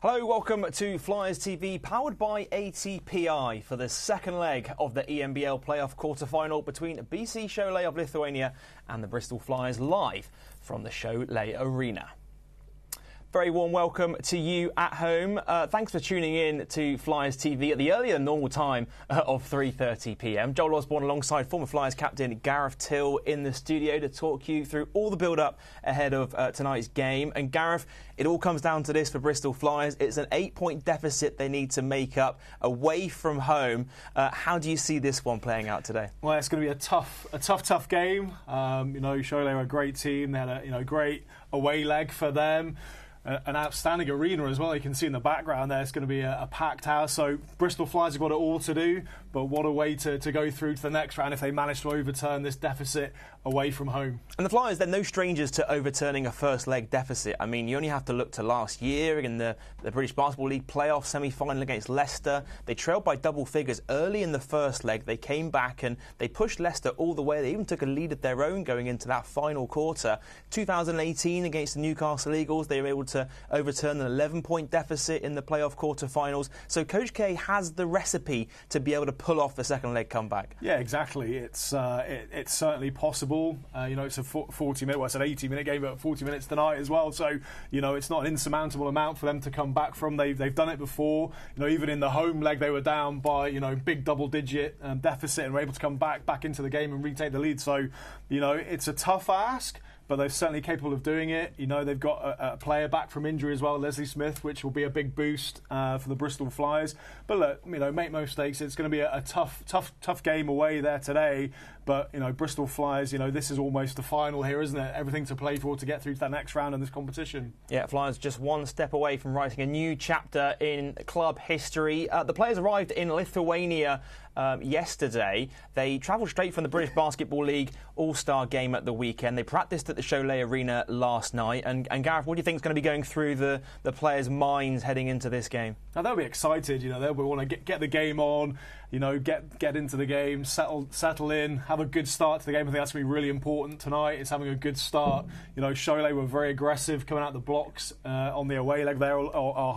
Hello, welcome to Flyers TV, powered by ATPI for the second leg of the ENBL playoff quarter-final between BC Šiauliai of Lithuania and the Bristol Flyers, live from the Šiauliai Arena. Very warm welcome to you at home. Thanks for tuning in to Flyers TV at the earlier than normal time of 3:30 p.m. Joel Osborne alongside former Flyers captain Gareth Till in the studio to talk you through all the build-up ahead of tonight's game. And Gareth, it all comes down to this for Bristol Flyers. It's an 8-point deficit they need to make up away from home. How do you see this one playing out today? Well, it's going to be a tough game. Šiauliai are a great team. They had a great away leg for them. An outstanding arena as well. You can see in the background there, it's going to be a packed house. So Bristol Flyers have got it all to do, but what a way to go through to the next round if they manage to overturn this deficit away from home. And the Flyers, they're no strangers to overturning a first leg deficit. I mean, you only have to look to last year in the British Basketball League playoff semi-final against Leicester. They trailed by double figures early in the first leg. They came back and they pushed Leicester all the way. They even took a lead of their own going into that final quarter. 2018 against the Newcastle Eagles, they were able to overturn an 11-point deficit in the playoff quarter-finals. So Coach K has the recipe to be able to pull off the second leg comeback. Yeah, exactly. It's certainly possible. It's a 40-minute, well, it's an 80-minute game, but 40 minutes tonight as well. So, it's not an insurmountable amount for them to come back from. They've done it before. Even in the home leg, they were down by, big double-digit deficit and were able to come back into the game and retake the lead. So, it's a tough ask, but they're certainly capable of doing it. They've got a player back from injury as well, Leslie Smith, which will be a big boost for the Bristol Flyers. But look, make no mistakes, it's going to be a tough game away there today. But, Bristol Flyers, this is almost the final here, isn't it? Everything to play for to get through to that next round in this competition. Yeah, Flyers just one step away from writing a new chapter in club history. The players arrived in Lithuania yesterday. They travelled straight from the British Basketball League All-Star game at the weekend. They practiced at the Šiauliai Arena last night. And Gareth, what do you think is going to be going through the players' minds heading into this game? Now, they'll be excited. They'll want to get the game on, get into the game, settle in, have a good start to the game. I think that's going to be really important tonight. It's having a good start. Šiauliai were very aggressive coming out the blocks on the away leg there, or our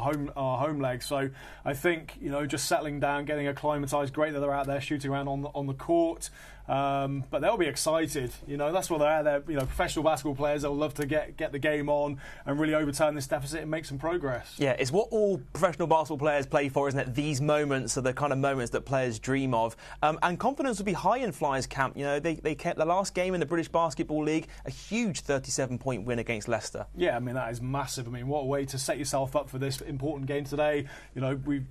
home leg. So I think, just settling down, getting acclimatised, great that they're out there shooting around on the court. But they'll be excited. That's what they're there. Professional basketball players, they'll love to get the game on and really overturn this deficit and make some progress. Yeah, it's what all professional basketball players play for, isn't it? These moments are the kind of moments that players dream of. And confidence will be high in Flyers camp. They kept the last game in the British Basketball League, a huge 37-point win against Leicester. Yeah, that is massive. What a way to set yourself up for this important game today. We've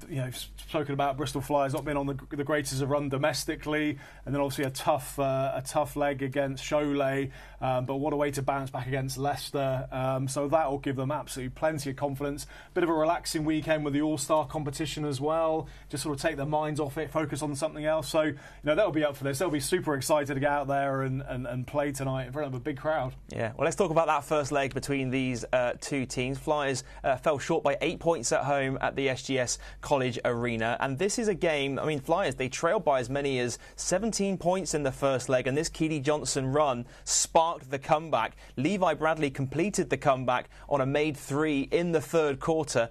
spoken about Bristol Flyers not being on the greatest of run domestically, and then obviously a tough leg against Šiauliai, but what a way to bounce back against Leicester. So that will give them absolutely plenty of confidence. Bit of a relaxing weekend with the All-Star competition as well. Just sort of take their minds off it, focus on something else. So, they'll be up for this. They'll be super excited to get out there and play tonight in front of a big crowd. Yeah, well, let's talk about that first leg between these two teams. Flyers fell short by 8 points at home at the SGS College Arena. And this is a game, Flyers, they trailed by as many as 17 points in the first leg, and this Keedy Johnson run sparked the comeback. Levi Bradley completed the comeback on a made three in the third quarter.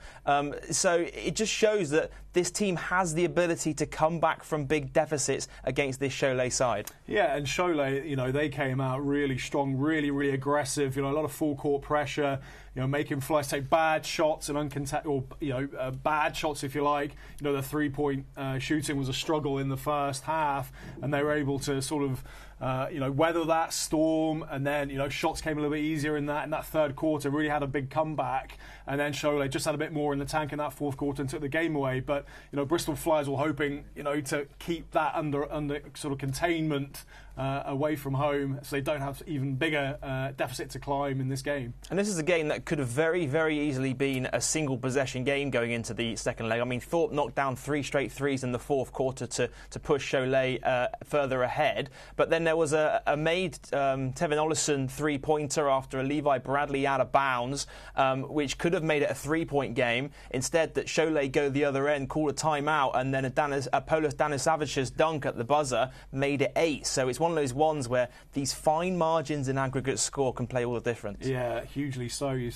So it just shows that this team has the ability to come back from big deficits against this Šiauliai side. Yeah, and Šiauliai, they came out really strong, really aggressive. A lot of full court pressure. Making Flyers take bad shots and bad shots, if you like. The 3-point shooting was a struggle in the first half, and they were able to sort of weather that storm, and then shots came a little bit easier in that third quarter. Really had a big comeback, and then Šiauliai just had a bit more in the tank in that fourth quarter and took the game away. But Bristol Flyers were hoping to keep that under sort of containment away from home, so they don't have even bigger deficit to climb in this game. And this is a game that could have very, very easily been a single possession game going into the second leg. Thorpe knocked down 3 straight threes in the fourth quarter to push Šiauliai further ahead, but then there was a made Tevin Ollison 3-pointer after a Levi Bradley out of bounds, which could have made it a 3-point game. Instead, that Šiauliai go the other end, call a timeout, and then a Polis Danisavic's dunk at the buzzer made it 8. So it's one of those ones where these fine margins in aggregate score can play all the difference. Yeah, hugely so. You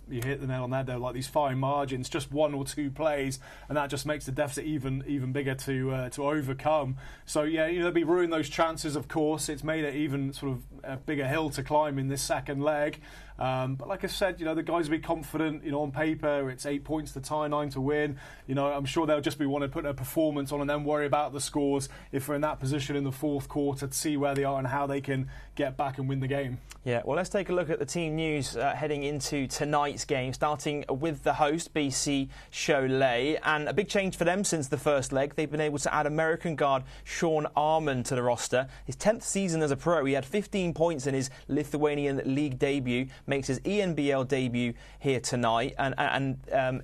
hit the nail on the head there. Like these fine margins, just one or two plays, and that just makes the deficit even bigger to overcome. So yeah, they'll be ruining those chances. Of course, it's made it even sort of a bigger hill to climb in this second leg. But like I said, the guys will be confident. On paper, it's 8 points to tie, 9 to win. I'm sure they'll just be wanting to put their performance on and then worry about the scores if we're in that position in the fourth quarter to see where they are and how they can get back and win the game. Yeah, well, let's take a look at the team news heading into tonight's game, starting with the host, BC Šiauliai. And a big change for them since the first leg. They've been able to add American guard Sean Armand to the roster. His 10th season as a pro, he had 15 points in his Lithuanian league debut, makes his ENBL debut here tonight. And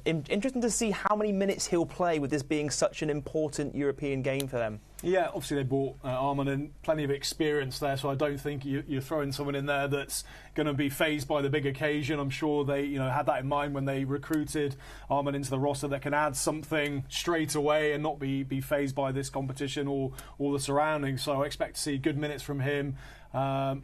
interesting to see how many minutes he'll play with this being such an important European game for them. Yeah, obviously they brought Armand in, plenty of experience there, so I don't think you're throwing someone in there that's going to be fazed by the big occasion. I'm sure they had that in mind when they recruited Armand into the roster, that can add something straight away and not be fazed by this competition or the surroundings. So I expect to see good minutes from him.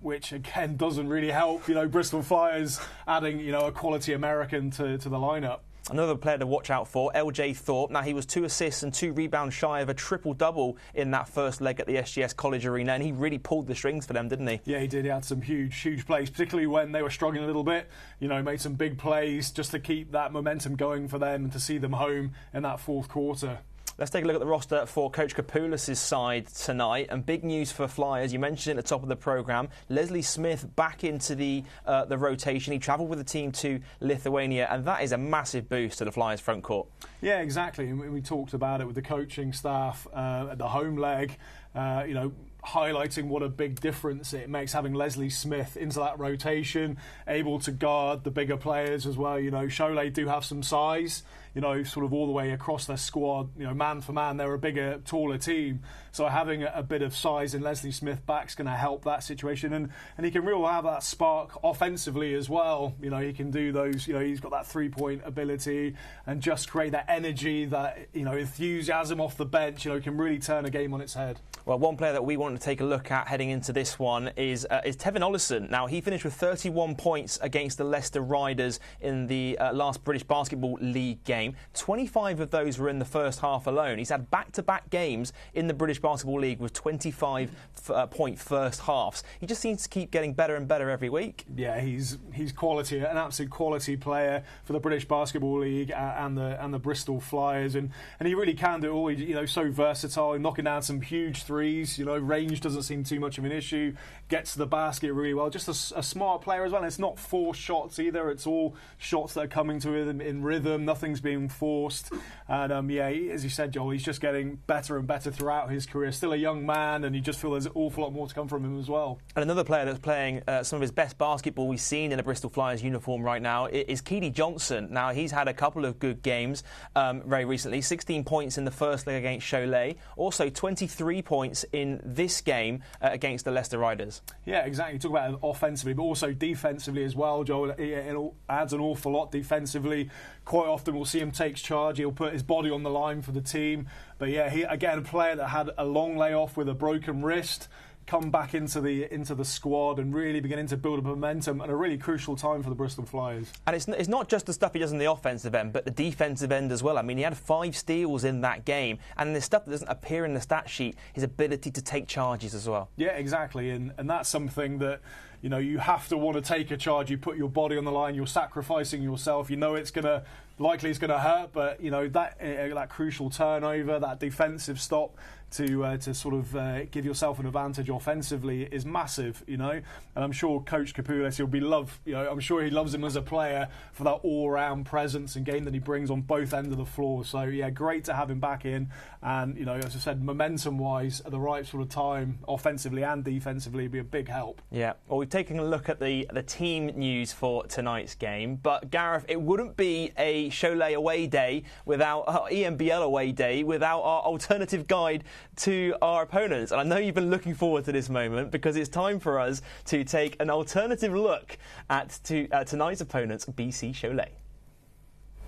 Which again doesn't really help, Bristol Flyers adding, a quality American to the lineup. Another player to watch out for, LJ Thorpe. Now, he was 2 assists and 2 rebounds shy of a triple-double in that first leg at the SGS College Arena, and he really pulled the strings for them, didn't he? Yeah, he did. He had some huge plays, particularly when they were struggling a little bit. Made some big plays just to keep that momentum going for them and to see them home in that fourth quarter. Let's take a look at the roster for Coach Kapoulas' side tonight. And big news for Flyers. You mentioned it at the top of the programme. Leslie Smith back into the rotation. He travelled with the team to Lithuania, and that is a massive boost to the Flyers front court. Yeah, exactly. And we talked about it with the coaching staff at the home leg. Highlighting what a big difference it makes having Leslie Smith into that rotation, able to guard the bigger players as well. Šiauliai do have some size, sort of all the way across their squad. Man for man, they're a bigger, taller team. So having a bit of size in Leslie Smith back is going to help that situation. And he can really have that spark offensively as well. He can do those, he's got that three-point ability and just create that energy, that, enthusiasm off the bench, can really turn a game on its head. Well, one player that we want to take a look at heading into this one is Tevin Ollison. Now, he finished with 31 points against the Leicester Riders in the last British Basketball League game. 25 of those were in the first half alone. He's had back-to-back games in the British Basketball League with 25-point first halves. He just seems to keep getting better and better every week. Yeah, he's quality, an absolute quality player for the British Basketball League and the Bristol Flyers, and he really can do it all. He's so versatile, knocking down some huge threes. Range doesn't seem too much of an issue. Gets to the basket really well. Just a smart player as well. And it's not forced shots either. It's all shots that are coming to him in rhythm. Nothing's being forced. And as you said, Joel, he's just getting better and better throughout his career. Still a young man, and you just feel there's an awful lot more to come from him as well. And another player that's playing some of his best basketball we've seen in a Bristol Flyers uniform right now is Keedy Johnson. Now, he's had a couple of good games very recently. 16 points in the first leg against Šiauliai. Also 23 points in this game against the Leicester Riders. Yeah, exactly. Talk about it offensively, but also defensively as well, Joel. It adds an awful lot defensively. Quite often we'll see him take charge. He'll put his body on the line for the team. But yeah, he again, a player that had a long layoff with a broken wrist, come back into the squad and really beginning to build up momentum at a really crucial time for the Bristol Flyers. And it's not just the stuff he does in the offensive end, but the defensive end as well. I mean, he had 5 steals in that game, and the stuff that doesn't appear in the stat sheet, his ability to take charges as well. Yeah, exactly, and that's something that you have to want to take a charge. You put your body on the line, you're sacrificing yourself. It's going to hurt, but that crucial turnover, that defensive stop to sort of give yourself an advantage offensively is massive, and I'm sure Coach Kapoulas, I'm sure he loves him as a player for that all-round presence and game that he brings on both ends of the floor. So yeah, great to have him back in, and as I said, momentum-wise at the right sort of time, offensively and defensively, would be a big help. Yeah, well, we've taken a look at the team news for tonight's game, but Gareth, it wouldn't be a Šiauliai away day without our ENBL away day without our alternative guide to our opponents. And I know you've been looking forward to this moment because it's time for us to take an alternative look at tonight's opponents, BC Šiauliai.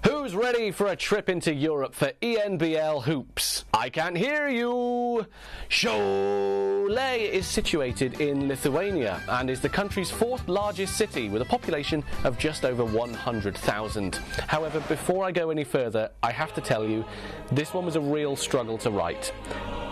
Who's Who's ready for a trip into Europe for ENBL hoops? I can't hear you! Šiauliai is situated in Lithuania and is the country's 4th largest city with a population of just over 100,000. However, before I go any further, I have to tell you, this one was a real struggle to write.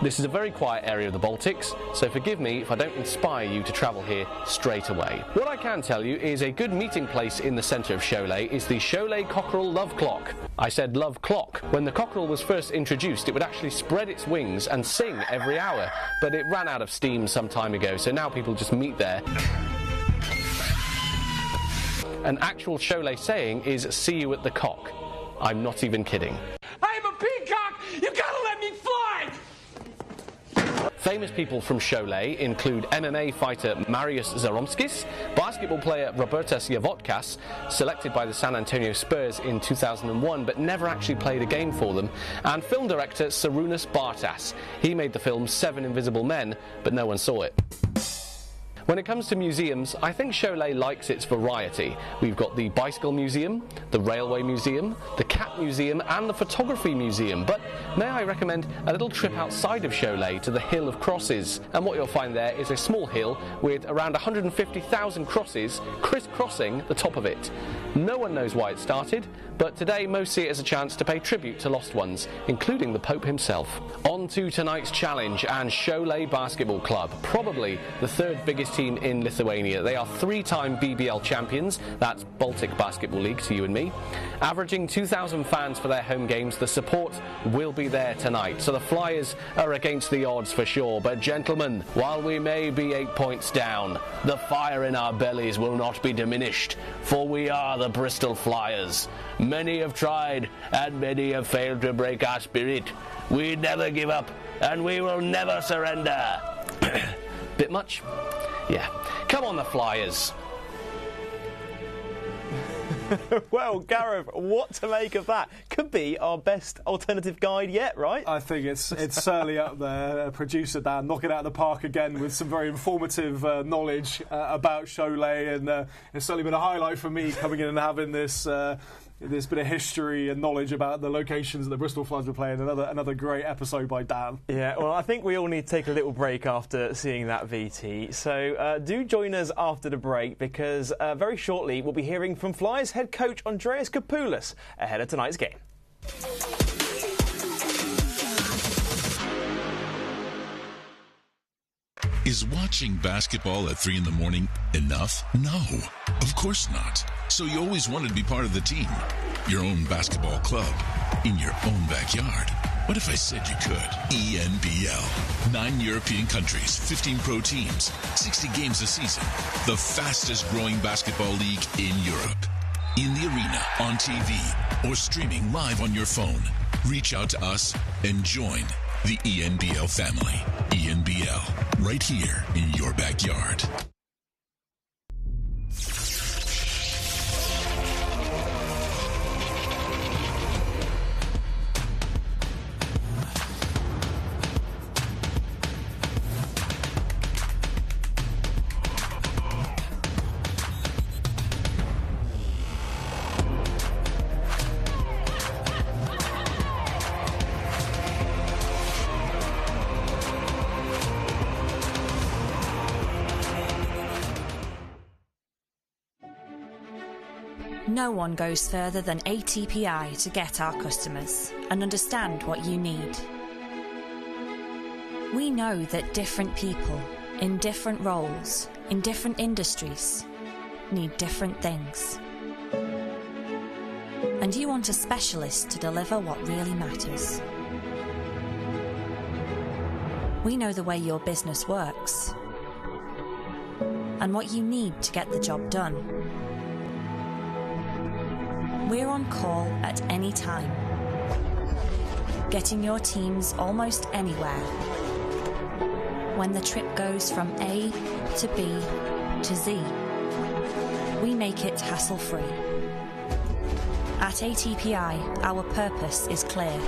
This is a very quiet area of the Baltics, so forgive me if I don't inspire you to travel here straight away. What I can tell you is a good meeting place in the centre of Šiauliai is the Šiauliai Cockerel Love Clock. I said love clock. When the cockerel was first introduced, it would actually spread its wings and sing every hour, but it ran out of steam some time ago, so now people just meet there. An actual Šiauliai saying is "see you at the cock." I'm not even kidding. I'm a peacock! You gotta let me fly! Famous people from Šiauliai include MMA fighter Marius Zaromskis, basketball player Robertas Javotkas, selected by the San Antonio Spurs in 2001 but never actually played a game for them, and film director Sarunas Bartas. He made the film 7 Invisible Men, but no one saw it. When it comes to museums, I think Šiauliai likes its variety. We've got the Bicycle Museum, the Railway Museum, the Cat Museum and the Photography Museum. But may I recommend a little trip outside of Šiauliai to the Hill of Crosses. And what you'll find there is a small hill with around 150,000 crosses crisscrossing the top of it. No one knows why it started, but today most see it as a chance to pay tribute to lost ones, including the Pope himself. On to tonight's challenge and Šiauliai Basketball Club, probably the 3rd biggest team in Lithuania. They are 3-time BBL champions, that's Baltic Basketball League to you and me. Averaging 2,000 fans for their home games, the support will be there tonight. So the Flyers are against the odds for sure, but gentlemen, while we may be 8 points down, the fire in our bellies will not be diminished, for we are the Bristol Flyers. Many have tried, and many have failed to break our spirit. We never give up, and we will never surrender. Bit much? Yeah. Come on, the Flyers. Well, Gareth, what to make of that? Could be our best alternative guide yet, right? I think it's certainly up there. Producer Dan knocking it out of the park again with some very informative knowledge about Šiauliai, and it's certainly been a highlight for me coming in and having this bit of history and knowledge about the locations that the Bristol Flyers were playing. Another great episode by Dan. Yeah, well, I think we all need to take a little break after seeing that, VT. So do join us after the break, because very shortly we'll be hearing from Flyers head coach Andreas Kapoulas ahead of tonight's game. Is watching basketball at 3 in the morning enough? No, of course not. So you always wanted to be part of the team. Your own basketball club. In your own backyard. What if I said you could? ENBL. 9 European countries, 15 pro teams, 60 games a season. The fastest growing basketball league in Europe. In the arena, on TV, or streaming live on your phone. Reach out to us and join the ENBL family. ENBL, right here in your backyard. No one goes further than ATPI to get our customers and understand what you need. We know that different people, in different roles, in different industries, need different things. And you want a specialist to deliver what really matters. We know the way your business works and what you need to get the job done. We're on call at any time, getting your teams almost anywhere. When the trip goes from A to B to Z, we make it hassle-free. At ATPI, our purpose is clear.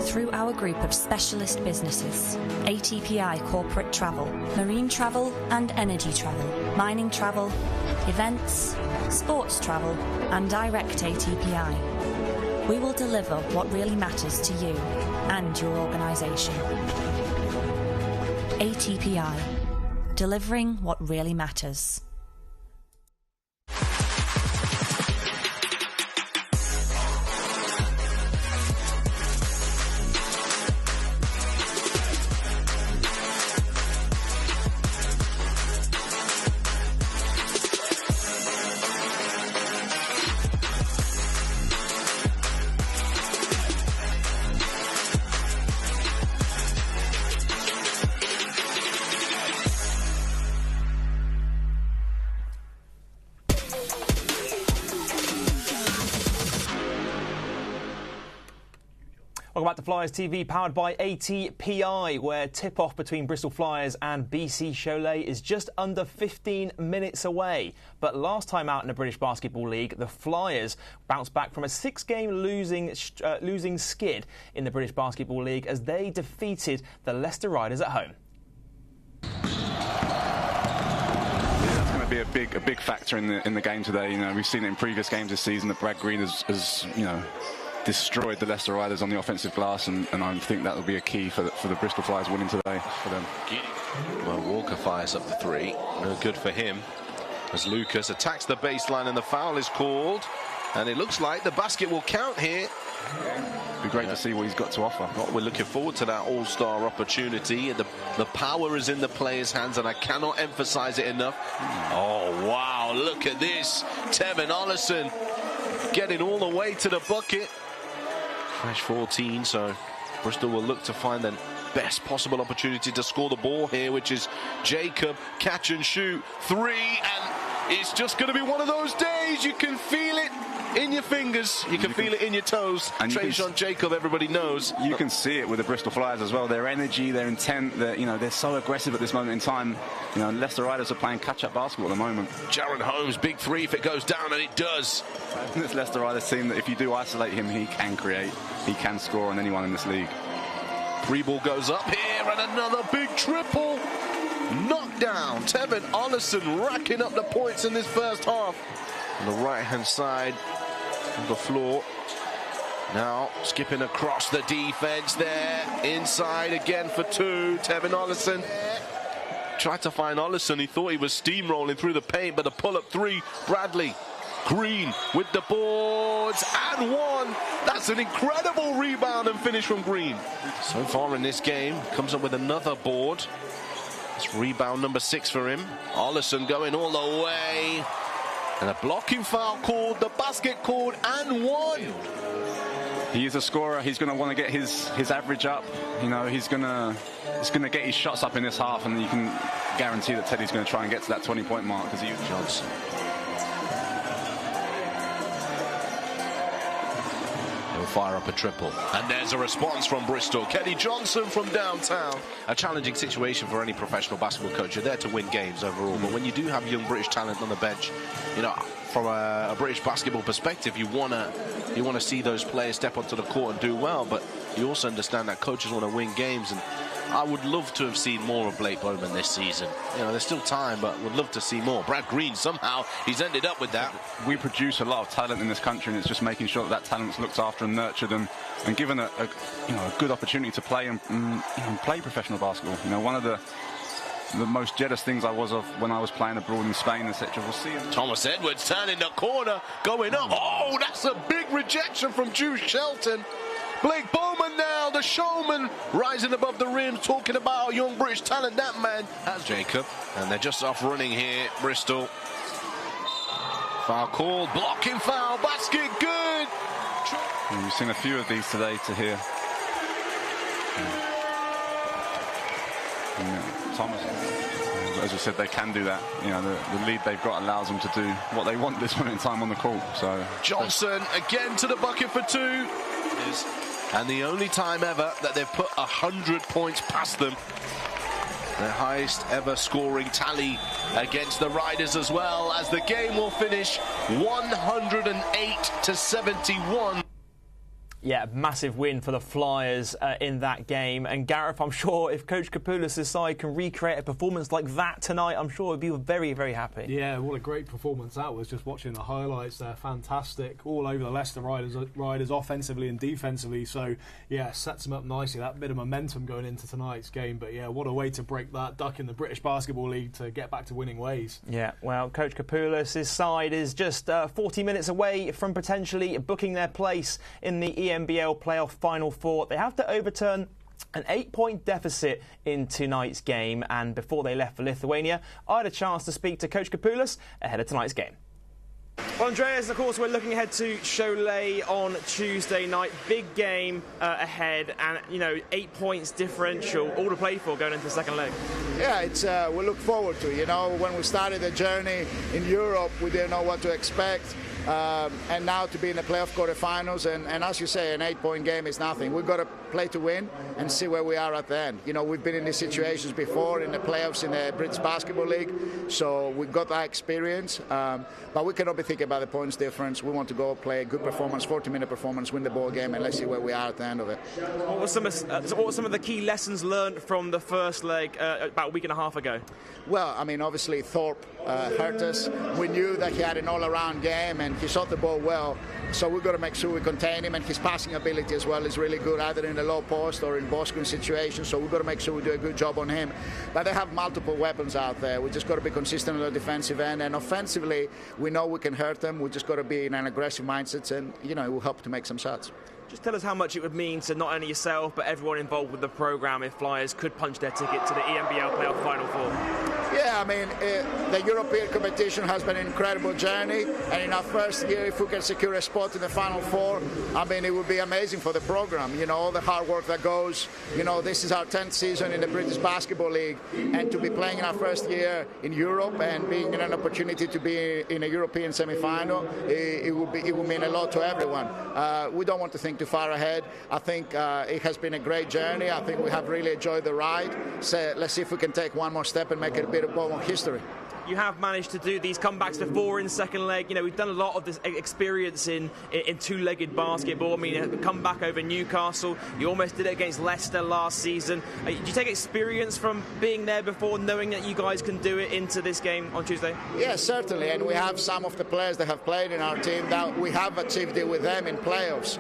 Through our group of specialist businesses, ATPI Corporate Travel, Marine Travel and Energy Travel, Mining Travel, Events, Sports Travel and Direct ATPI. We will deliver what really matters to you and your organisation. ATPI, delivering what really matters. Welcome back to Flyers TV, powered by ATPI, where tip-off between Bristol Flyers and BC Šiauliai is just under 15 minutes away. But last time out in the British Basketball League, the Flyers bounced back from a 6-game losing skid in the British Basketball League as they defeated the Leicester Riders at home. That's going to be a big factor in the game today. You know, we've seen it in previous games this season that Brad Green has destroyed the Leicester Riders on the offensive glass, and I think that will be a key for the Bristol Flyers winning today for them. Well, Walker fires up the three. No good for him as Lucas attacks the baseline and the foul is called. And it looks like the basket will count here. It'd be great to see what he's got to offer. Well, we're looking forward to that all-star opportunity. The power is in the players' hands, and I cannot emphasize it enough. Oh, wow, look at this. Tevin Ollison getting all the way to the bucket. Fresh 14, so Bristol will look to find the best possible opportunity to score the ball here, which is Jacob, catch and shoot, three, and it's just going to be one of those days. You can feel it in your fingers, you can feel it in your toes. And Trajan Jacob, everybody knows. You can see it with the Bristol Flyers as well. Their energy, their intent, they're so aggressive at this moment in time. You know, Leicester Riders are playing catch-up basketball at the moment. Jaron Holmes, big three if it goes down, and it does. This Leicester Riders team, that if you do isolate him, he can create, he can score on anyone in this league. Three ball goes up here, and another big triple. Knockdown. Tevin Ollison racking up the points in this first half. On the right-hand side of the floor. Now skipping across the defense there. Inside again for two. Tevin Ollison tried to find Ollison. He thought he was steamrolling through the paint, but the pull-up three, Bradley. Green with the boards and one. That's an incredible rebound and finish from Green. So far in this game, comes up with another board. It's rebound number 6 for him. Ollison going all the way. And a blocking foul called, the basket called, and one. He is a scorer. He's going to want to get his average up. You know, he's going to get his shots up in this half, and you can guarantee that Teddy's going to try and get to that 20-point mark because he shots. Fire up a triple, and there's a response from Bristol. Kenny Johnson from downtown. A challenging situation for any professional basketball coach. You're there to win games overall, but when you do have young British talent on the bench, you know, from a British basketball perspective, you want to see those players step onto the court and do well, but you also understand that coaches want to win games, and I would love to have seen more of Blake Bowman this season. You know, there's still time, but would love to see more. Brad Green, somehow, he's ended up with that. We produce a lot of talent in this country, and it's just making sure that talent's looked after and nurtured and given a good opportunity to play and play professional basketball. You know, one of the most jealous things I was of when I was playing abroad in Spain, etc. We'll see. Thomas Edwards turning the corner, going up. Oh, that's a big rejection from Drew Shelton. Blake Bowman now, the showman, rising above the rim, talking about our young British talent. That man has Jacob, and they're just off running here, Bristol. Foul called, blocking foul, basket good. And we've seen a few of these today to hear. Thomas, as we said, they can do that. You know, the lead they've got allows them to do what they want this moment in time on the court. So Johnson again to the bucket for two. And the only time ever that they've put 100 points past them. Their highest ever scoring tally against the Riders as well, as the game will finish 108-71. Yeah, massive win for the Flyers in that game. And Gareth, I'm sure if Coach Kapoulis' side can recreate a performance like that tonight, I'm sure he'll be very, very happy. Yeah, what a great performance that was. Just watching the highlights there, fantastic. All over the Leicester Riders offensively and defensively. So, yeah, sets them up nicely. That bit of momentum going into tonight's game. But, yeah, what a way to break that duck in the British Basketball League to get back to winning ways. Yeah, well, Coach Kapoulis' side is just 40 minutes away from potentially booking their place in the ENBL Playoff Final Four. They have to overturn an 8-point deficit in tonight's game, and before they left for Lithuania, I had a chance to speak to Coach Kapoulis ahead of tonight's game. Well, Andreas, of course, we're looking ahead to Šiauliai on Tuesday night. Big game ahead, and, 8 points differential, all to play for going into the second leg. Yeah, it's we look forward to. When we started the journey in Europe, we didn't know what to expect. And now to be in the playoff quarterfinals, and as you say, an 8-point game is nothing. We've got to play to win and see where we are at the end. We've been in these situations before in the playoffs in the British Basketball League, so we've got that experience. But we cannot be thinking about the points difference. We want to go play a good performance, 40-minute performance, win the ball game, and let's see where we are at the end of it. What were some of the key lessons learned from the first leg about a week and a half ago? Well, obviously Thorpe hurt us. We knew that he had an all-around game and he shot the ball well, so we've got to make sure we contain him, and his passing ability as well is really good, either in the low post or in ball screen situations, so we've got to make sure we do a good job on him. But they have multiple weapons out there. We just got to be consistent on the defensive end, and offensively we know we can hurt them. We just got to be in an aggressive mindset, and it will help to make some shots. Just tell us how much it would mean to not only yourself but everyone involved with the programme if Flyers could punch their ticket to the ENBL Playoff Final Four. Yeah, the European competition has been an incredible journey, and in our first year, if we can secure a spot in the Final Four, it would be amazing for the programme. All the hard work that goes. This is our 10th season in the British Basketball League, and to be playing in our first year in Europe and being in an opportunity to be in a European semi-final, it will mean a lot to everyone. We don't want to think too far ahead. I think it has been a great journey. I think we have really enjoyed the ride. So let's see if we can take one more step and make it a bit of more history. You have managed to do these comebacks before in second leg. We've done a lot of this experience in two-legged basketball. The comeback over Newcastle. You almost did it against Leicester last season. Did you take experience from being there before, knowing that you guys can do it into this game on Tuesday? Yes, certainly. And we have some of the players that have played in our team that we have achieved it with them in playoffs.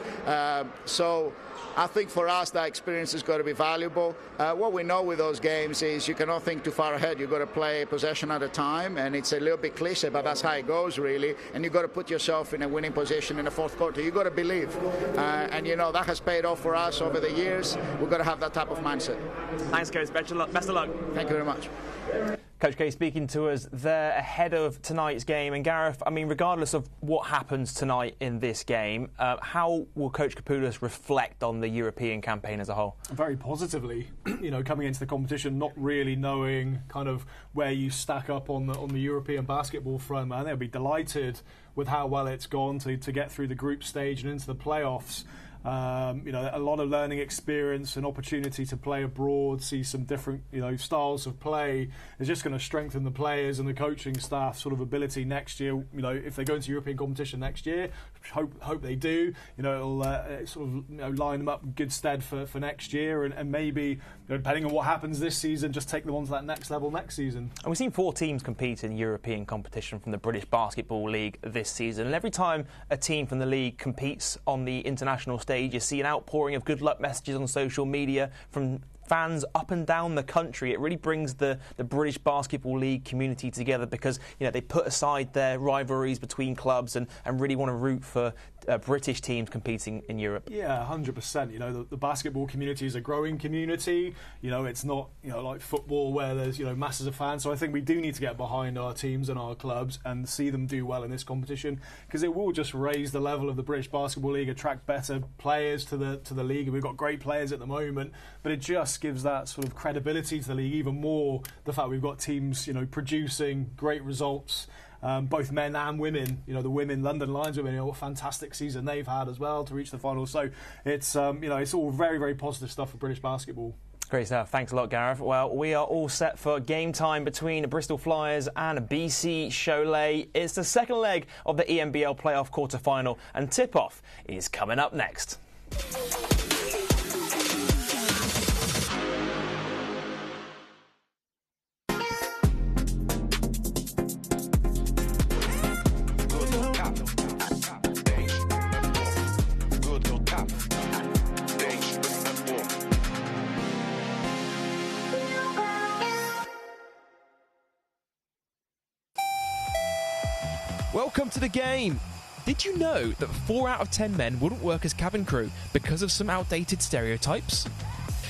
So I think for us that experience has got to be valuable. What we know with those games is you cannot think too far ahead. You've got to play a possession at a time, and it's a little bit cliche, but that's how it goes really. And you've got to put yourself in a winning position in the fourth quarter. You've got to believe. And that has paid off for us over the years. We've got to have that type of mindset. Thanks, Coach. Best of luck. Thank you very much. Coach K speaking to us there ahead of tonight's game. And Gareth, regardless of what happens tonight in this game, how will Coach Kapoulis reflect on the European campaign as a whole? Very positively. Coming into the competition, not really knowing kind of where you stack up on the European basketball front, man. They'll be delighted with how well it's gone to get through the group stage and into the playoffs. A lot of learning experience, an opportunity to play abroad, see some different, styles of play is just going to strengthen the players and the coaching staff sort of ability next year. If they go into European competition next year, hope they do. It'll sort of line them up in good stead for next year, and maybe depending on what happens this season, just take them on to that next level next season. And we've seen 4 teams compete in European competition from the British Basketball League this season, and every time a team from the league competes on the international stage, you see an outpouring of good luck messages on social media from fans up and down the country. It really brings the British Basketball League community together because they put aside their rivalries between clubs and really want to root for British teams competing in Europe. Yeah, 100%. The basketball community is a growing community. It's not like football where there's masses of fans. So I think we do need to get behind our teams and our clubs and see them do well in this competition, because it will just raise the level of the British Basketball League, attract better players to the league. And we've got great players at the moment, but it just gives that sort of credibility to the league even more. The fact we've got teams producing great results. Both men and women, the women, London Lions women, what a fantastic season they've had as well to reach the final. So it's, it's all very, very positive stuff for British basketball. Great stuff. Thanks a lot, Gareth. Well, we are all set for game time between Bristol Flyers and BC Šiauliai. It's the second leg of the ENBL playoff quarter-final, and tip-off is coming up next. Welcome to the game. Did you know that 4 out of 10 men wouldn't work as cabin crew because of some outdated stereotypes?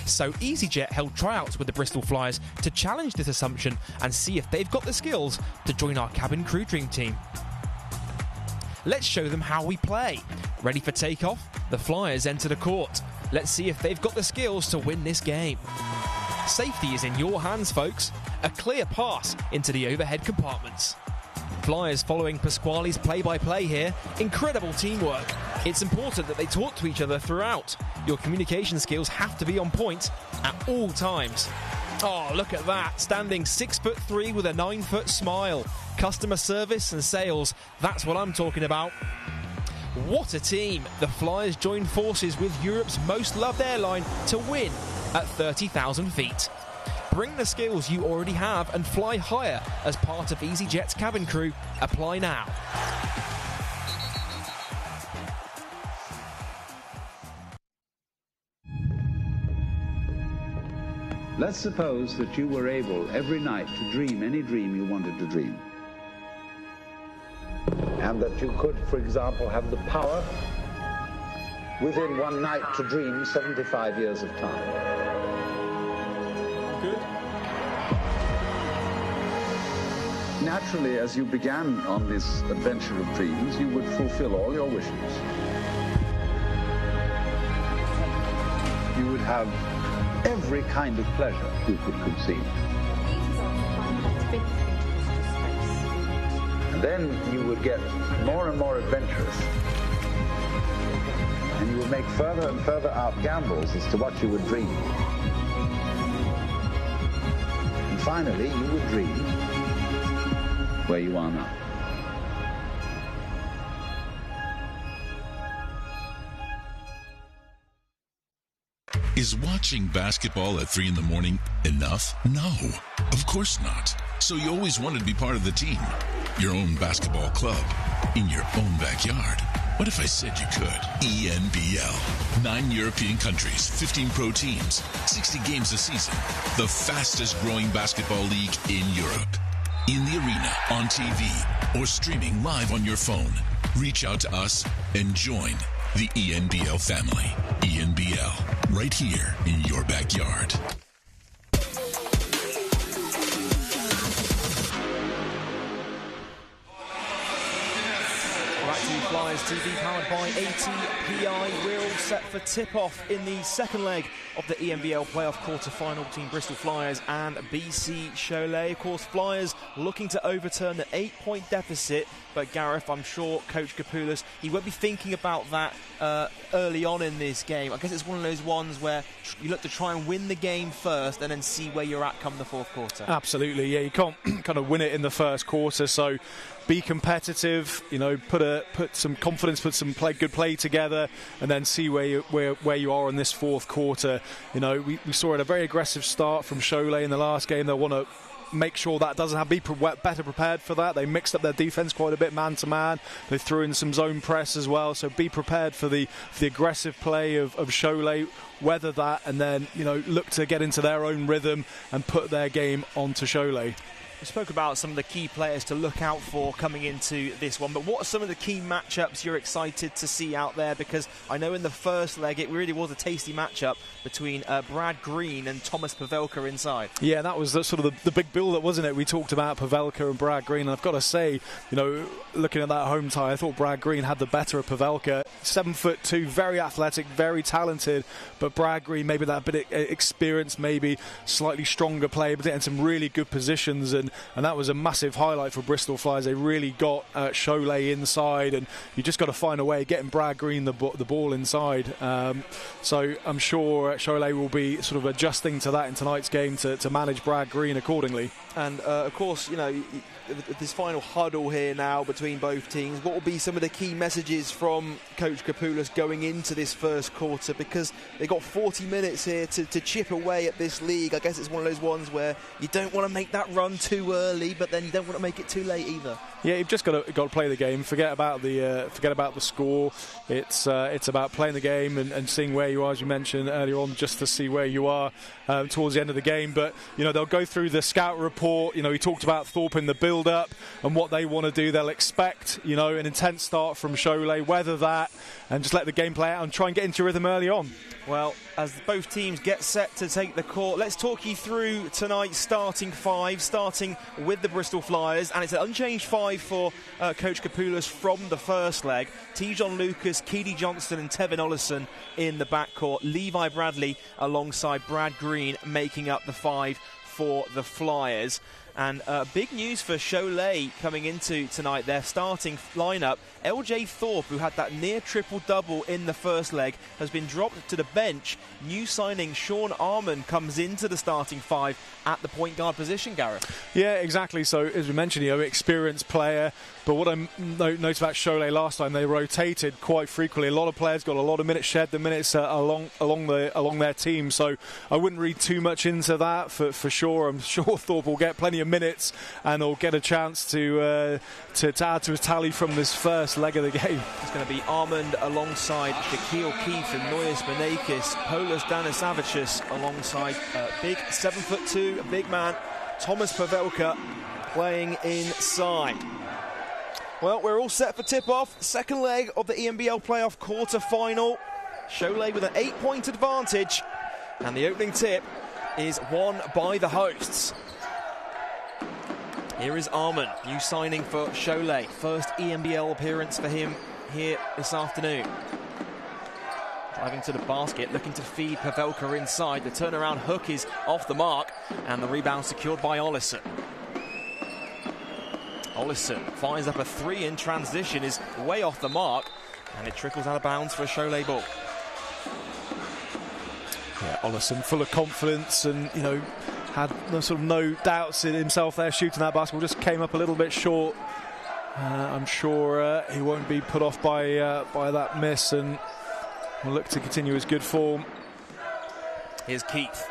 So EasyJet held tryouts with the Bristol Flyers to challenge this assumption and see if they've got the skills to join our cabin crew dream team. Let's show them how we play. Ready for takeoff? The Flyers enter the court. Let's see if they've got the skills to win this game. Safety is in your hands, folks. A clear pass into the overhead compartments. Flyers following Pasquale's play-by-play here. Incredible teamwork. It's important that they talk to each other throughout. Your communication skills have to be on point at all times. Oh, look at that. Standing 6'3" with a 9-foot smile. Customer service and sales. That's what I'm talking about. What a team. The Flyers join forces with Europe's most loved airline to win at 30,000 feet. Bring the skills you already have and fly higher as part of EasyJet's cabin crew. Apply now. Let's suppose that you were able every night to dream any dream you wanted to dream. And that you could, for example, have the power within one night to dream 75 years of time. Good. Naturally, as you began on this adventure of dreams, you would fulfill all your wishes. You would have every kind of pleasure you could conceive. And then you would get more and more adventurous. And you would make further and further out gambles as to what you would dream. And finally, you would dream where you are now. Is watching basketball at 3 in the morning enough? No, of course not. So you always wanted to be part of the team. Your own basketball club. In your own backyard. What if I said you could? ENBL. 9 European countries, 15 pro teams, 60 games a season. The fastest growing basketball league in Europe. In the arena, on TV, or streaming live on your phone. Reach out to us and join the ENBL family. ENBL, right here in your backyard. Flyers TV powered by ATPI. We're all set for tip-off in the second leg of the ENBL playoff quarter-final between Bristol Flyers and BC Šiauliai. Of course, Flyers looking to overturn the 8-point deficit, but Gareth, I'm sure Coach Kapoulas, he won't be thinking about that early on in this game. I guess it's one of those ones where you look to try and win the game first and then see where you're at come the fourth quarter. Absolutely, yeah, you can't kind of win it in the first quarter, so be competitive, you know, put some confidence, put some good play together, and then see where you are in this fourth quarter. You know, we saw a very aggressive start from Šiauliai in the last game. They want to make sure that doesn't be better prepared for that. They mixed up their defense quite a bit man to man. They threw in some zone press as well, so be prepared for the aggressive play of Šiauliai, weather that, and then, you know, look to get into their own rhythm and put their game onto Šiauliai. We spoke about some of the key players to look out for coming into this one, but what are some of the key matchups you're excited to see out there? Because I know in the first leg it really was a tasty matchup between Brad Green and Thomas Pavelka inside. Yeah, that was the big build-up, wasn't it? We talked about Pavelka and Brad Green, and I've got to say, you know, looking at that home tie, I thought Brad Green had the better of Pavelka. 7'2", very athletic, very talented, but Brad Green maybe that bit of experience, maybe slightly stronger play, but in some really good positions. And and that was a massive highlight for Bristol Flyers. They really got Šiauliai inside, and you just got to find a way of getting Brad Green the ball inside. So I'm sure Šiauliai will be sort of adjusting to that in tonight's game to manage Brad Green accordingly. And of course, you know, this final huddle here now between both teams, what will be some of the key messages from Coach Kapoulas going into this first quarter? Because they got 40 minutes here to chip away at this league. I guess it's one of those ones where you don't want to make that run too early, but then you don't want to make it too late either. Yeah, you've just got to play the game. Forget about the score. It's about playing the game and seeing where you are, as you mentioned earlier on, just to see where you are towards the end of the game. But you know, they'll go through the scout report. You know, he talked about Thorpe in the build-up and what they want to do. They'll expect, you know, an intense start from Šiauliai, weather that, and just let the game play out and try and get into rhythm early on. Well, as both teams get set to take the court, let's talk you through tonight's starting five, starting with the Bristol Flyers, and it's an unchanged five for Coach Kapoulas from the first leg. T-John Lucas, Keedy Johnson and Tevin Ollison in the backcourt. Levi Bradley alongside Brad Green making up the five for the Flyers. And big news for Šiauliai coming into tonight, their starting lineup. LJ Thorpe, who had that near triple-double in the first leg, has been dropped to the bench. New signing Sean Armand comes into the starting five at the point guard position, Gareth. Yeah, exactly. So, as we mentioned, you know, experienced player. But what I noticed about Šiauliai last time, they rotated quite frequently. A lot of players got a lot of minutes, shared the minutes along their team. So I wouldn't read too much into that for sure. I'm sure Thorpe will get plenty of minutes and will get a chance to add to his tally from this first leg of the game. It's going to be Armand alongside Shaquille Keith and Noyes Benakis, Polas Danisavicius alongside big 7'2", a big man, Thomas Pavelka playing inside. Well, we're all set for tip-off. Second leg of the ENBL playoff quarter-final. Šiauliai with an 8-point advantage. And the opening tip is won by the hosts. Here is Armand, new signing for Šiauliai. First ENBL appearance for him here this afternoon. Driving to the basket, looking to feed Pavelka inside. The turnaround hook is off the mark. And the rebound secured by Ollison. Ollison fires up a three in transition, is way off the mark, and it trickles out of bounds for a Šiauliai ball. Yeah, Ollison full of confidence and, you know, had no doubts in himself there shooting that basketball, just came up a little bit short. I'm sure he won't be put off by that miss and will look to continue his good form. Here's Keith.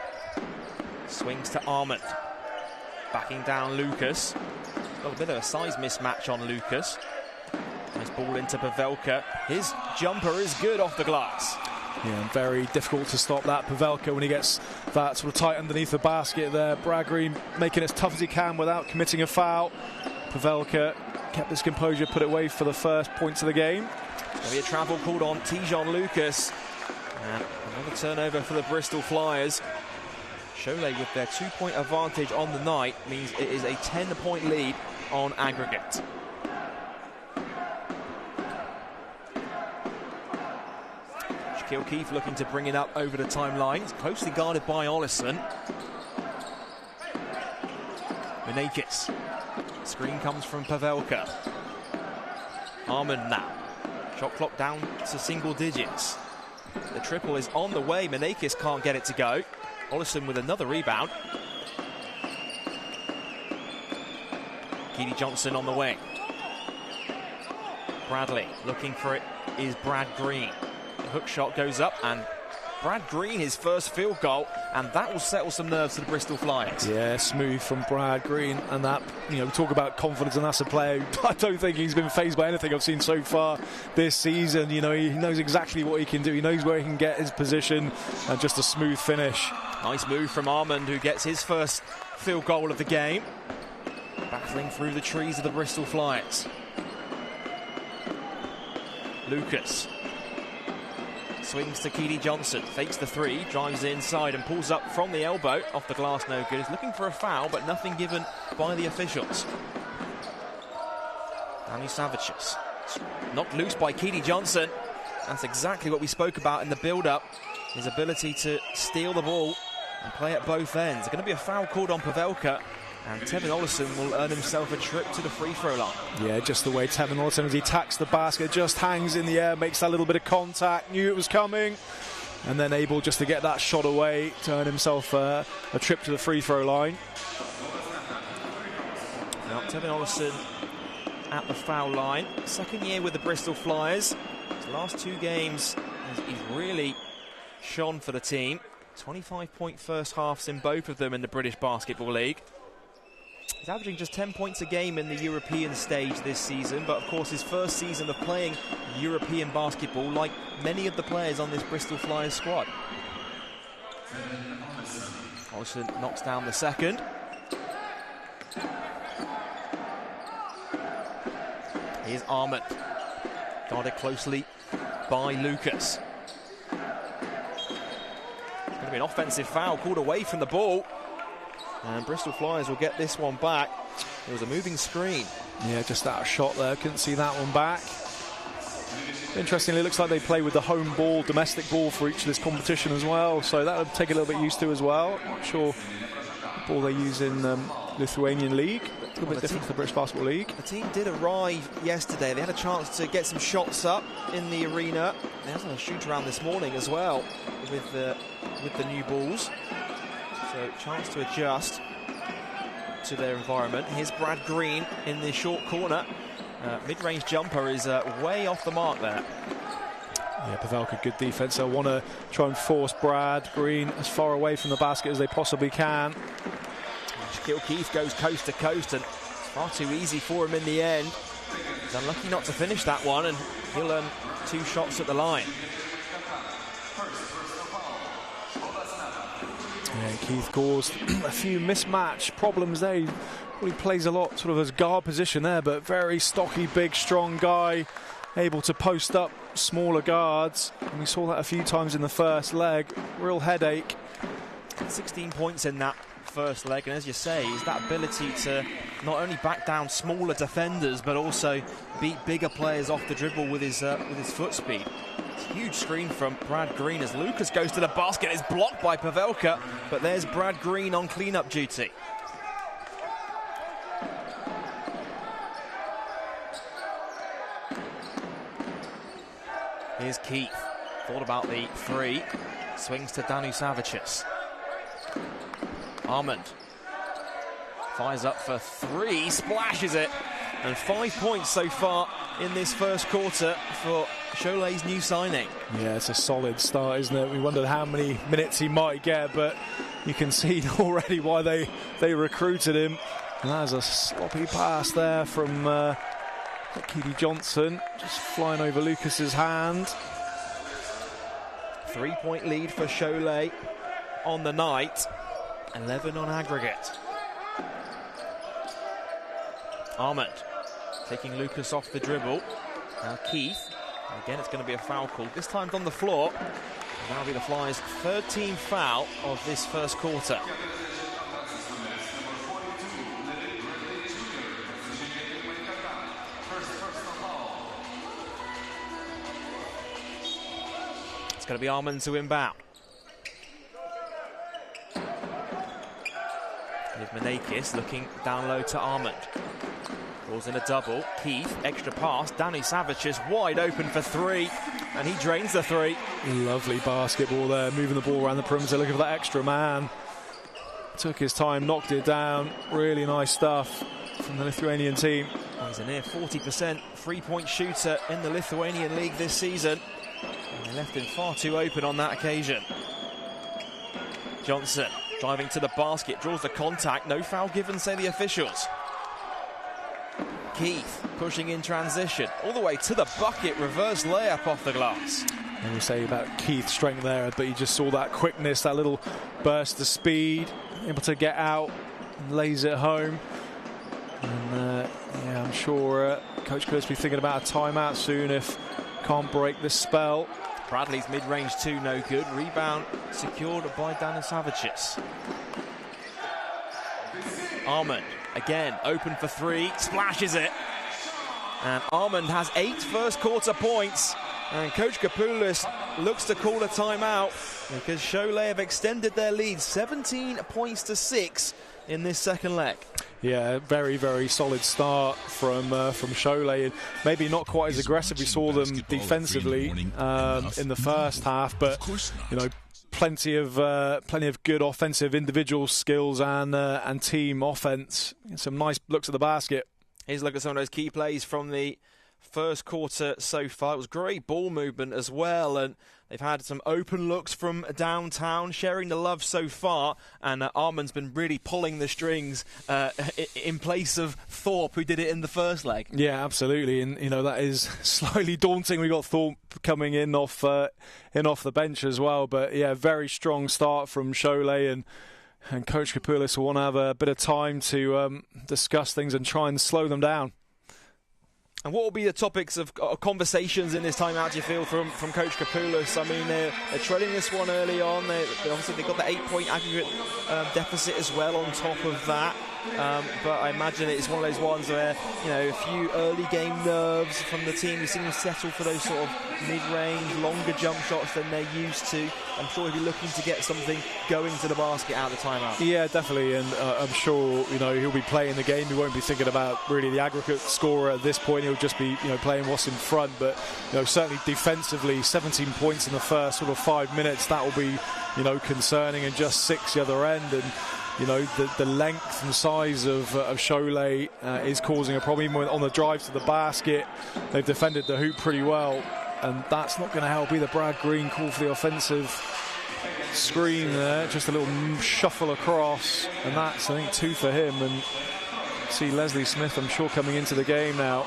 Swings to Armand. Backing down Lucas. A bit of a size mismatch on Lucas. Nice ball into Pavelka. His jumper is good off the glass. Yeah, very difficult to stop that Pavelka when he gets that sort of tight underneath the basket there. Brad Green making it as tough as he can without committing a foul. Pavelka kept his composure, put it away for the first points of the game. There'll be a travel called on T-John Lucas. And another turnover for the Bristol Flyers. Šiauliai with their 2-point advantage on the night means it is a 10-point lead on aggregate. Shaquille Keith looking to bring it up over the timeline. It's closely guarded by Ollison. Benakis. Screen comes from Pavelka. Armand now. Shot clock down to single digits. The triple is on the way. Benakis can't get it to go. Ollison with another rebound. Keedy Johnson on the wing. Bradley looking for it is Brad Green. The hook shot goes up and Brad Green his first field goal, and that will settle some nerves to the Bristol Flyers. Yeah, smooth from Brad Green, and that, you know, talk about confidence, and that's a player I don't think he's been fazed by anything I've seen so far this season. You know, he knows exactly what he can do. He knows where he can get his position, and just a smooth finish. Nice move from Armand, who gets his first field goal of the game. Battling through the trees of the Bristol Flyers. Lucas swings to Keedy Johnson, fakes the three, drives inside and pulls up from the elbow, off the glass, no good. He's looking for a foul, but nothing given by the officials. Danisavicius knocked loose by Keedy Johnson. That's exactly what we spoke about in the build-up, his ability to steal the ball and play at both ends. There's going to be a foul called on Pavelka. And Tevin Olesen will earn himself a trip to the free throw line. Yeah, just the way Tevin Olesen, as he attacks the basket, just hangs in the air, makes that little bit of contact, knew it was coming, and then able just to get that shot away to earn himself a trip to the free throw line. Now, Tevin Olesen at the foul line. Second year with the Bristol Flyers. His last 2 games, he's really shone for the team. 25-point first halves in both of them in the British Basketball League. He's averaging just 10 points a game in the European stage this season, but of course his first season of playing European basketball, like many of the players on this Bristol Flyers squad. Olsen knocks down the second. Here's Armand, guarded closely by Lucas. It's going to be an offensive foul called away from the ball. And Bristol Flyers will get this one back. It was a moving screen. Yeah, just out of shot there. Couldn't see that one back. Interestingly, it looks like they play with the home ball, domestic ball for each of this competition as well. So that would take a little bit used to as well. Not sure what ball they use in Lithuanian League. A little bit different to the British Basketball League. The team did arrive yesterday. They had a chance to get some shots up in the arena. They had a shoot around this morning as well with the new balls. So chance to adjust to their environment. Here's Brad Green in the short corner. Mid-range jumper is way off the mark there. Yeah, Pavelka, good defense. They'll want to try and force Brad Green as far away from the basket as they possibly can. Shaquille Keith goes coast to coast, and it's far too easy for him in the end. He's unlucky not to finish that one, and he'll earn 2 shots at the line. Yeah, Keith caused a few mismatch problems there. He plays a lot sort of as guard position there, but very stocky, big, strong guy, able to post up smaller guards. And we saw that a few times in the first leg. Real headache. 16 points in that first leg, and as you say, is that ability to not only back down smaller defenders, but also beat bigger players off the dribble with his foot speed. Huge screen from Brad Green as Lucas goes to the basket. It's blocked by Pavelka, but there's Brad Green on clean-up duty. Here's Keith. Thought about the 3. Swings to Danu Savicius. Armand fires up for 3, splashes it, and 5 points so far in this first quarter for Šiauliai's new signing. Yeah, it's a solid start, isn't it? We wondered how many minutes he might get, but you can see already why they recruited him. And that is a sloppy pass there from Keedy Johnson, just flying over Lucas's hand. 3-point lead for Šiauliai on the night, 11 on aggregate. Armand taking Lucas off the dribble. Now Keith. Again, it's going to be a foul call. This time on the floor. And that'll be the Flyers' 3rd team foul of this first quarter. It's going to be Armand to inbound. Here's Menakis looking down low to Armand. Draws in a double. Keith, extra pass. Danu Savicius wide open for 3, and he drains the 3. Lovely basketball there, moving the ball around the perimeter, looking for that extra man. Took his time, knocked it down. Really nice stuff from the Lithuanian team. Well, he's a near 40% 3-point shooter in the Lithuanian league this season. And they left him far too open on that occasion. Johnson driving to the basket, draws the contact. No foul given, say the officials. Keith pushing in transition, all the way to the bucket, reverse layup off the glass. And we say about Keith's strength there, but you just saw that quickness, that little burst of speed, able to get out and lays it home. And yeah, I'm sure Coach Kurtz will be thinking about a timeout soon if can't break this spell. Bradley's mid-range 2 no good. Rebound secured by Danu Savicius. Armand again open for 3, splashes it, and Armand has 8 first quarter points, and Coach Kapoulis looks to call a timeout because Šiauliai have extended their lead 17 points to 6 in this second leg. Yeah, very, very solid start from Šiauliai, and maybe not quite as aggressive we saw them defensively in the first half, but you know, plenty of good offensive individual skills and team offense. Some nice looks at the basket. Here's a look at some of those key plays from the first quarter so far. It was great ball movement as well, and they've had some open looks from downtown, sharing the love so far, and Armand's been really pulling the strings in place of Thorpe, who did it in the first leg. Yeah, absolutely, and you know, that is slightly daunting. We got Thorpe coming in off the bench as well, but yeah, very strong start from Šiauliai, and Coach Kapoulas will want to have a bit of time to discuss things and try and slow them down. And what will be the topics of conversations in this timeout, do you feel, from Coach Kapoulas? I mean, they're trailing this one early on. Obviously, they've got the 8-point aggregate deficit as well on top of that. But I imagine it's one of those ones where, you know, a few early game nerves from the team. We've seen them settle for those sort of mid-range, longer jump shots than they're used to. I'm sure he'll be looking to get something going to the basket out of the timeout. Yeah, definitely, and I'm sure, you know, he'll be playing the game. He won't be thinking about really the aggregate score at this point. He'll just be, you know, playing what's in front. But you know, certainly defensively, 17 points in the first sort of 5 minutes. That will be, you know, concerning, and just 6 the other end. And you know, the length and size of Šiauliai is causing a problem. Even on the drives to the basket, they've defended the hoop pretty well, and that's not going to help either. Brad Green called for the offensive screen there, just a little shuffle across, and that's, I think, 2 for him. And see Leslie Smith, I'm sure, coming into the game now.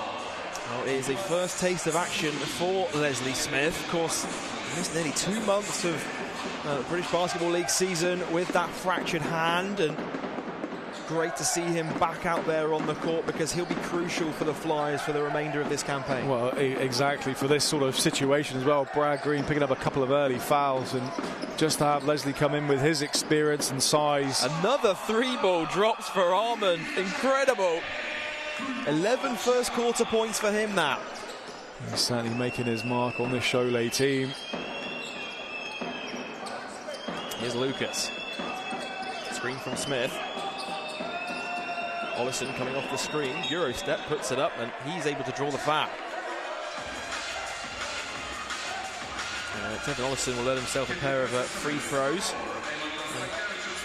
Well, it is a first taste of action for Leslie Smith. Of course, he missed nearly 2 months of British Basketball League season with that fractured hand, and great to see him back out there on the court, because he'll be crucial for the Flyers for the remainder of this campaign. Well, exactly, for this sort of situation as well. Brad Green picking up a couple of early fouls, and just to have Leslie come in with his experience and size. Another 3-ball drops for Armand. Incredible. 11 first quarter points for him now. He's certainly making his mark on this Šiauliai team. Here's Lucas. Screen from Smith. Ollison coming off the screen. Euro step, puts it up, and he's able to draw the foul. Tevin Ollison will let himself a pair of free throws.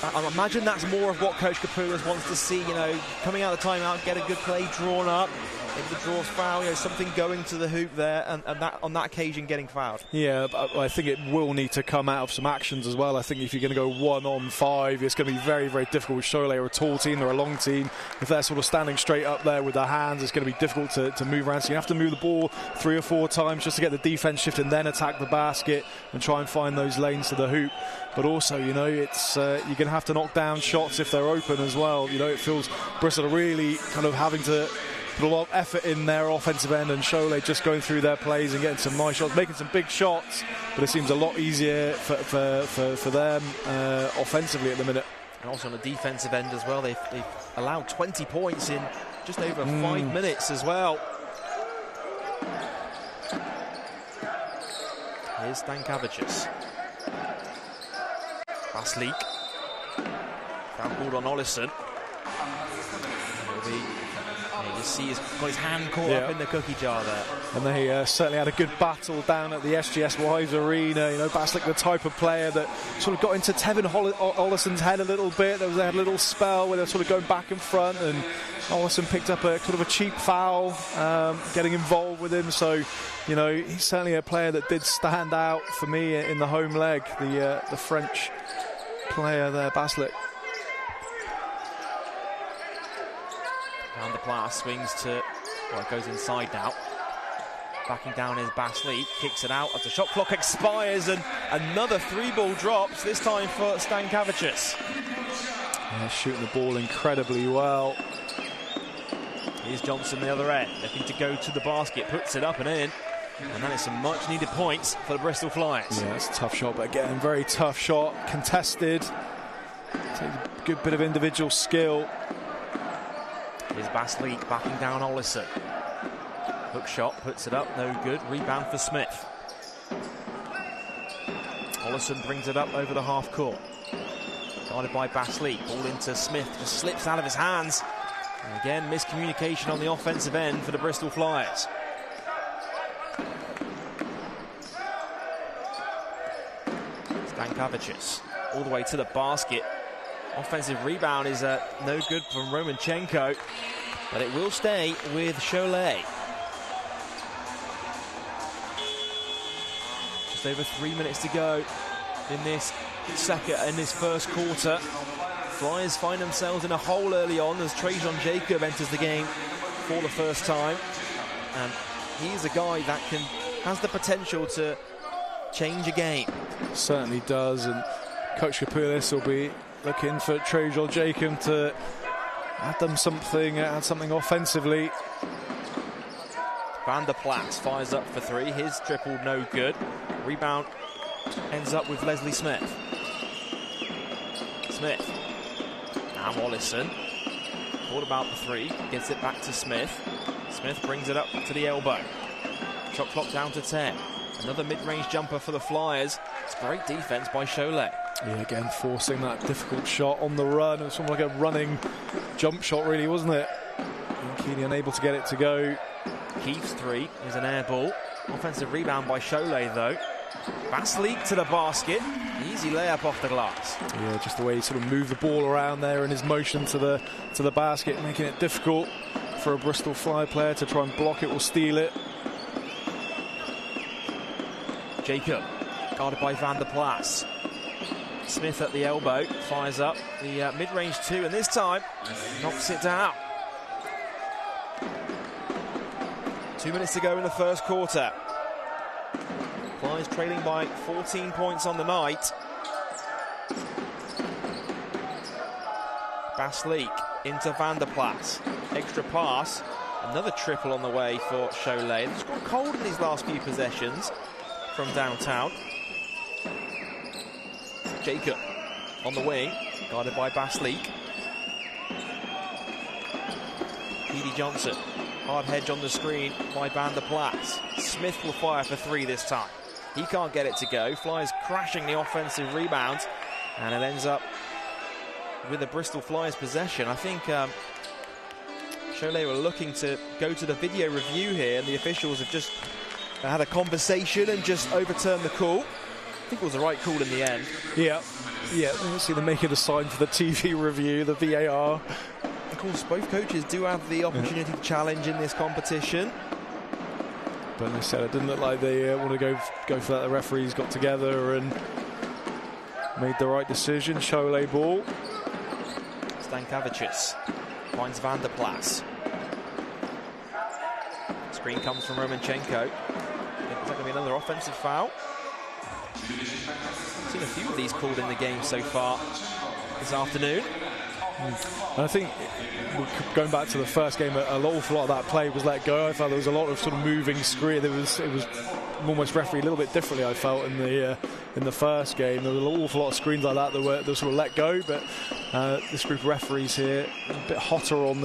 I imagine that's more of what Coach Kapoulas wants to see, you know, coming out of the timeout, get a good play drawn up, maybe the draws foul, you know, something going to the hoop there, and that on that occasion getting fouled. Yeah, I think it will need to come out of some actions as well. I think if you're going to go 1-on-5, it's going to be very, very difficult with Šiauliai. They're a tall team, they're a long team. If they're sort of standing straight up there with their hands, it's going to be difficult to move around. So you have to move the ball 3 or 4 times just to get the defense shift and then attack the basket and try and find those lanes to the hoop. But also, you know, it's you're going to have to knock down shots if they're open as well. You know, it feels Bristol are really kind of having to put a lot of effort in their offensive end, and Šiauliai just going through their plays and getting some nice shots, making some big shots, but it seems a lot easier for them offensively at the minute. And also on the defensive end as well, they've allowed 20 points in just over 5 minutes as well. Here's Stankavicius. Baslik. Foul called on Ollison. You see he's got his hand caught up in the cookie jar there. And they certainly had a good battle down at the SGS Wives Arena. You know, Baslik, the type of player that sort of got into Tevin Ollison's head a little bit. They had a little spell where they were sort of going back and front, and Ollison picked up a sort of a cheap foul, getting involved with him. So, you know, he's certainly a player that did stand out for me in the home leg, the French player there, Baslik. Around the glass, swings to, well, it goes inside now. Backing down is Baslik, kicks it out as the shot clock expires, and another 3-ball drops, this time for Stankavicius. Yeah, shooting the ball incredibly well. Here's Johnson the other end, looking to go to the basket, puts it up and in. And that is some much needed points for the Bristol Flyers. Yeah, it's a tough shot, but again, very tough shot, contested. Takes a good bit of individual skill. Here's Baslik backing down Ollison. Hook shot, puts it up, no good. Rebound for Smith. Ollison brings it up over the half court. Guarded by Basleek. Ball into Smith. Just slips out of his hands. And again, miscommunication on the offensive end for the Bristol Flyers. Stankovic all the way to the basket. Offensive rebound is no good from Romanchenko, but it will stay with Šiauliai. Just over 3 minutes to go in this first quarter. Flyers find themselves in a hole early on as Trajan Jacob enters the game for the first time, and he's a guy that has the potential to change a game. Certainly does, and Coach Kapoulis will be looking for Trajan Jacob to add something offensively. Van der Plas fires up for three. His triple no good. Rebound ends up with Leslie Smith. Smith. Now Mollison. Thought about the three. Gets it back to Smith. Smith brings it up to the elbow. Shot clock down to 10. Another mid-range jumper for the Flyers. It's great defense by Šiauliai. Yeah, again, forcing that difficult shot on the run. It was sort of like a running jump shot, really, wasn't it? Keely unable to get it to go. Keith's three is an air ball. Offensive rebound by Šiauliai, though. Basleek to the basket. Easy layup off the glass. Yeah, just the way he sort of moved the ball around there in his motion to the basket, making it difficult for a Bristol Fly player to try and block it or steal it. Jacob, guarded by Van der Plas. Smith at the elbow, fires up the mid-range two, and this time knocks it down. 2 minutes to go in the first quarter. Flyers trailing by 14 points on the night. Basleek into Van der Plas. Extra pass. Another triple on the way for Šiauliai. They've got cold in these last few possessions from downtown. Jacob on the wing, guarded by Basleek. Petey Johnson. Hard hedge on the screen by Van der Plas. Smith will fire for three this time. He can't get it to go. Flyers crashing the offensive rebound, and it ends up with the Bristol Flyers possession. I think Šiauliai were looking to go to the video review here, and the officials have just had a conversation and just overturned the call. I think it was the right call in the end. Yeah. You see them making a sign for the TV review, the VAR. Of course, both coaches do have the opportunity to challenge in this competition. But they said it didn't look like they want to go for that. The referees got together and made the right decision. Šiauliai ball. Stankovic finds Van der Plas. Screen comes from Romanchenko. Is that going to be another offensive foul? I've seen a few of these called in the game so far this afternoon. And I think, going back to the first game, an awful lot of that play was let go. I felt there was a lot of sort of moving screen. It was almost refereed a little bit differently, I felt, in the first game. There was an awful lot of screens like that that were sort of let go, but this group of referees here a bit hotter on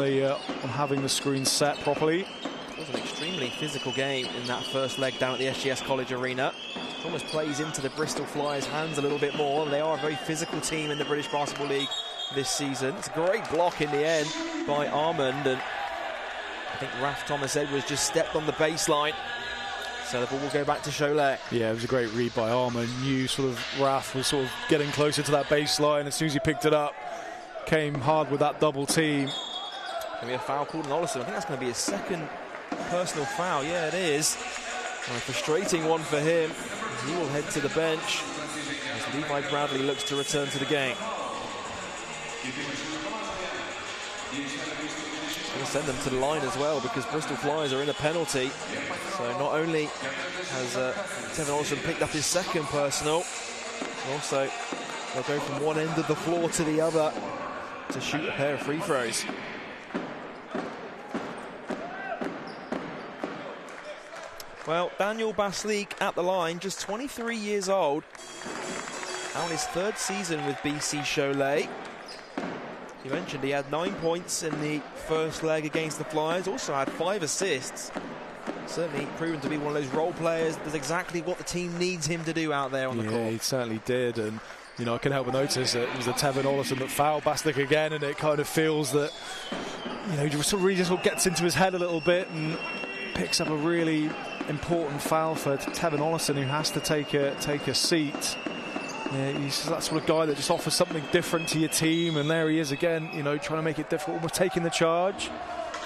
having the screens set properly. It was an extremely physical game in that first leg down at the SGS College Arena. It almost plays into the Bristol Flyers' hands a little bit more. They are a very physical team in the British Basketball League this season. It's a great block in the end by Armand, and I think Raf Thomas Edwards just stepped on the baseline, so the ball will go back to Šiauliai. Yeah, it was a great read by Armand. Knew sort of Raf was sort of getting closer to that baseline. As soon as he picked it up, came hard with that double team. Going to be a foul called on Ollison. I think that's going to be his second personal foul. Yeah, it is. A frustrating one for him. He will head to the bench as Levi Bradley looks to return to the game. It's going to send them to the line as well, because Bristol Flyers are in a penalty. So not only has Tevin Ollison picked up his second personal, also they'll go from one end of the floor to the other to shoot a pair of free throws. Well, Daniel Basleek at the line, just 23 years old, on his third season with BC Šiauliai. You mentioned he had 9 points in the first leg against the Flyers, also had 5 assists. Certainly proven to be one of those role players. That's exactly what the team needs him to do out there on the court. Yeah, he certainly did, and you know, I couldn't help but notice that it was the Tevin Olesen that fouled Bastic again, and it kind of feels that, you know, he just sort of gets into his head a little bit and picks up a really important foul for Tevin Olesen, who has to take a seat. Yeah, he's that sort of guy that just offers something different to your team, and there he is again, you know, trying to make it difficult. We're taking the charge.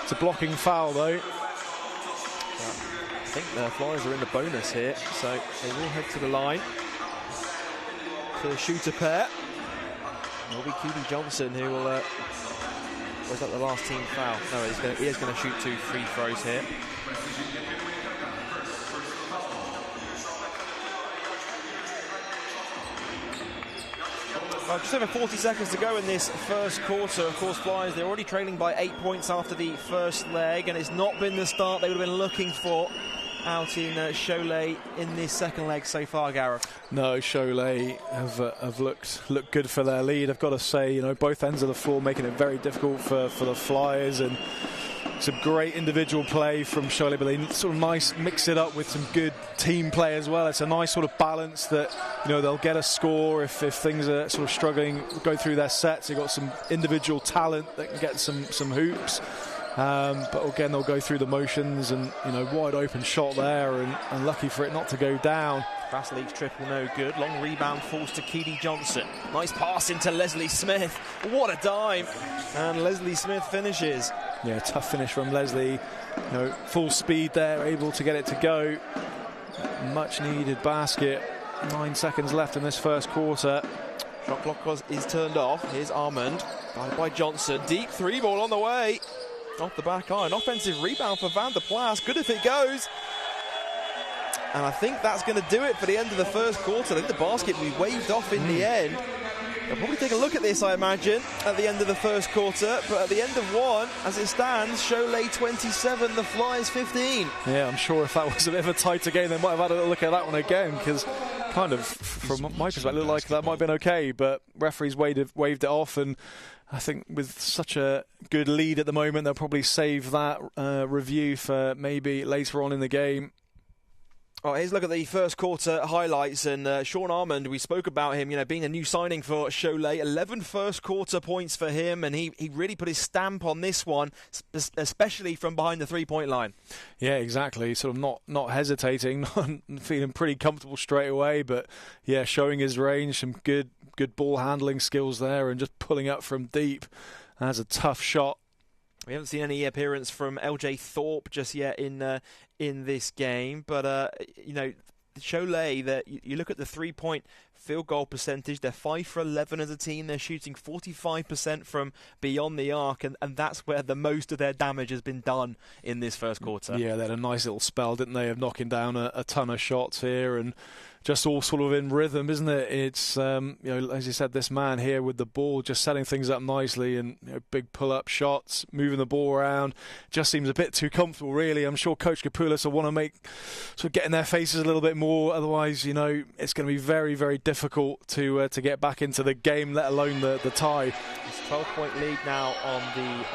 It's a blocking foul, though. I think the Flyers are in the bonus here, so they will head to the line for the shooter pair. It will be Keely Johnson who will. Was that the last team foul? No, he is going to shoot 2 free throws here. Just over 40 seconds to go in this first quarter. Of course, Flyers, they're already trailing by 8 points after the first leg, and it's not been the start they would have been looking for out in Šiauliai in this second leg so far, Gareth. No, Šiauliai have looked good for their lead. I've got to say, you know, both ends of the floor making it very difficult for the Flyers, and some great individual play from Šiauliai, but they sort of mix it up with some good team play as well. It's a nice sort of balance that, you know, they'll get a score if things are sort of struggling, go through their sets. They've got some individual talent that can get some hoops. But again, they'll go through the motions, and, you know, wide open shot there, and lucky for it not to go down. Vasilev's triple no good. Long rebound falls to Keely Johnson. Nice pass into Leslie Smith. What a dime. And Leslie Smith finishes. Yeah, tough finish from Leslie. You know, full speed there, able to get it to go. Much needed basket. 9 seconds left in this first quarter. Shot clock is turned off. Here's Armand. Guided by Johnson. Deep 3-ball on the way. Off the back iron. Offensive rebound for Van der Plas. Good if it goes. And I think that's going to do it for the end of the first quarter. I think the basket will be waved off in the end. They'll probably take a look at this, I imagine, at the end of the first quarter. But at the end of one, as it stands, Šiauliai 27, the Flyers 15. Yeah, I'm sure if that was a bit of a tighter game, they might have had a little look at that one again, because kind of, from my perspective, it looked like that might have been okay, but referees waved it off, and I think with such a good lead at the moment, they'll probably save that review for maybe later on in the game. Oh, here's a look at the first quarter highlights, and Sean Armand, we spoke about him, you know, being a new signing for Šiauliai. 11 first quarter points for him, and he really put his stamp on this one, especially from behind the 3-point line. Yeah, exactly. Sort of not hesitating, feeling pretty comfortable straight away, but yeah, showing his range, some good ball handling skills there, and just pulling up from deep. That's a tough shot. We haven't seen any appearance from LJ Thorpe just yet in this game, but you know, Šiauliai, that you look at the 3-point field goal percentage, they're 5 for 11 as a team. They're shooting 45% from beyond the arc, and that's where the most of their damage has been done in this first quarter. Yeah, they had a nice little spell, didn't they, of knocking down a ton of shots here, and just all sort of in rhythm, isn't it? It's, you know, as you said, this man here with the ball, just setting things up nicely, and, you know, big pull-up shots, moving the ball around, just seems a bit too comfortable, really. I'm sure Coach Kapoulas will want to sort of get in their faces a little bit more. Otherwise, you know, it's going to be very, very difficult to get back into the game, let alone the tie. It's a 12-point lead now on the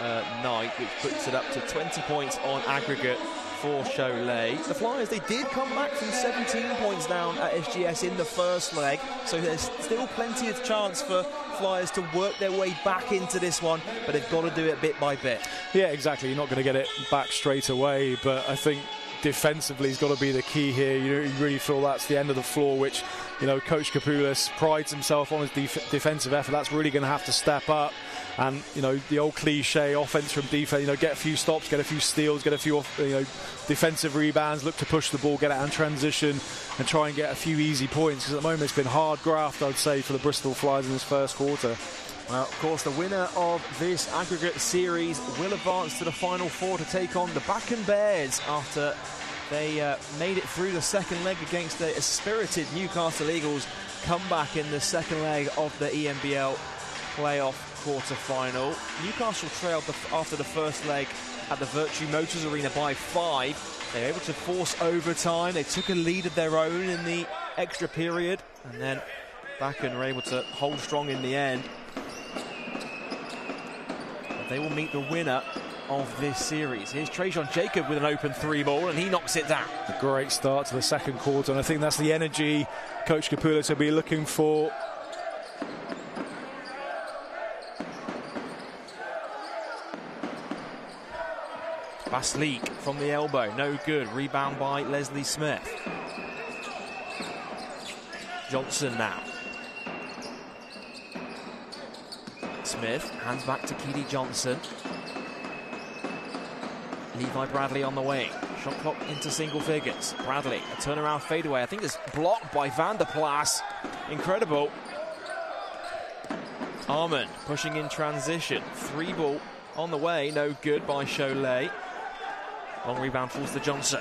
night, which puts it up to 20 points on aggregate for Šiauliai. The Flyers, they did come back from 17 points down at SGS in the first leg, so there's still plenty of chance for Flyers to work their way back into this one, but they've got to do it bit by bit. Yeah, exactly. You're not going to get it back straight away, but I think defensively has got to be the key here. You really feel that's the end of the floor, which, you know, Coach Kapoulas prides himself on his defensive effort. That's really going to have to step up. And, you know, the old cliche, offense from defense, you know, get a few stops, get a few steals, get a few, you know, defensive rebounds, look to push the ball, get it in transition, and try and get a few easy points. Because at the moment it's been hard graft, I'd say, for the Bristol Flyers in this first quarter. Well, of course, the winner of this aggregate series will advance to the Final Four to take on the Bakken Bears after they made it through the second leg against the spirited Newcastle Eagles. Come back in the second leg of the ENBL playoff quarter-final. Newcastle trailed after the first leg at the Virtue Motors Arena by 5. They were able to force overtime. They took a lead of their own in the extra period, and then Bakken were able to hold strong in the end. But they will meet the winner of this series. Here's Trajan Jacob with an open 3-ball, and he knocks it down. A great start to the second quarter, and I think that's the energy Coach Kapoulas will be looking for Basleek from the elbow, no good. Rebound by Leslie Smith. Johnson now. Smith hands back to Keedy Johnson. Levi Bradley on the wing. Shot clock into single figures. Bradley, a turnaround fadeaway. I think it's blocked by Van der Plas. Incredible. Armand pushing in transition. 3-ball on the way. No good by Šiauliai. Long rebound falls to Johnson.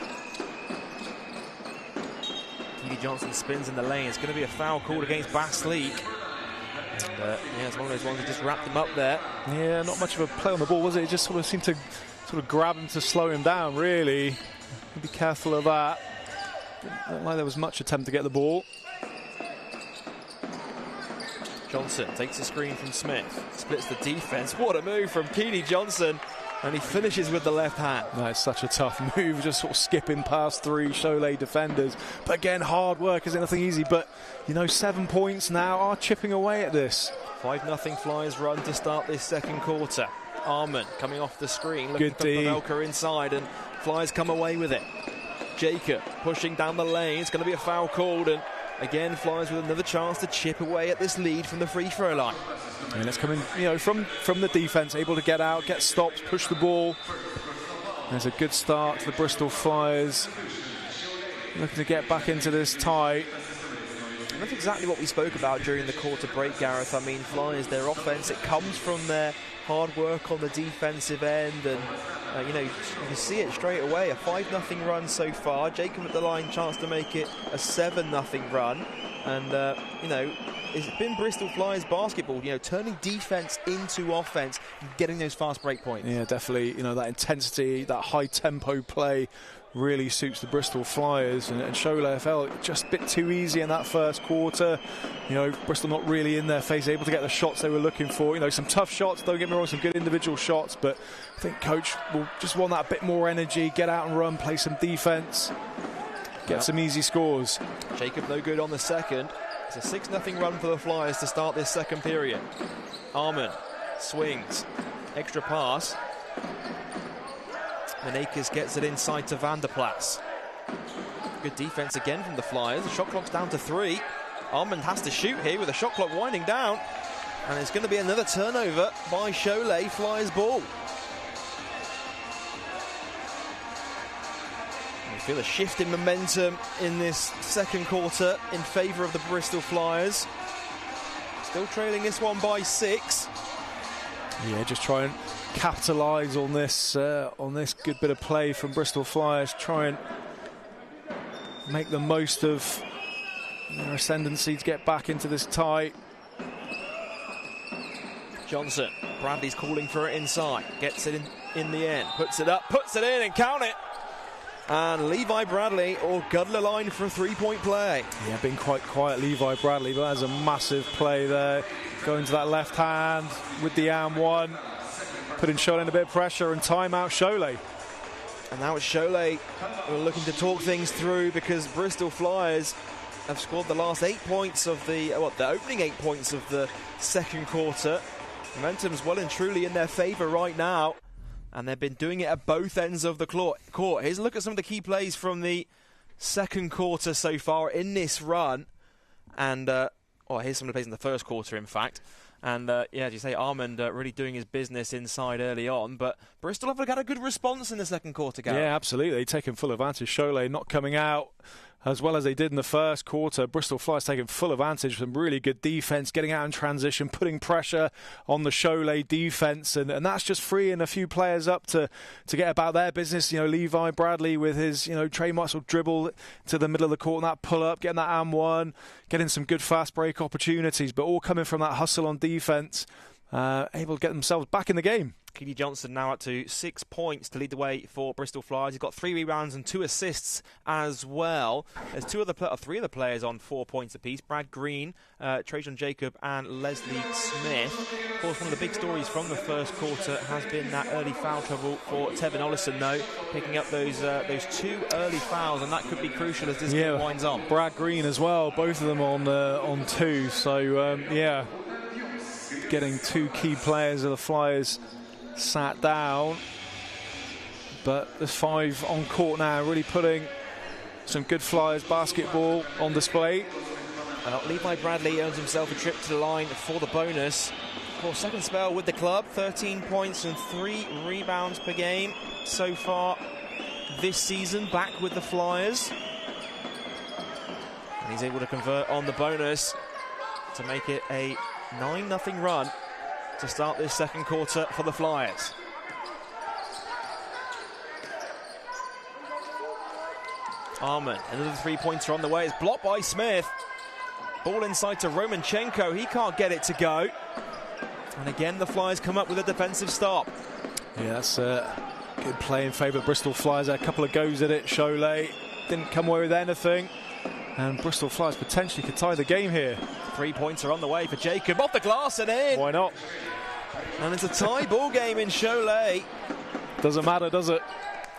Keedy Johnson spins in the lane. It's going to be a foul called against Basleek. Yeah, it's one of those ones that just wrapped him up there. Yeah, not much of a play on the ball, was it? It just sort of seemed to grab him to slow him down, really. Be careful of that. Didn't look like there was much attempt to get the ball. Johnson takes a screen from Smith, splits the defense. What a move from Keedy Johnson, and he finishes with the left hand. That's such a tough move, just sort of skipping past 3 Šiauliai defenders. But again, hard work isn't nothing easy. But, you know, 7 points now are chipping away at this. 5-0 Flyers run to start this second quarter. Armand coming off the screen, looking for Pavelka inside, and Flyers come away with it. Jacob pushing down the lane. It's going to be a foul called, and again, Flyers with another chance to chip away at this lead from the free throw line. And it's coming, you know, from the defense, able to get out, get stops, push the ball. There's a good start to the Bristol Flyers, looking to get back into this tie. And that's exactly what we spoke about during the quarter break, Gareth. I mean, Flyers, their offense, it comes from their hard work on the defensive end, and you know, you can see it straight away. A 5-0 run so far. Jacob at the line, chance to make it a 7-0 run, and you know, it's been Bristol Flyers basketball. You know, turning defense into offense, getting those fast break points. Yeah, definitely. You know, that intensity, that high tempo play really suits the Bristol Flyers, and Šiauliai felt just a bit too easy in that first quarter. You know, Bristol not really in their face, able to get the shots they were looking for. You know, some tough shots, don't get me wrong, some good individual shots, but I think coach will just want that bit more energy, get out and run, play some defense, get some easy scores. Jacob no good on the second. It's a 6-0 run for the Flyers to start this second period. Armand swings, extra pass. Menakis gets it inside to Van der Plas. Good defense again from the Flyers. The shot clock's down to 3. Armand has to shoot here with the shot clock winding down. And it's going to be another turnover by Šiauliai. Flyers ball. We feel a shift in momentum in this second quarter in favour of the Bristol Flyers. Still trailing this one by 6. Yeah, just try and capitalise on this good bit of play from Bristol Flyers. Try and make the most of their ascendancy to get back into this tie. Johnson, Bradley's calling for it inside, gets it in the end, puts it up, puts it in, and count it. And Levi Bradley or Gudler line for a 3-point play. Yeah, been quite quiet, Levi Bradley, but that's a massive play there. Going to that left hand with the one, putting Šiauliai in a bit of pressure, and timeout Šiauliai. And now it's Šiauliai who are looking to talk things through, because Bristol Flyers have scored the last 8 points of the opening 8 points of the second quarter. Momentum's well and truly in their favour right now, and they've been doing it at both ends of the court. Here's a look at some of the key plays from the second quarter so far in this run. And here's some of the plays in the first quarter, in fact. And yeah, as you say, Armand really doing his business inside early on. But Bristol have got a good response in the second quarter, Gareth. Yeah, absolutely. Taking full advantage. Šiauliai not coming out as well as they did in the first quarter. Bristol Flyers taking full advantage, some really good defence, getting out in transition, putting pressure on the Šiauliai defence, and that's just freeing a few players up to get about their business. You know, Levi Bradley with his, you know, trademark sort of dribble to the middle of the court and that pull up, getting that and 1, getting some good fast break opportunities, but all coming from that hustle on defence, able to get themselves back in the game. Keedy Johnson now up to 6 points to lead the way for Bristol Flyers. He's got 3 rebounds and 2 assists as well. There's 3 other players on 4 points apiece. Brad Green, Trajan Jacob and Leslie Smith. Of course, one of the big stories from the first quarter has been that early foul trouble for Tevin Ollison, though, picking up those 2 early fouls, and that could be crucial as this game winds on. Brad Green as well, both of them on 2. So, getting 2 key players of the Flyers sat down. But there's 5 on court now, really putting some good Flyers basketball on display. Levi Bradley earns himself a trip to the line for the bonus. For second spell with the club, 13 points and 3 rebounds per game so far this season, back with the Flyers. And he's able to convert on the bonus to make it a 9-0 run to start this second quarter for the Flyers. Arman, another 3-pointer on the way. It's blocked by Smith. Ball inside to Romanchenko. He can't get it to go. And again, the Flyers come up with a defensive stop. Yeah, that's good play in favour of Bristol Flyers. A couple of goes at it. Šiauliai didn't come away with anything. And Bristol Flyers potentially could tie the game here. 3-pointer on the way for Jacob. Off the glass and in. Why not? And it's a tie ball game in Šiauliai. Doesn't matter, does it?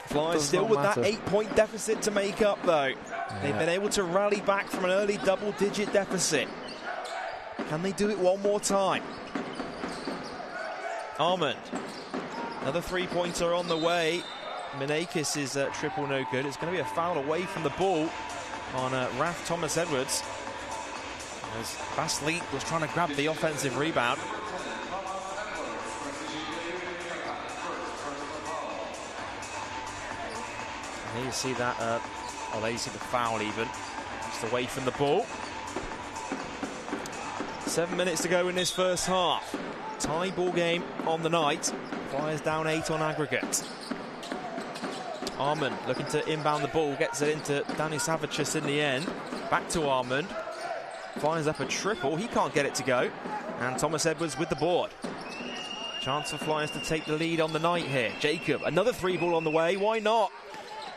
Flyers still with that 8-point deficit to make up, though. Yeah. They've been able to rally back from an early double-digit deficit. Can they do it one more time? Armand. Another 3-pointer on the way. Menakis is triple no good. It's going to be a foul away from the ball on Raf Thomas Edwards, as Vasily was trying to grab the offensive rebound. And here you see that, there you see the foul even, just away from the ball. 7 minutes to go in this first half. Tie ball game on the night. Flyers down 8 on aggregate. Armand looking to inbound the ball, gets it into Danny Savicius in the end. Back to Armand. Fires up a triple, he can't get it to go. And Thomas Edwards with the board. Chance for Flyers to take the lead on the night here. Jacob, another 3-ball on the way, why not?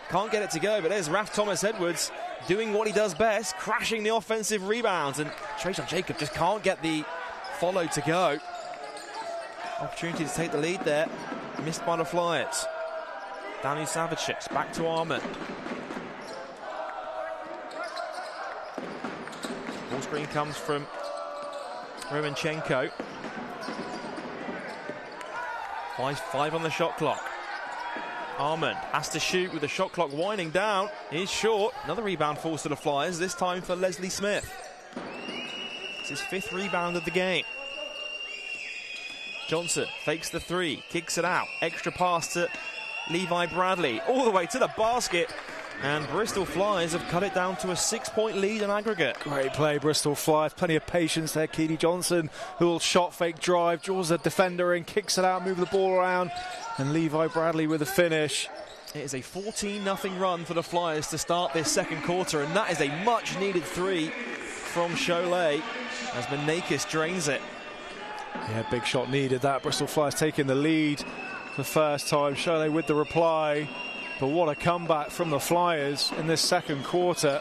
Can't get it to go, but there's Raf Thomas Edwards doing what he does best, crashing the offensive rebounds. And Trajan Jacob just can't get the follow to go. Opportunity to take the lead there, missed by the Flyers. Danny Savicius, back to Armand. Ball screen comes from Romanchenko. 5 on the shot clock. Armand has to shoot with the shot clock winding down. He's short. Another rebound falls to the Flyers, this time for Leslie Smith. It's his 5th rebound of the game. Johnson fakes the 3, kicks it out. Extra pass to Levi Bradley, all the way to the basket. And Bristol Flyers have cut it down to a 6-point lead in aggregate. Great play, Bristol Flyers. Plenty of patience there. Keedy Johnson, who will shot fake drive, draws a defender in, kicks it out, move the ball around. And Levi Bradley with a finish. It is a 14-0 run for the Flyers to start this second quarter. And that is a much-needed 3 from Šiauliai as Menakis drains it. Yeah, big shot needed that. Bristol Flyers taking the lead for the first time. Šiauliai with the reply. But what a comeback from the Flyers in this second quarter.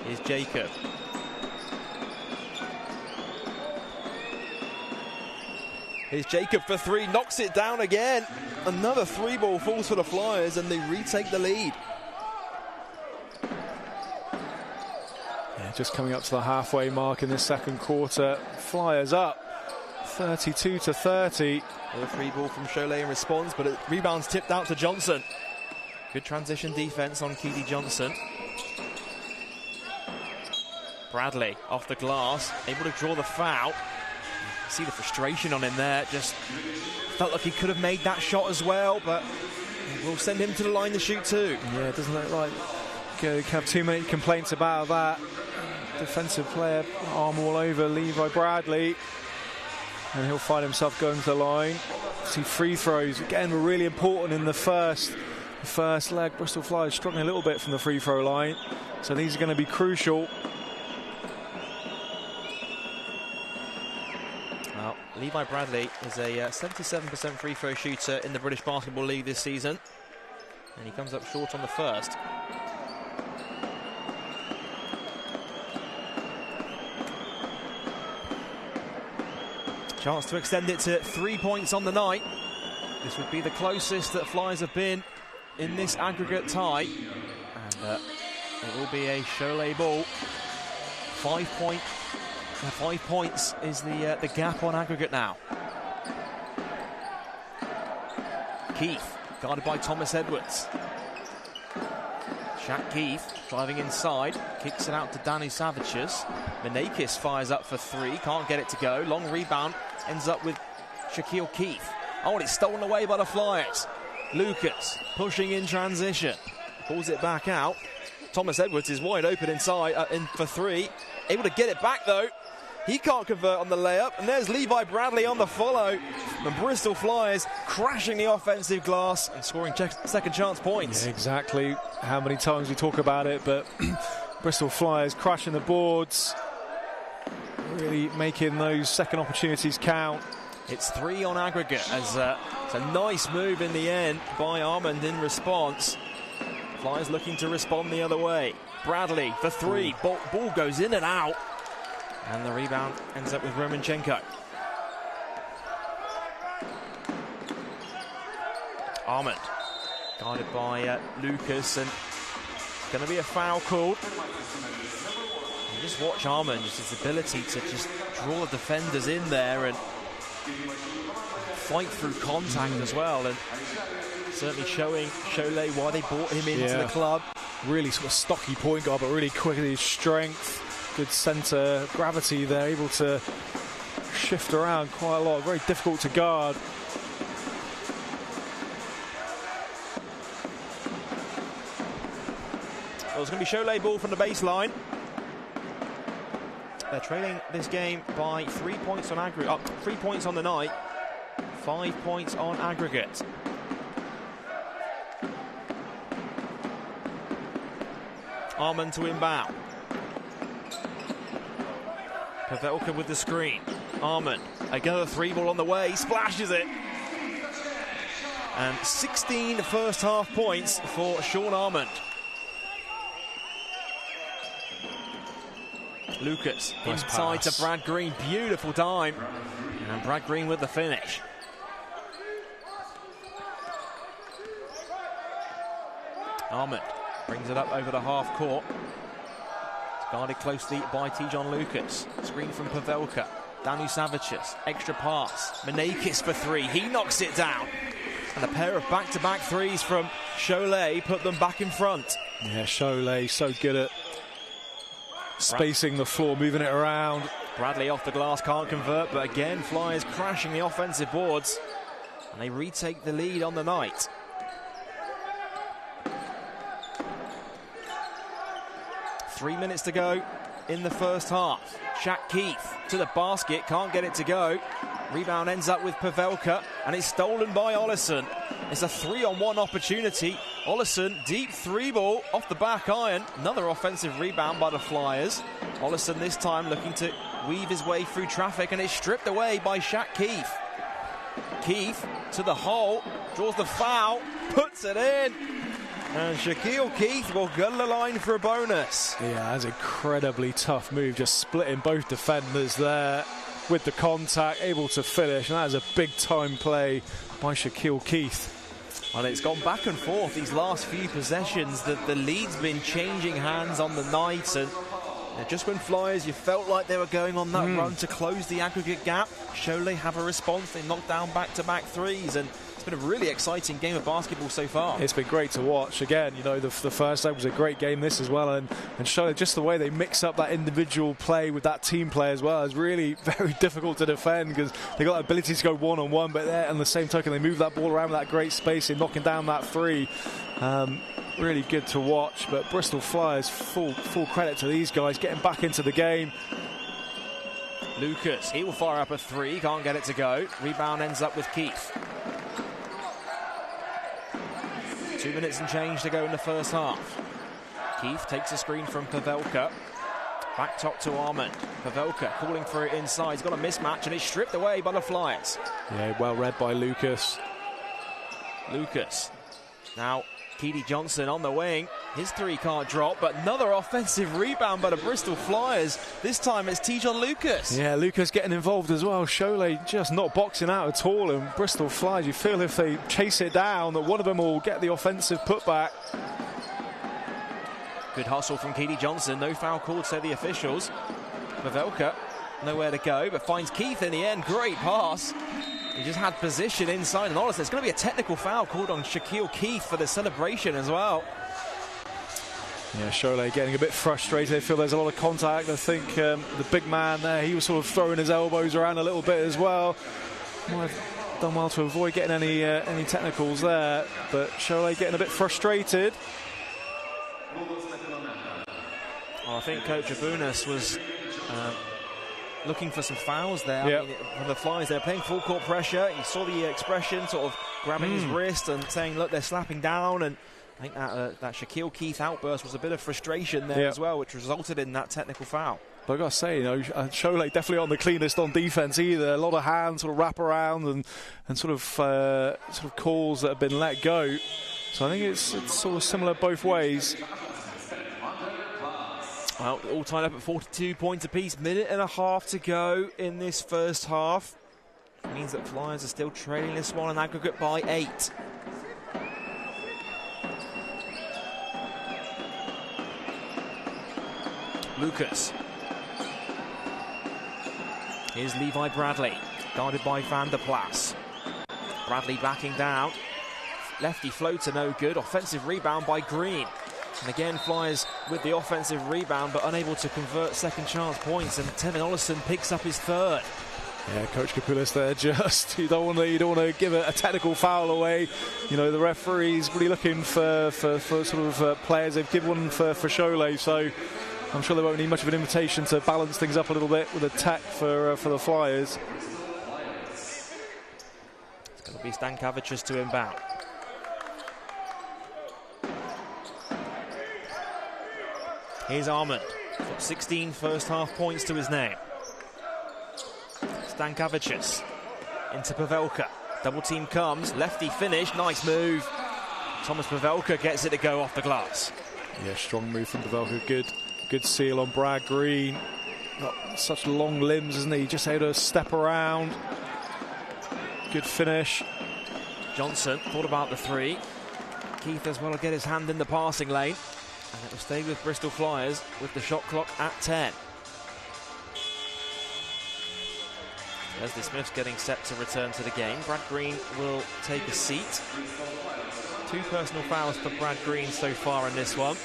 Here's Jacob. Here's Jacob for 3, knocks it down again. Another 3-ball falls for the Flyers and they retake the lead. Yeah, just coming up to the halfway mark in this second quarter. Flyers up 32-30. Another 3-ball from Šiauliai in response, but it rebounds tipped out to Johnson. Good transition defense on Keedy Johnson. Bradley off the glass, able to draw the foul. See the frustration on him there, just felt like he could have made that shot as well, but we'll send him to the line to shoot too. Yeah, it doesn't look like you can have too many complaints about that. Defensive player, arm all over Levi Bradley. And he'll find himself going to the line. See, free throws, again, were really important in the first leg. Bristol Flyers struggling a little bit from the free throw line. So these are going to be crucial. Well, Levi Bradley is a 77% free throw shooter in the British Basketball League this season. And he comes up short on the first. Chance to extend it to 3 points on the night. This would be the closest that Flyers have been in this aggregate tie. And it will be a Šiauliai ball. 5 points is the gap on aggregate now. Keith, guarded by Thomas Edwards. Shaq Keith driving inside, kicks it out to Danu Savicius. Menakis fires up for three, can't get it to go. Long rebound, ends up with Shaquille Keith. Oh, and it's stolen away by the Flyers. Lucas pushing in transition, pulls it back out. Thomas Edwards is wide open inside in for three, able to get it back though. He can't convert on the layup, and there's Levi Bradley on the follow. The Bristol Flyers crashing the offensive glass and scoring second chance points. Yeah, exactly. How many times we talk about it, but Bristol Flyers crashing the boards, really making those second opportunities count. It's 3 on aggregate as it's a nice move in the end by Armand in response. Flyers looking to respond the other way. Bradley for three, ball goes in and out. And the rebound ends up with Romanchenko. Armand, guarded by Lucas, and going to be a foul called. You just watch Armand, just his ability to just draw the defenders in there and fight through contact as well, and certainly showing Šiauliai why they brought him into the club. Really sort of stocky point guard, but really quick at his strength. Good centre gravity there, able to shift around quite a lot. Very difficult to guard. Well, it's going to be Šiauliai ball from the baseline. They're trailing this game by 3 points on aggregate. 3 points on the night, 5 points on aggregate. Armand to inbound. Pavelka with the screen. Armand, another three ball on the way, splashes it. And 16 first half points for Sean Armand. Lucas nice inside pass to Brad Green, beautiful time. And Brad Green with the finish. Armand brings it up over the half court. Guarded closely by Tijon Lucas. Screen from Pavelka. Danu Savicius. Extra pass. Menakis for three. He knocks it down. And a pair of back-to-back threes from Šiauliai put them back in front. Yeah, Šiauliai so good at spacing the floor, moving it around. Bradley off the glass, can't convert, but again, Flyers crashing the offensive boards. And they retake the lead on the night. Three minutes to go in the first half. Shaq Keith to the basket, can't get it to go. Rebound ends up with Pavelka, and it's stolen by Ollison. It's a 3-on-1 opportunity. Ollison, deep three ball off the back iron. Another offensive rebound by the Flyers. Ollison this time looking to weave his way through traffic, and it's stripped away by Shaq Keith. Keith to the hole, draws the foul, puts it in. And Shaquille Keith will go to the line for a bonus. Yeah, that's an incredibly tough move, just splitting both defenders there with the contact, able to finish, and that is a big-time play by Shaquille Keith. Well, it's gone back and forth these last few possessions. The lead's been changing hands on the night, and just when Flyers, you felt like they were going on that run to close the aggregate gap, Šiauliai have a response. They knocked down back-to-back threes, and it's been a really exciting game of basketball so far. It's been great to watch. Again, you know, the first leg was a great game, this as well, and Šiauliai, just the way they mix up that individual play with that team play as well is really very difficult to defend, because they got the ability to go one-on-one, but there, on the same token, they move that ball around with that great spacing, knocking down that three. Really good to watch, but Bristol Flyers, full credit to these guys getting back into the game. Lucas, he will fire up a three, can't get it to go. Rebound ends up with Keith. 2 minutes and change to go in the first half. Keith takes a screen from Pavelka. Back top to Armand. Pavelka calling for it inside. He's got a mismatch and it's stripped away by the Flyers. Yeah, well read by Lucas. Lucas. Now, Keedy Johnson on the wing. His three can't drop, but another offensive rebound by the Bristol Flyers. This time it's Tijon Lucas. Yeah, Lucas getting involved as well. Šiauliai just not boxing out at all, and Bristol Flyers, you feel if they chase it down that one of them will get the offensive putback. Good hustle from Keedy Johnson. No foul called, say the officials. Pavelka nowhere to go, but finds Keith in the end. Great pass. He just had position inside, and honestly, it's going to be a technical foul called on Shaquille Keith for the celebration as well. Yeah, Šiauliai getting a bit frustrated. They feel there's a lot of contact. I think the big man there, he was sort of throwing his elbows around a little bit as well. Might have done well to avoid getting any technicals there, but Šiauliai getting a bit frustrated. Well, I think Coach Abunas was looking for some fouls there. Yep. I mean, for the Flyers, they're playing full court pressure. You saw the expression, sort of grabbing his wrist and saying, look, they're slapping down. And I think that Shaquille Keith outburst was a bit of frustration there as well, which resulted in that technical foul. But I've got to say, Šiauliai definitely on the cleanest on defence either. A lot of hands, sort of wrap around and sort of calls that have been let go. So I think it's sort of similar both ways. Well, all tied up at 42 points apiece. Minute and a half to go in this first half. It means that Flyers are still trailing this one in aggregate by 8. Lucas. Here's Levi Bradley, guarded by Van der Plas. Bradley backing down. Lefty floater no good. Offensive rebound by Green. And again, Flyers with the offensive rebound, but unable to convert second chance points. And Tevin Ollison picks up his third. Yeah, Coach Kapoulis there, you don't want to give a technical foul away. You know, the referee's really looking for sort of players. They've given one for Šiauliai, so I'm sure they won't need much of an invitation to balance things up a little bit with a tech for the Flyers. It's going to be Stankavicius to inbound. Here's Armand. Got 16 first half points to his name. Stankavicius into Pavelka. Double team comes. Lefty finish. Nice move. Thomas Pavelka gets it to go off the glass. Yeah, strong move from Pavelka. Good seal on Brad Green. Got such long limbs, isn't he? Just able to step around. Good finish. Johnson thought about the three. Keith as well to get his hand in the passing lane. And it will stay with Bristol Flyers with the shot clock at 10. Leslie Smith's getting set to return to the game. Brad Green will take a seat. 2 personal fouls for Brad Green so far in this one.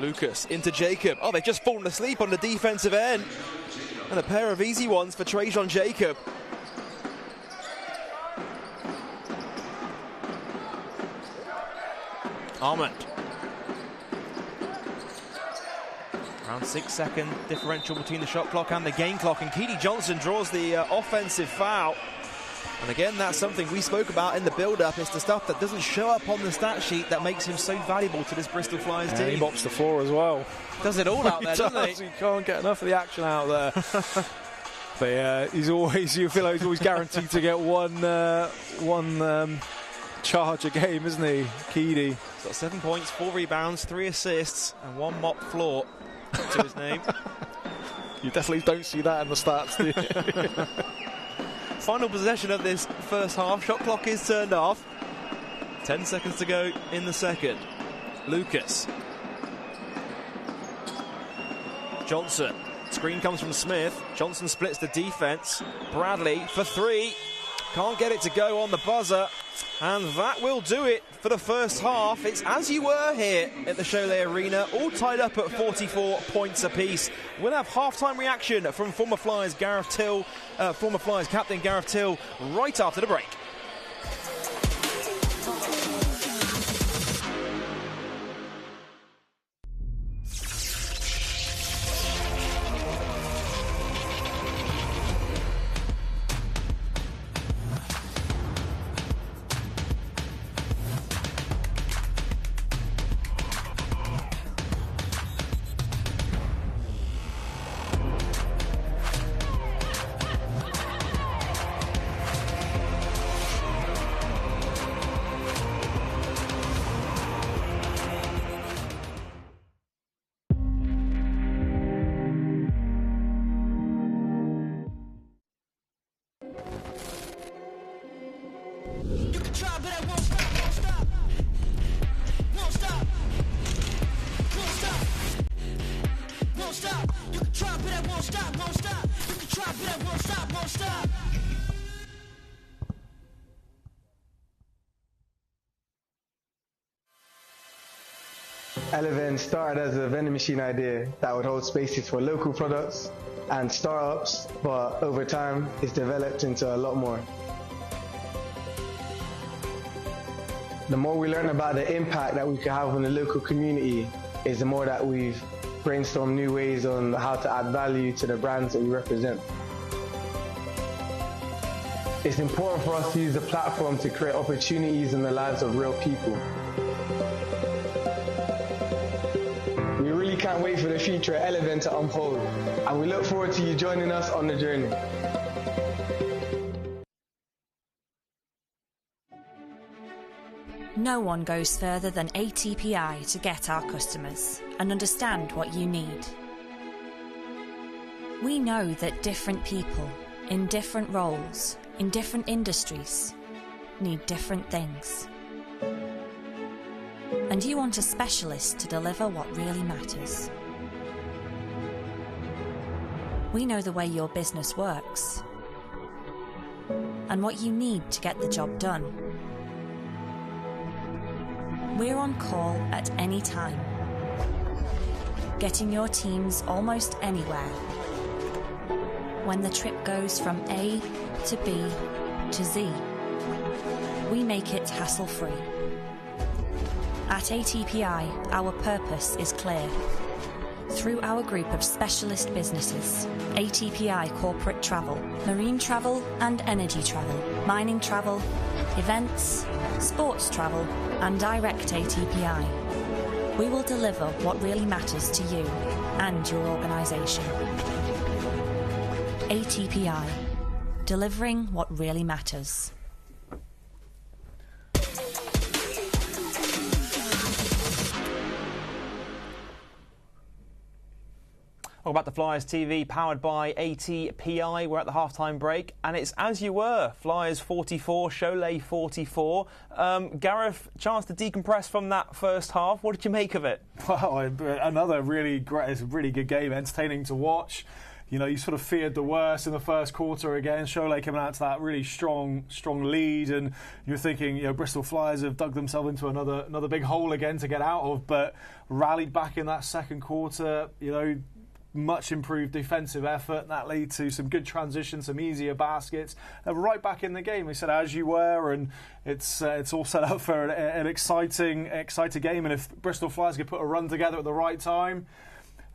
Lucas into Jacob. Oh, they've just fallen asleep on the defensive end. And a pair of easy ones for Trajan Jacob. Armand. Around 6-second differential between the shot clock and the game clock, and Keedy Johnson draws the offensive foul. And again, that's something we spoke about in the build-up. It's the stuff that doesn't show up on the stat sheet that makes him so valuable to this Bristol Flyers team. He mops the floor as well. Does it all out there, doesn't he? He can't get enough of the action out there. But yeah, you feel like he's always guaranteed to get one charge a game, isn't he, Keedy? He's got 7 points, 4 rebounds, 3 assists, and 1 mop floor to his name. You definitely don't see that in the stats, do you? Final possession of this first half. Shot clock is turned off. 10 seconds to go in the second. Lucas. Johnson. Screen comes from Smith. Johnson splits the defense. Bradley for 3. Can't get it to go on the buzzer. And that will do it for the first half. It's as you were here at the Šiauliai Arena, all tied up at 44 points apiece. We'll have halftime reaction from former Flyers captain Gareth Till right after the break. drop it, won't stop, won't stop. Eleven started as a vending machine idea that would hold spaces for local products and startups, but over time it's developed into a lot more. The more we learn about the impact that we can have on the local community is the more that we've brainstormed new ways on how to add value to the brands that we represent. It's important for us to use the platform to create opportunities in the lives of real people. We really can't wait for the future at Eleven to unfold, and we look forward to you joining us on the journey. No one goes further than ATPI to get our customers and understand what you need. We know that different people, in different roles, in different industries, need different things. And you want a specialist to deliver what really matters. We know the way your business works and what you need to get the job done. We're on call at any time, getting your teams almost anywhere. When the trip goes from A to B to Z, we make it hassle-free. At ATPI, our purpose is clear. Through our group of specialist businesses, ATPI Corporate Travel, Marine Travel and Energy Travel, Mining Travel, Events, Sports Travel and Direct ATPI, we will deliver what really matters to you and your organisation. ATPI, delivering what really matters. Welcome back to Flyers TV, powered by ATPI. We're at the halftime break, and it's as you were. Flyers 44, Šiauliai 44. Gareth, chance to decompress from that first half. What did you make of it? Well, another really great, it's a really good game, entertaining to watch. You know, you sort of feared the worst in the first quarter again. Šiauliai coming out to that really strong lead, and you're thinking, you know, Bristol Flyers have dug themselves into another big hole again to get out of, but rallied back in that second quarter. You know, much improved defensive effort. That led to some good transitions, some easier baskets. Right back in the game. We said as you were, and it's all set up for an exciting game. And if Bristol Flyers could put a run together at the right time,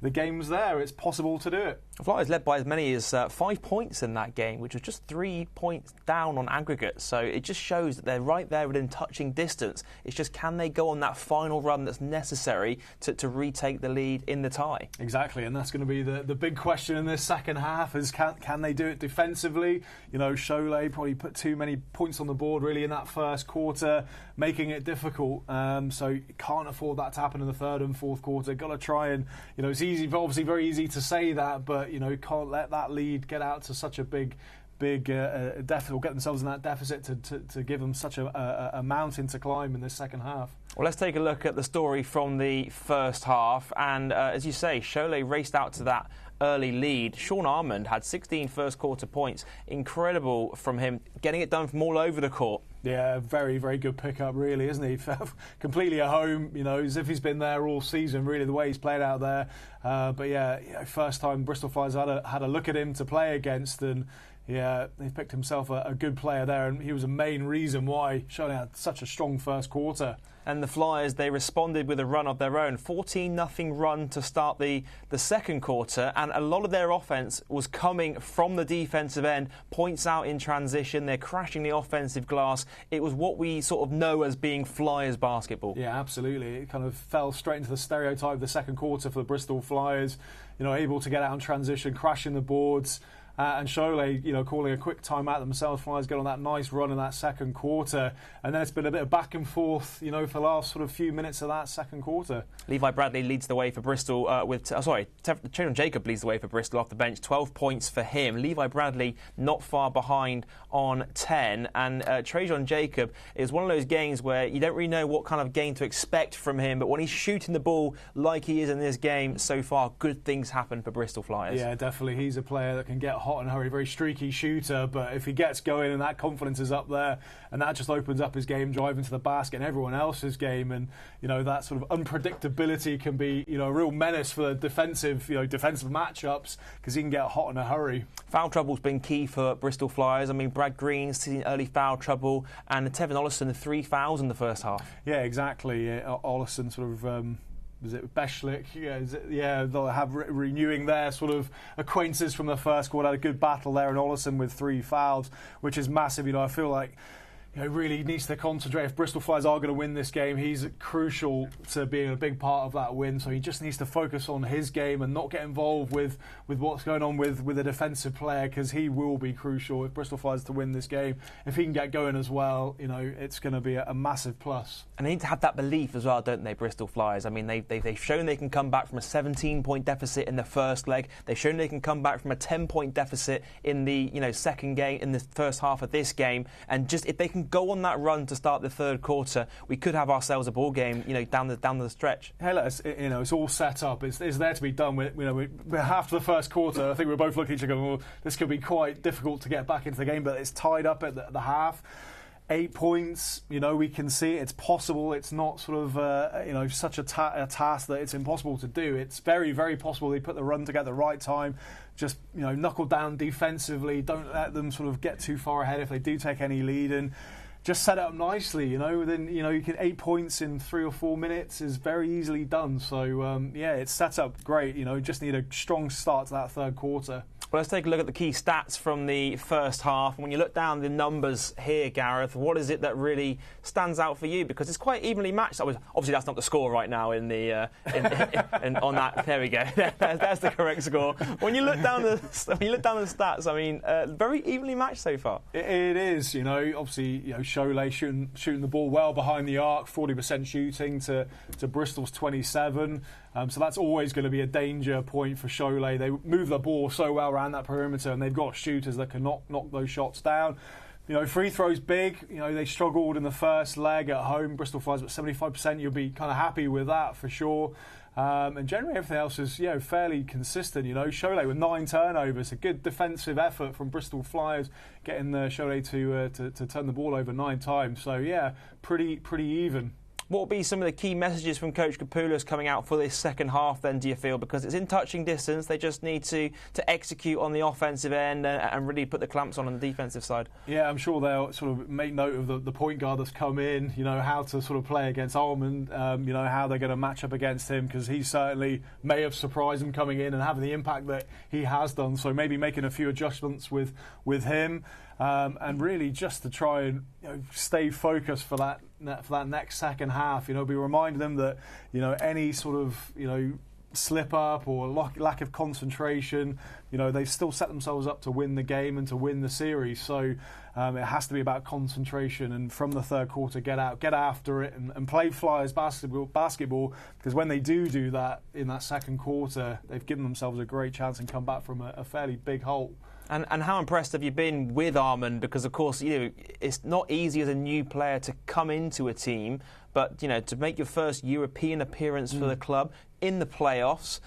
the game's there. It's possible to do it. The Flyers led by as many as 5 points in that game, which was just 3 points down on aggregate. So it just shows that they're right there within touching distance. It's just, can they go on that final run that's necessary to retake the lead in the tie? Exactly, and that's going to be the big question in this second half is can they do it defensively? You know, Šiauliai probably put too many points on the board really in that first quarter, making it difficult. So you can't afford that to happen in the third and fourth quarter. Got to try and, you know, it's easy, obviously very easy to say that, but you know, can't let that lead get out to such a big deficit, or get themselves in that deficit to give them such a mountain to climb in this second half. Well, let's take a look at the story from the first half. And as you say, Šiauliai raced out to that early lead. Sean Armand had 16 first quarter points. Incredible from him, getting it done from all over the court. Yeah, very, very good pickup, really, isn't he? Completely at home, you know, as if he's been there all season, really, the way he's played out there. But yeah, you know, first time Bristol Flyers had a look at him to play against, and yeah, he picked himself a good player there, and he was a main reason why Šiauliai had such a strong first quarter. And the Flyers, they responded with a run of their own. 14-0 run to start the second quarter, and a lot of their offence was coming from the defensive end. Points out in transition, they're crashing the offensive glass. It was what we sort of know as being Flyers basketball. Yeah, absolutely. It kind of fell straight into the stereotype of the second quarter for the Bristol Flyers. You know, able to get out in transition, crashing the boards. And Šiauliai, you know, calling a quick timeout themselves. Flyers get on that nice run in that second quarter, and then it's been a bit of back and forth, you know, for the last sort of few minutes of that second quarter. Levi Bradley leads the way for Bristol Traydon Jacob leads the way for Bristol off the bench. 12 points for him. Levi Bradley not far behind on 10, and Traydon Jacob is one of those games where you don't really know what kind of game to expect from him, but when he's shooting the ball like he is in this game so far, good things happen for Bristol Flyers. Yeah, definitely. He's a player that can get hot hot and hurry, very streaky shooter, but if he gets going and that confidence is up there, and that just opens up his game, driving to the basket and everyone else's game, and that sort of unpredictability can be a real menace for defensive matchups, because he can get hot in a hurry. Foul trouble's been key for Bristol Flyers. I mean, Brad Green's seen early foul trouble, and Tevin Ollison 3 fouls in the first half. Yeah, exactly. Ollison sort of. Was it Beshlik? Yeah, they'll have renewing their sort of acquaintances from the first quarter. Had a good battle there, and Ollison with 3 fouls, which is massive. I feel like really needs to concentrate. If Bristol Flyers are going to win this game, he's crucial to being a big part of that win. So he just needs to focus on his game and not get involved with what's going on with a defensive player, because he will be crucial if Bristol Flyers to win this game. If he can get going as well, it's going to be a massive plus. And they need to have that belief as well, don't they, Bristol Flyers? I mean, they've shown they can come back from a 17-point deficit in the first leg. They've shown they can come back from a 10-point deficit in the second game, in the first half of this game. And just if they can go on that run to start the third quarter, we could have ourselves a ball game, down the stretch. Hey, look, it's all set up. It's there to be done. We're after the first quarter. I think we're both looking at each other going, well, this could be quite difficult to get back into the game, but it's tied up at the half. 8 points, we can see it's possible. It's not sort of, such a task that it's impossible to do. It's very, very possible. They put the run together at the right time. Just, knuckle down defensively. Don't let them sort of get too far ahead if they do take any lead, and just set it up nicely. Then you can 8 points in 3 or 4 minutes is very easily done. So it's set up great. Just need a strong start to that third quarter. Well, let's take a look at the key stats from the first half. When you look down the numbers here, Gareth, what is it that really stands out for you? Because it's quite evenly matched. Obviously, that's not the score right now in the on that. There we go. That's the correct score. When you look down the stats, I mean, very evenly matched so far. It is. Obviously, Šiauliai shooting the ball well behind the arc, 40% shooting to Bristol's 27%. So that's always going to be a danger point for Šiauliai. They move the ball so well around that perimeter, and they've got shooters that can knock those shots down. Free throws big. They struggled in the first leg at home. Bristol Flyers at 75%. You'll be kind of happy with that for sure. And generally everything else is fairly consistent. Šiauliai with 9 turnovers, a good defensive effort from Bristol Flyers, getting the Šiauliai to turn the ball over 9 times. So pretty even. What will be some of the key messages from Coach Kapoulas coming out for this second half then, do you feel? Because it's in touching distance, they just need to execute on the offensive end and really put the clamps on the defensive side. Yeah, I'm sure they'll sort of make note of the point guard that's come in, how to sort of play against Armand, how they're going to match up against him, because he certainly may have surprised them coming in and having the impact that he has done. So maybe making a few adjustments with him. And really just to try and stay focused for that next second half. Be reminding them that any sort of slip up or lack of concentration, they've still set themselves up to win the game and to win the series. So it has to be about concentration, and from the third quarter, get after it and play Flyers basketball, because when they do that in that second quarter, they've given themselves a great chance and come back from a fairly big hole. And how impressed have you been with Armand? Because, of course, it's not easy as a new player to come into a team, but, to make your first European appearance for the club in the playoffs,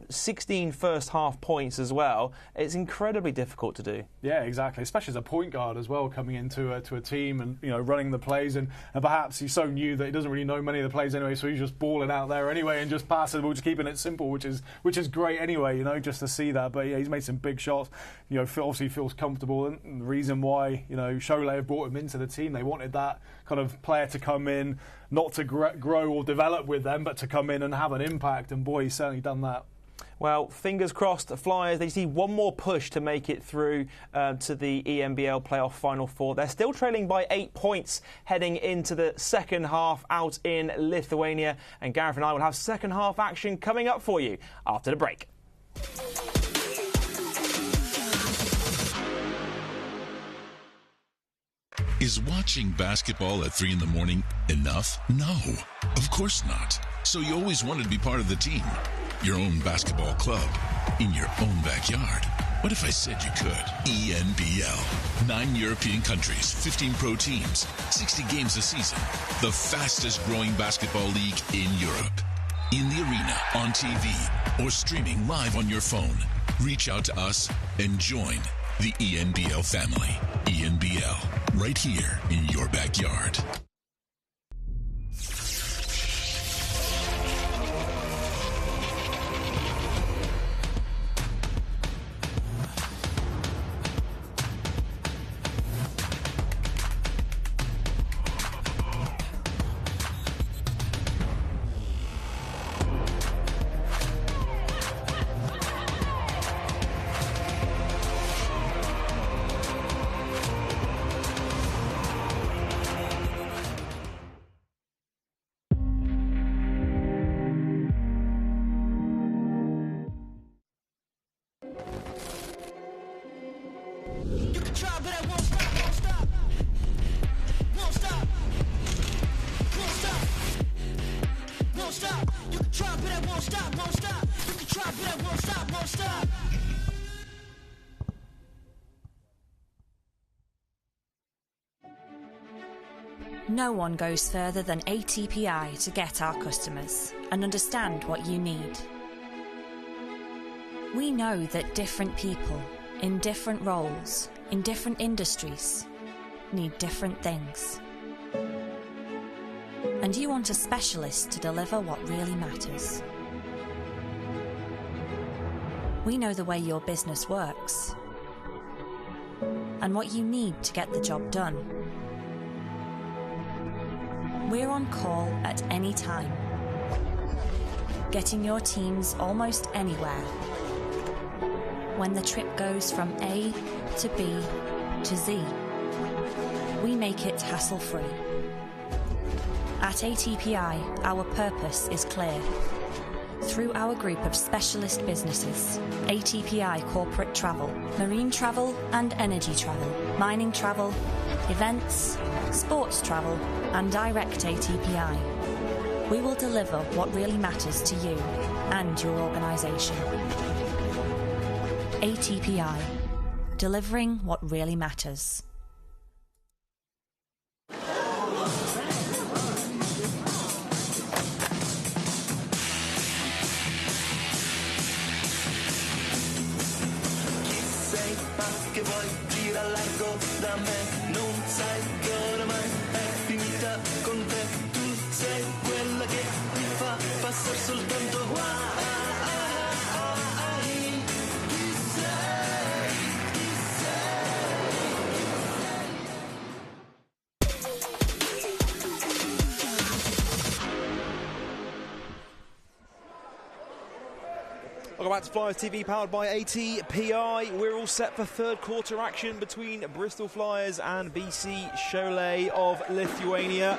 16 first half points as well. It's incredibly difficult to do. Yeah, exactly. Especially as a point guard as well, coming into a team and running the plays, and perhaps he's so new that he doesn't really know many of the plays anyway, so he's just balling out there anyway and just passing the ball, just keeping it simple, which is great anyway. Just to see that. But yeah, he's made some big shots. Obviously feels comfortable, and the reason why Šiauliai have brought him into the team, they wanted that kind of player to come in, not to grow or develop with them, but to come in and have an impact. And boy, he's certainly done that. Well, fingers crossed, the Flyers, they see one more push to make it through to the ENBL Playoff Final Four. They're still trailing by 8 points heading into the second half out in Lithuania. And Gareth and I will have second half action coming up for you after the break. Is watching basketball at 3 in the morning enough? No, of course not. So you always wanted to be part of the team. Your own basketball club. In your own backyard. What if I said you could? ENBL. 9 European countries, 15 pro teams, 60 games a season. The fastest growing basketball league in Europe. In the arena, on TV, or streaming live on your phone. Reach out to us and join the ENBL family. ENBL, right here in your backyard. No one goes further than ATPI to get our customers and understand what you need. We know that different people, in different roles, in different industries, need different things. And you want a specialist to deliver what really matters. We know the way your business works and what you need to get the job done. We're on call at any time, getting your teams almost anywhere. When the trip goes from A to B to Z, we make it hassle-free. At ATPI, our purpose is clear. Through our group of specialist businesses, ATPI Corporate Travel, Marine Travel and Energy Travel, Mining Travel, Events, Sports Travel and Direct ATPI. We will deliver what really matters to you and your organisation. ATPI, delivering what really matters. Welcome back to Flyers TV, powered by ATPI. We're all set for third quarter action between Bristol Flyers and BC Šiauliai of Lithuania.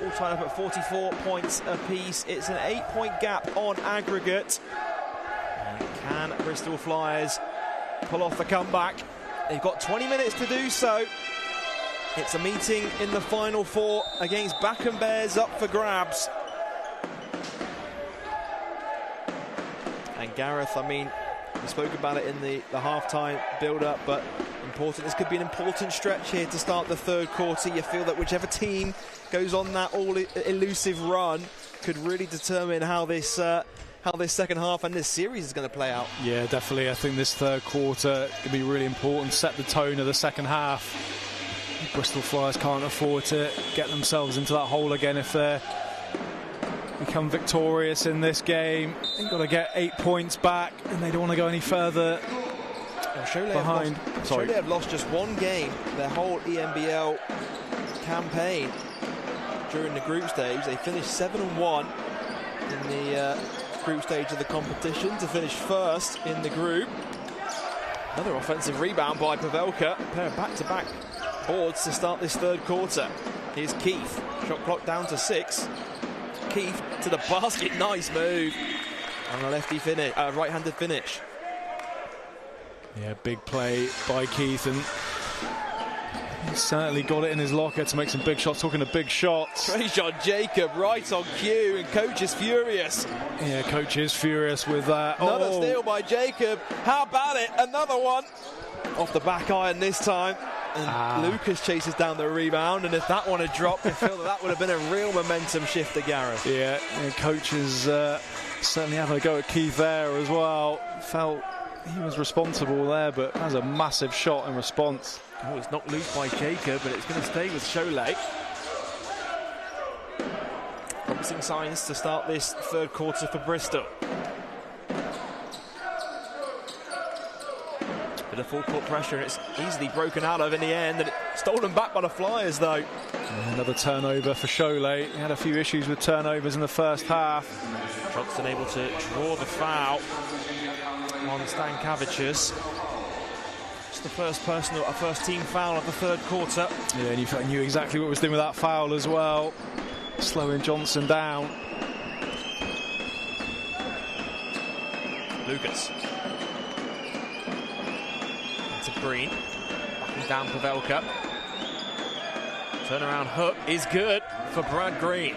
All tied up at 44 points apiece. It's an 8-point gap on aggregate. And can Bristol Flyers pull off the comeback? They've got 20 minutes to do so. It's a meeting in the Final Four against Backham Bears up for grabs. And Gareth, I mean, we spoke about it in the half-time build-up, but important. This could be an important stretch here to start the third quarter. You feel that whichever team goes on that all-elusive run could really determine how this second half and this series is going to play out. Yeah, definitely. I think this third quarter could be really important, set the tone of the second half. Bristol Flyers can't afford to get themselves into that hole again if they're become victorious in this game. They've got to get 8 points back, and they don't want to go any further behind. Šiauliai have lost just one game their whole ENBL campaign during the group stage. They finished 7-1 in the group stage of the competition to finish first in the group. Another offensive rebound by Pavelka. A pair of back-to-back boards to start this third quarter. Here's Keith. Shot clock down to 6. Keith to the basket, nice move, and a lefty finish, right-handed finish. Yeah, big play by Keith, and he's certainly got it in his locker to make some big shots. Talking of big shots, Trajan Jacob right on cue, and coach is furious. Yeah, coach is furious with that. Another steal by Jacob. How about it? Another one off the back iron this time. And Lucas chases down the rebound, and if that one had dropped, I feel that would have been a real momentum shifter, Gareth. Yeah, coaches certainly having a go at Keith there as well. Felt he was responsible there, but that was a massive shot in response. Oh, it's knocked loose by Jacob, but it's going to stay with Šiauliai. Promising signs to start this third quarter for Bristol. Bit of full court pressure, and it's easily broken out of in the end, and it's stolen back by the Flyers, though. And another turnover for Šiauliai. He had a few issues with turnovers in the first half. Johnson able to draw the foul on Stankavicius. It's the first team foul of the third quarter. Yeah, and you knew exactly what was doing with that foul as well. Slowing Johnson down. Lucas. Into Green. Backing down Pavelka. Turnaround hook is good for Brad Green.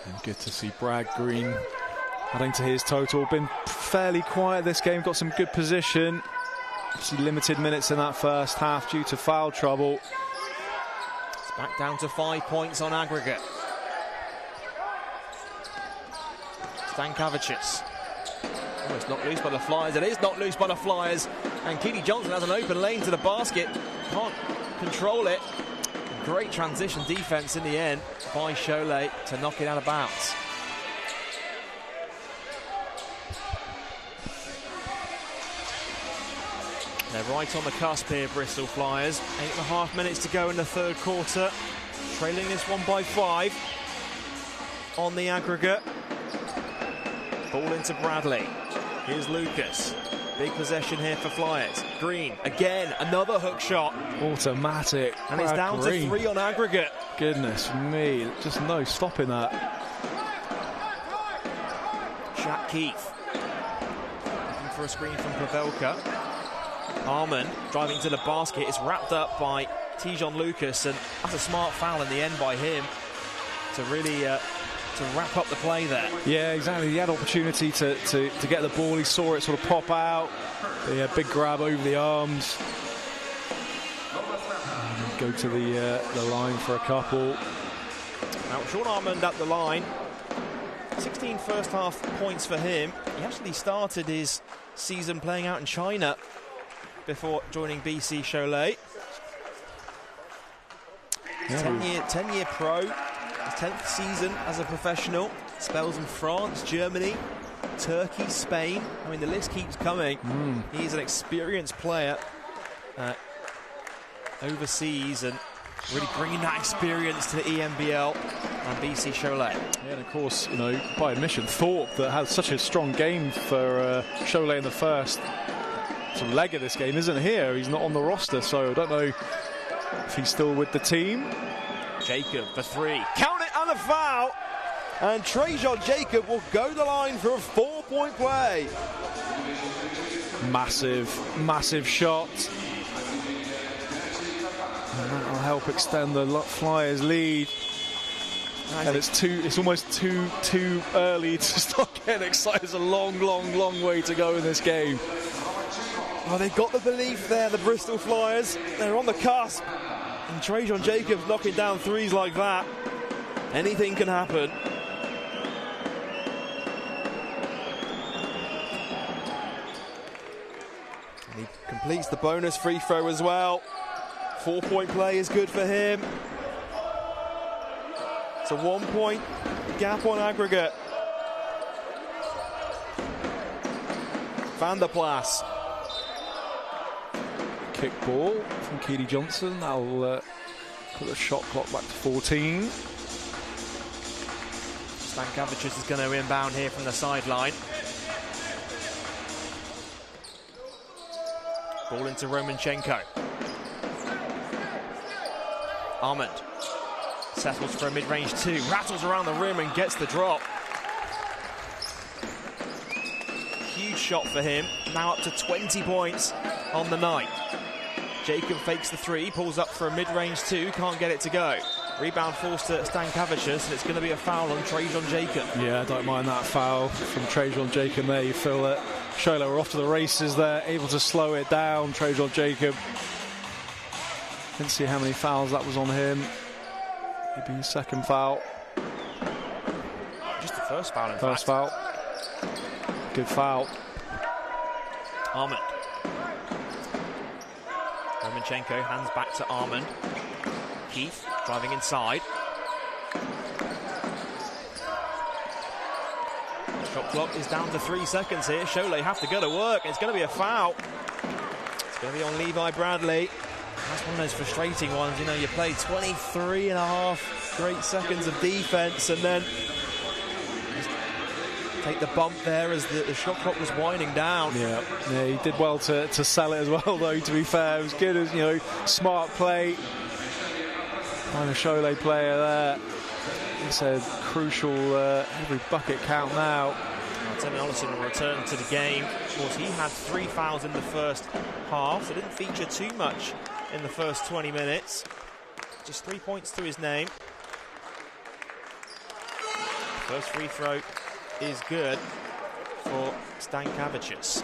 And good to see Brad Green adding to his total. Been fairly quiet this game, got some good position. Obviously limited minutes in that first half due to foul trouble. It's back down to 5 points on aggregate. Stankavicius. Oh, it's knocked loose by the Flyers. It is knocked loose by the Flyers. And Keely Johnson has an open lane to the basket. Can't control it. Great transition defense in the end by Šiauliai to knock it out of bounds. They're right on the cusp here, Bristol Flyers. 8.5 minutes to go in the third quarter. Trailing this one by 5 on the aggregate. Ball into Bradley. Here's Lucas. Big possession here for Flyers. Green, again, another hook shot. Automatic. And it's down to 3 on aggregate. Goodness me, just no stopping that. Jack Keith. Looking for a screen from Pavelka. Armand driving to the basket. It's wrapped up by Tijon Lucas, and that's a smart foul in the end by him to really to wrap up the play there. Yeah, exactly. He had opportunity to get the ball. He saw it sort of pop out. The big grab over the arms. And go to the line for a couple. Now, Sean Armand at the line. 16 first half points for him. He actually started his season playing out in China before joining BC Šiauliai. Yeah. 10-year pro, his 10th season as a professional. Spells in France, Germany, Turkey, Spain. I mean, the list keeps coming. He's an experienced player overseas, and really bringing that experience to the ENBL and BC Šiauliai. Yeah, and of course, you know, by admission, Thorpe that had such a strong game for Šiauliai in the first sort of leg of this game isn't here. He's not on the roster, so I don't know if he's still with the team. Jacob for 3. Count it, and a foul. And Trajan Jacob will go the line for a 4-point play. Massive shot. And that will help extend the Flyers' lead. And it's almost too early to start getting excited. There's a long way to go in this game. Well, they've got the belief there, the Bristol Flyers. They're on the cusp. And Trajan Jacobs knocking down threes like that. Anything can happen. And he completes the bonus free throw as well. 4-point play is good for him. It's a 1-point gap on aggregate. Van der Plas. Kick ball from Keely Johnson. That'll put the shot clock back to 14. Stankavicius is going to inbound here from the sideline. Ball into Romanchenko. Armand settles for a mid-range 2. Rattles around the rim and gets the drop. Huge shot for him. Now up to 20 points on the night. Jacob fakes the 3, pulls up for a mid-range 2, can't get it to go. Rebound forced to Stankavicius, and it's going to be a foul on Trajan Jacob. Yeah, I don't mind that foul from Trajan Jacob there. You feel that Šiauliai were off to the races there, able to slow it down. Trajan Jacob. Didn't see how many fouls that was on him. Maybe his second foul. Just the first foul, in First fact. foul. Good foul. Armand. Romanchenko hands back to Armand. Keith driving inside. Shot clock is down to 3 seconds here. Šiauliai have to go to work. It's going to be a foul. It's going to be on Levi Bradley. That's one of those frustrating ones. You know, you play 23 and a half great seconds of defence and then take the bump there as the shot clock was winding down. Yeah, he did well to sell it as well, though, to be fair. It was good as, you know, smart play. Find a Šiauliai player there. He said crucial, every bucket count now. Temi Olesen will return to the game. Of course, he had 3 fouls in the first half, so didn't feature too much in the first 20 minutes. Just 3 points to his name. First free throw is good for Stankavicius.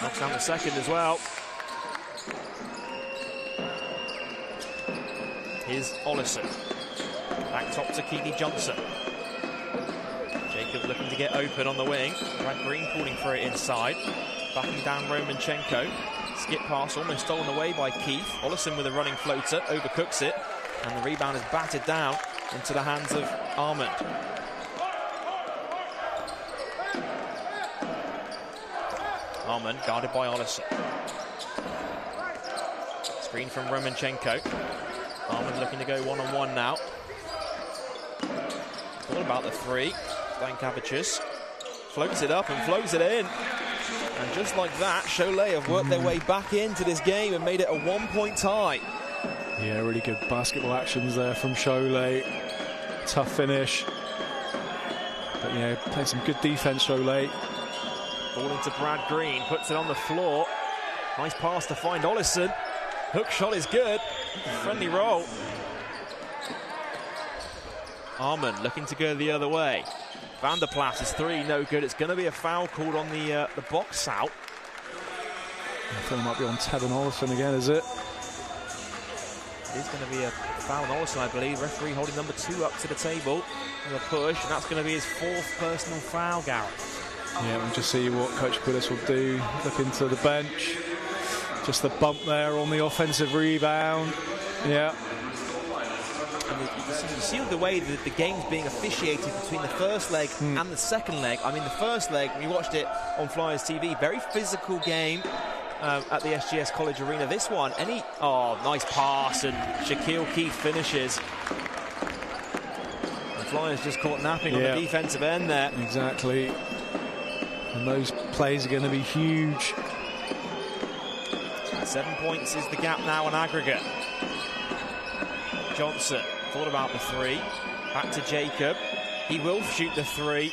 Knocks down the second as well. Here's Olesen. Back top to Keely Johnson. Jacob looking to get open on the wing. Brad Green pulling for it inside. Backing down Romanchenko. Skip pass almost stolen away by Keith. Olesen with a running floater, overcooks it, and the rebound is batted down into the hands of Armand. Armand guarded by Olesen. Screen from Romanchenko. Armand looking to go one-on-one now. All about the three. Stankavicius floats it up and floats it in. And just like that, Šiauliai have worked their way back into this game and made it a 1-point tie. Yeah, really good basketball actions there from Šiauliai. Tough finish. But yeah, played some good defense, Šiauliai. Ball into Brad Green, puts it on the floor. Nice pass to find Olesen. Hook shot is good. Friendly roll. Armand looking to go the other way. Van der Plas is three, no good. It's going to be a foul called on the box out. I think it might be on Tevin Olesen again, is it? It is going to be a foul on Olesen, I believe. Referee holding number 2 up to the table with a push, and that's going to be his 4th personal foul, Gareth. Yeah, we'll just see what Coach Kapoulas will do. Look into the bench. Just the bump there on the offensive rebound. Yeah. And you see the way that the game's being officiated between the first leg and the second leg. I mean, the first leg, we watched it on Flyers TV, very physical game at the SGS College Arena. This one, nice pass, and Shaquille Keith finishes. The Flyers just caught napping on the defensive end there. Exactly. And those plays are going to be huge. 7 points is the gap now on aggregate. Johnson thought about the three. Back to Jacob. He will shoot the three.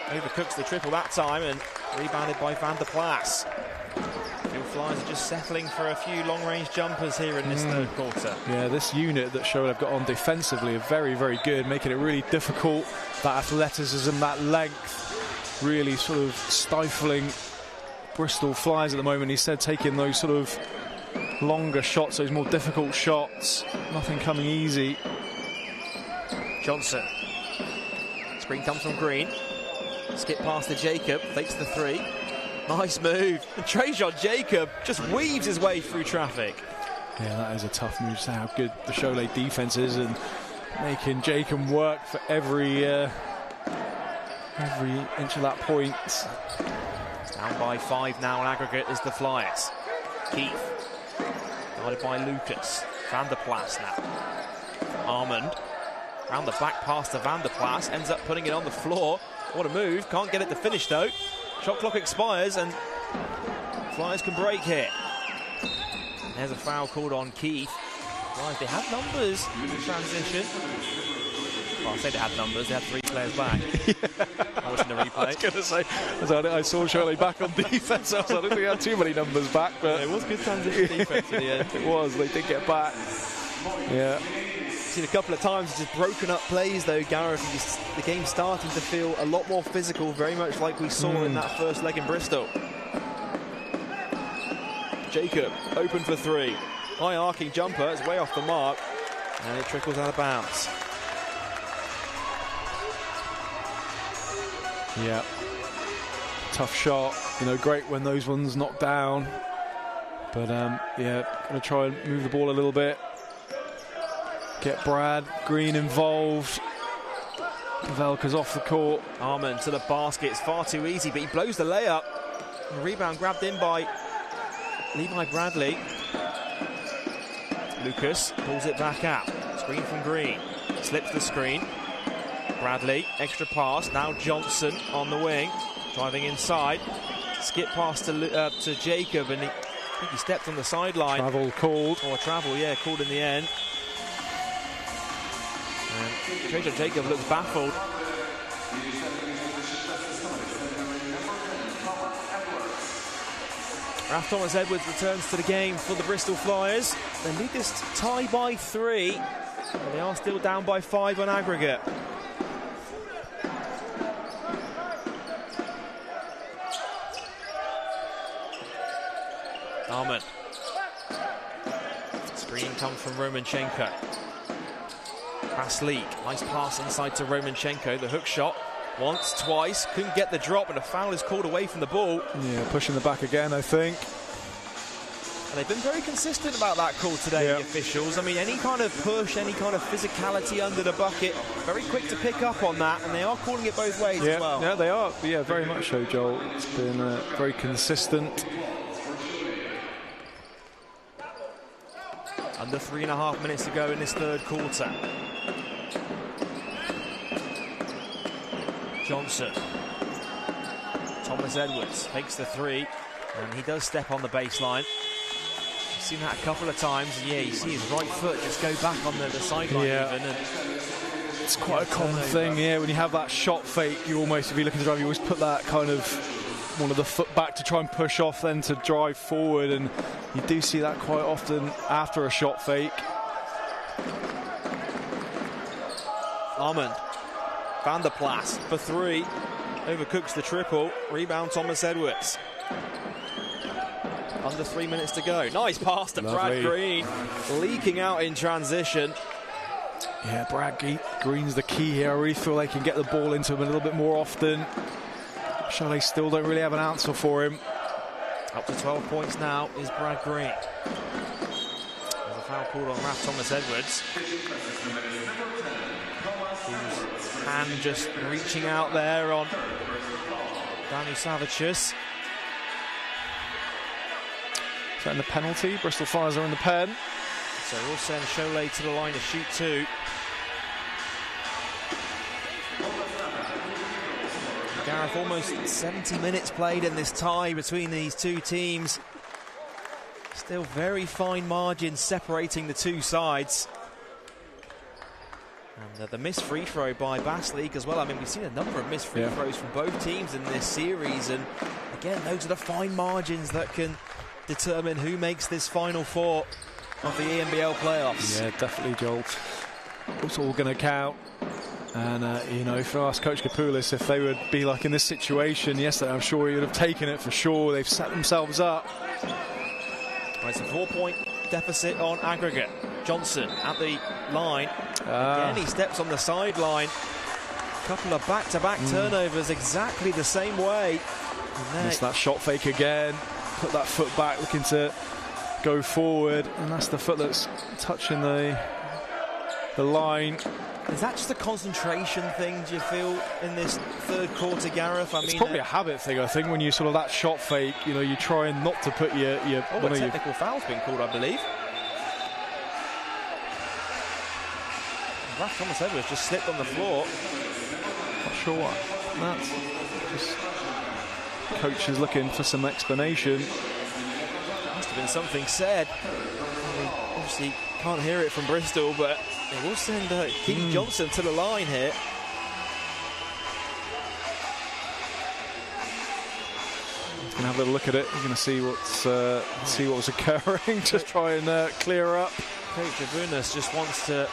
Overcooks the triple that time and rebounded by Van der Plas. The Flyers are just settling for a few long-range jumpers here in this third quarter. Yeah, this unit that Šiauliai have got on defensively are very, very good, making it really difficult. That athleticism, that length, really sort of stifling Bristol Flyers at the moment. He said taking those sort of longer shots, those more difficult shots, nothing coming easy. Johnson. Screen comes from Green. Skip past to Jacob, fakes the three. Nice move. And Trajan Jacob just weaves his way through traffic. Yeah, that is a tough move. So how good the Šiauliai defense is and making Jacob work for every inch of that point. Down by 5 now on aggregate is the Flyers. Keith. Guarded by Lucas. Van der Plas now. Armand. Round the back pass to Van der Plas. Ends up putting it on the floor. What a move. Can't get it to finish though. Shot clock expires and Flyers can break here. There's a foul called on Keith. Flyers, they had numbers in the transition. Well, I say they had numbers. They had 3 players back. I was in the replay. I was going to say, I saw Šiauliai back on defence. I don't think they had too many numbers back, but it was good transition defence in the end. It was. They did get back. Yeah. Seen a couple of times just broken up plays though, Gareth. The game's starting to feel a lot more physical, very much like we saw in that first leg in Bristol. Jacob open for 3. High arcing jumper, it's way off the mark. And it trickles out of bounds. Yeah. Tough shot. You know, great when those ones knock down. But, yeah, going to try and move the ball a little bit. Get Brad Green involved. Velka's off the court. Arman to the basket. It's far too easy, but he blows the layup. The rebound grabbed in by Levi Bradley. Lucas pulls it back out. Screen from Green. Slips the screen. Bradley, extra pass. Now Johnson on the wing. Driving inside. Skip pass to Jacob, and I think he stepped on the sideline. Travel called. Or travel, yeah, called in the end. And Trajan Jacob looks baffled. Raf Thomas Edwards returns to the game for the Bristol Flyers. They lead this tie by 3. And they are still down by 5 on aggregate. Arman. Screen comes from Romanchenko. Pass leak. Nice pass inside to Romanchenko. The hook shot. Once, twice. Couldn't get the drop, and a foul is called away from the ball. Yeah, pushing the back again, I think. And they've been very consistent about that call today, the officials. I mean, any kind of push, any kind of physicality under the bucket, very quick to pick up on that, and they are calling it both ways as well. Yeah, they are. Yeah, very much so, Joel. It's been very consistent. Under 3.5 minutes to go in this third quarter. Johnson. Thomas Edwards takes the 3, and he does step on the baseline. You've seen that a couple of times, and yeah, you see his right foot just go back on the sideline even. And it's quite a common thing, when you have that shot fake, you almost, if you're looking to drive, you always put that kind of one of the foot back to try and push off, then to drive forward, and you do see that quite often after a shot fake. Armand. Van der Plas for 3. Overcooks the triple. Rebound Thomas Edwards. Under 3 minutes to go. Nice pass to Brad Green. Leaking out in transition. Yeah, Brad Green's the key here. I really feel they can get the ball into him a little bit more often. Šiauliai still don't really have an answer for him. Up to 12 points now is Brad Green. There's a foul called on Raf Thomas Edwards. Whose hand just reaching out there on Dani Savicius. Is that in the penalty? Bristol Flyers are in the pen. So we'll send Šiauliai to the line to shoot 2. Gareth, almost 70 minutes played in this tie between these two teams. Still very fine margins separating the two sides. And the missed free throw by Basleek as well. I mean, we've seen a number of missed free throws from both teams in this series. And again, those are the fine margins that can determine who makes this Final Four of the ENBL playoffs. Yeah, definitely, Joel. It's all going to count. And, you know, if I ask Coach Kapoulis if they would be like in this situation yesterday, I'm sure he would have taken it for sure. They've set themselves up. Well, it's a 4-point deficit on aggregate. Johnson at the line. Again, he steps on the sideline. Couple of back-to-back turnovers exactly the same way. Missed that shot fake again. Put that foot back, looking to go forward. And that's the foot that's touching the line. Is that just a concentration thing, do you feel, in this third quarter, Gareth? It's probably a habit thing, I think, when you sort of that shot fake, you know, you're trying not to put your a technical foul's been called, I believe. Raf Thomas Edwards just slipped on the floor. Not sure what that's. Just coach is looking for some explanation. Must have been something said. Obviously can't hear it from Bristol, but they will send Keith Johnson to the line here. He's going to have a little look at it. He's going to see see what was occurring. Just try and clear up. Coach Abunas just wants to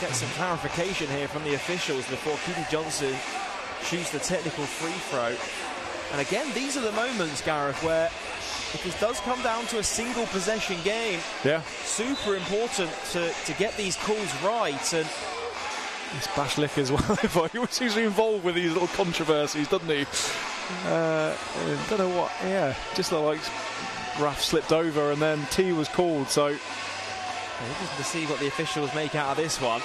get some clarification here from the officials before Keith Johnson shoots the technical free throw. And again, these are the moments, Gareth, where if this does come down to a single possession game, super important to get these calls right. And it's Bashlik as well. He seems to be involved with these little controversies, doesn't he? Don't know what. Yeah, just looked like Raf slipped over and then T was called. So interesting to see what the officials make out of this one.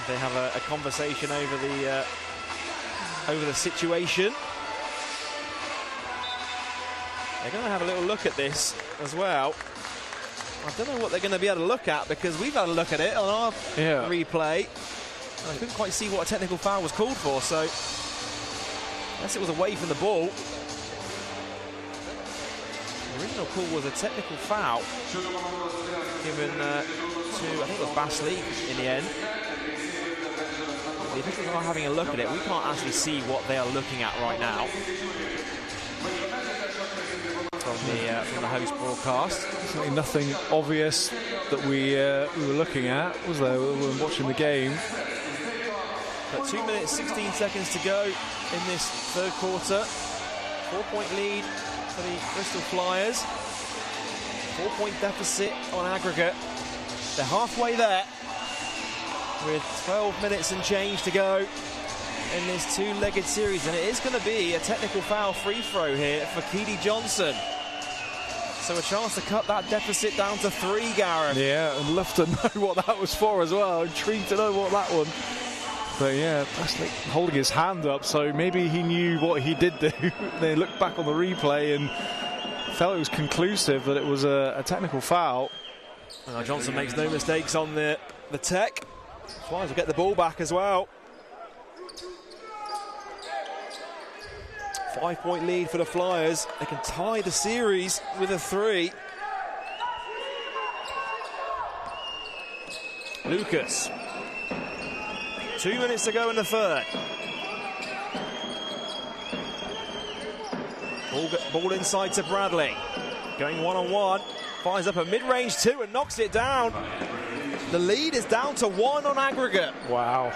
They have a conversation over the situation. They're going to have a little look at this as well. I don't know what they're going to be able to look at, because we've had a look at it on our replay. And I couldn't quite see what a technical foul was called for, so I guess it was away from the ball. The original call was a technical foul given to, I think it was Bashlik in the end. The officials are having a look at it. We can't actually see what they are looking at right now from the host broadcast. Certainly nothing obvious that we were looking at, was there, when we were watching the game? But 2 minutes, 16 seconds to go in this third quarter. 4-point lead for the Bristol Flyers. 4-point deficit on aggregate. They're halfway there with 12 minutes and change to go in this two-legged series, and it is going to be a technical foul free throw here for Keedy Johnson. So a chance to cut that deficit down to 3, Gareth. Yeah, I'd love to know what that was for as well. Intrigued to know what that one. But yeah, that's like holding his hand up, so maybe he knew what he did do. They looked back on the replay and felt it was conclusive that it was a technical foul. Well, Johnson makes no mistakes on the tech. Flyers will get the ball back as well. 5-point lead for the Flyers. They can tie the series with a 3. Lucas. 2 minutes to go in the third. Ball inside to Bradley. Going one-on-one. Fires up a mid-range 2 and knocks it down. The lead is down to 1 on aggregate. Wow.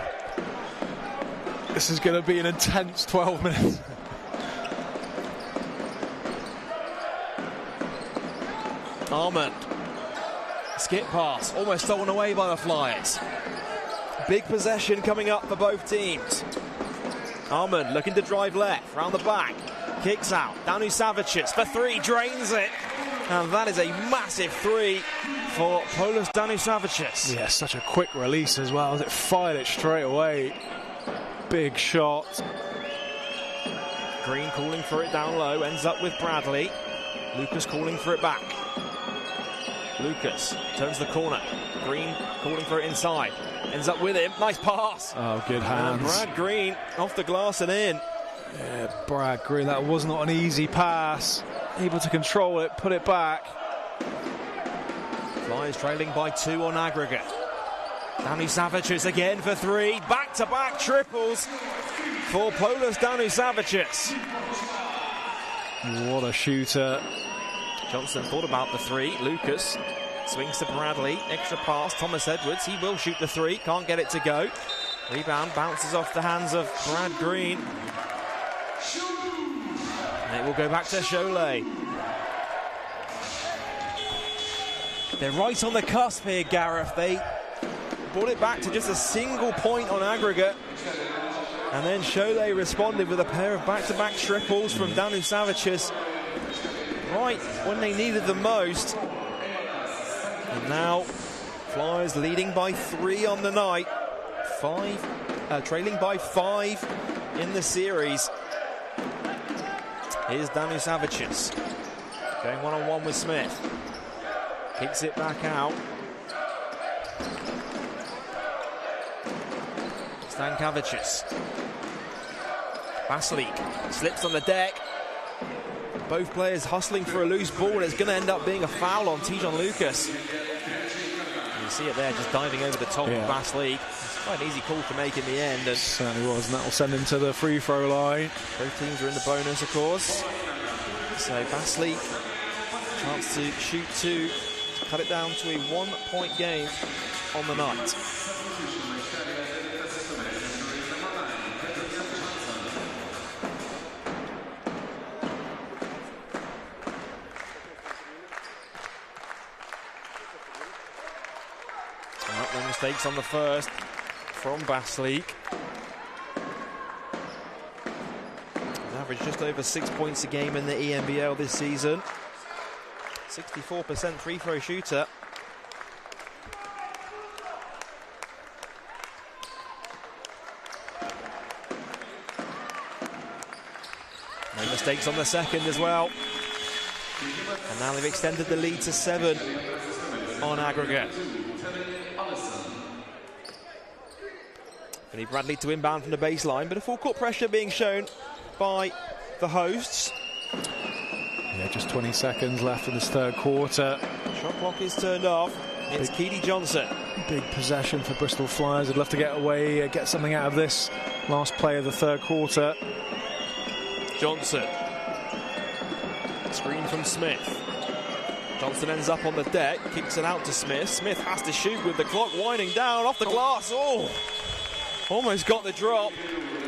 This is going to be an intense 12 minutes. Armand. Skip pass. Almost stolen away by the Flyers. Big possession coming up for both teams. Armand looking to drive left, round the back. Kicks out. Danu Savicius for 3. Drains it. And that is a massive 3 for Polis Danu Savicius. Yeah, such a quick release as well. It fired it straight away. Big shot. Green calling for it down low. Ends up with Bradley. Lucas calling for it back. Lucas turns the corner. Green calling for it inside. Ends up with him. Nice pass. Oh, good hands. And Brad Green off the glass and in. Yeah, Brad Green, that was not an easy pass. Able to control it, put it back. Flyers trailing by 2 on aggregate. Danu Savicius again for 3. Back-to-back triples for Polis Danu Savicius. What a shooter. Johnson thought about the 3. Lucas swings to Bradley. Extra pass. Thomas Edwards. He will shoot the 3. Can't get it to go. Rebound bounces off the hands of Brad Green. And it will go back to Šiauliai. They're right on the cusp here, Gareth. They brought it back to just a single point on aggregate. And then Šiauliai responded with a pair of back-to-back triples from Danu Savicius right when they needed them most. And now Flyers leading by 3 on the night. Trailing by 5 in the series. Here's Danu Savicius going one-on-one with Smith. Kicks it back out. Stankavicius. Bashlik slips on the deck. Both players hustling for a loose ball, and it's going to end up being a foul on Tijon Lucas. You see it there, just diving over the top of Bashlik. It's quite an easy call to make in the end. And certainly was, and that will send him to the free throw line. Both teams are in the bonus, of course. So Bashlik, chance to shoot 2, to cut it down to a 1-point game on the night. mistakes on the first from Basleek. Average just over 6 points a game in the ENBL this season. 64% free throw shooter. No mistakes on the second as well. And now they've extended the lead to 7 on aggregate. Vinny Bradley to inbound from the baseline, but a full court pressure being shown by the hosts. Yeah, just 20 seconds left in this third quarter. Shot clock is turned off. It's Keedy Johnson. Big possession for Bristol Flyers. I'd love to get away, get something out of this last play of the third quarter. Johnson. Screen from Smith. Johnson ends up on the deck, kicks it out to Smith. Smith has to shoot with the clock winding down off the glass. Oh, almost got the drop,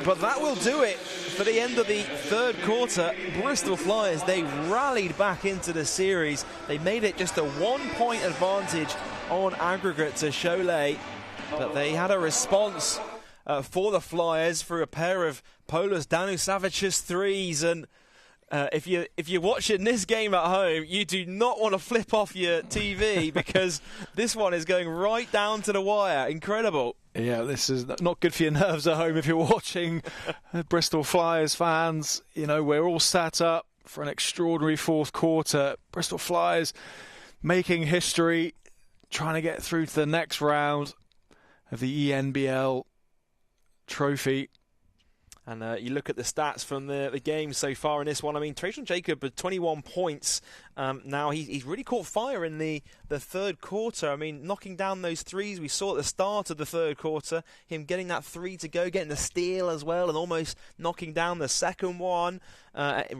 but that will do it for the end of the third quarter. Bristol Flyers, they rallied back into the series. They made it just a 1-point advantage on aggregate to Šiauliai, but they had a response for the Flyers through a pair of Paulius Danusavic's threes. And if you're watching this game at home, you do not want to flip off your TV because this one is going right down to the wire. Incredible. Yeah, this is not good for your nerves at home if you're watching. Bristol Flyers fans, you know, we're all sat up for an extraordinary fourth quarter. Bristol Flyers making history, trying to get through to the next round of the ENBL trophy. And you look at the stats from the game so far in this one. I mean, Trajan Jacob with 21 points. Now he's really caught fire in the third quarter. I mean, knocking down those threes we saw at the start of the third quarter. Him getting that three to go, getting the steal as well, and almost knocking down the second one.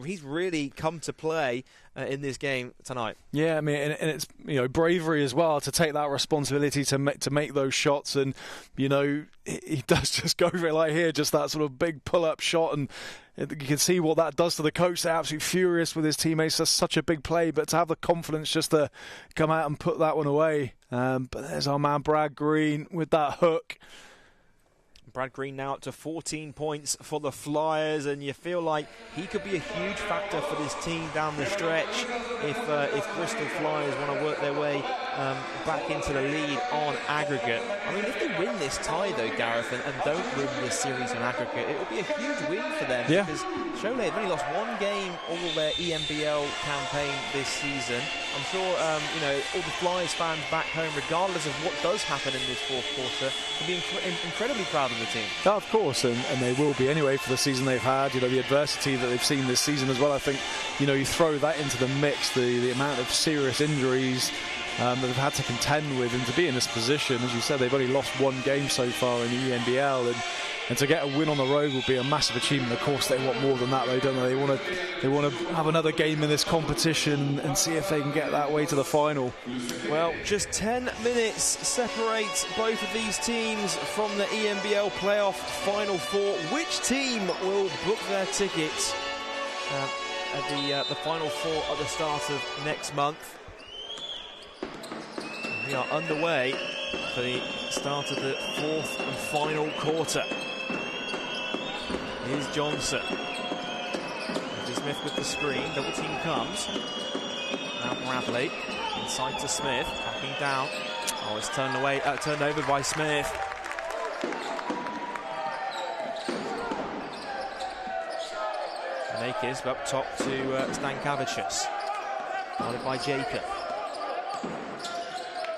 He's really come to play in this game tonight. Yeah, I mean, and it's, you know, bravery as well to take that responsibility to make those shots. And, you know, he does just go for it like here, just that sort of big pull-up shot, and you can see what that does to the coach. They're absolutely furious with his teammates. That's such a big play, but to have the confidence just to come out and put that one away. But there's our man Brad Green with that hook. Brad Green now up to 14 points for the Flyers, and you feel like he could be a huge factor for this team down the stretch if Bristol Flyers want to work their way back into the lead on aggregate. I mean, if they win this tie, though, Gareth, and don't win this series on aggregate, it will be a huge win for them. Yeah. Because Šiauliai have only lost one game all their ENBL campaign this season. I'm sure, you know, all the Flyers fans back home, regardless of what does happen in this fourth quarter, will be incredibly proud of the team. Oh, of course, and they will be anyway for the season they've had. You know, the adversity that they've seen this season as well. I think, you know, you throw that into the mix, the amount of serious injuries that they've had to contend with, and to be in this position, as you said, they've only lost one game so far in the ENBL, and to get a win on the road will be a massive achievement. Of course, they want more than that, though, don't they? They want to have another game in this competition and see if they can get that way to the final. Well, just 10 minutes separate both of these teams from the ENBL Playoff Final Four. Which team will book their tickets at the Final Four at the start of next month? We are underway for the start of the fourth and final quarter. Here's Johnson. Andrew Smith with the screen. Double team comes. Now Bradley. Inside to Smith. Backing down. Oh, it's turned over by Smith. Nakis up top to Stankavicius. Guarded by Jacob.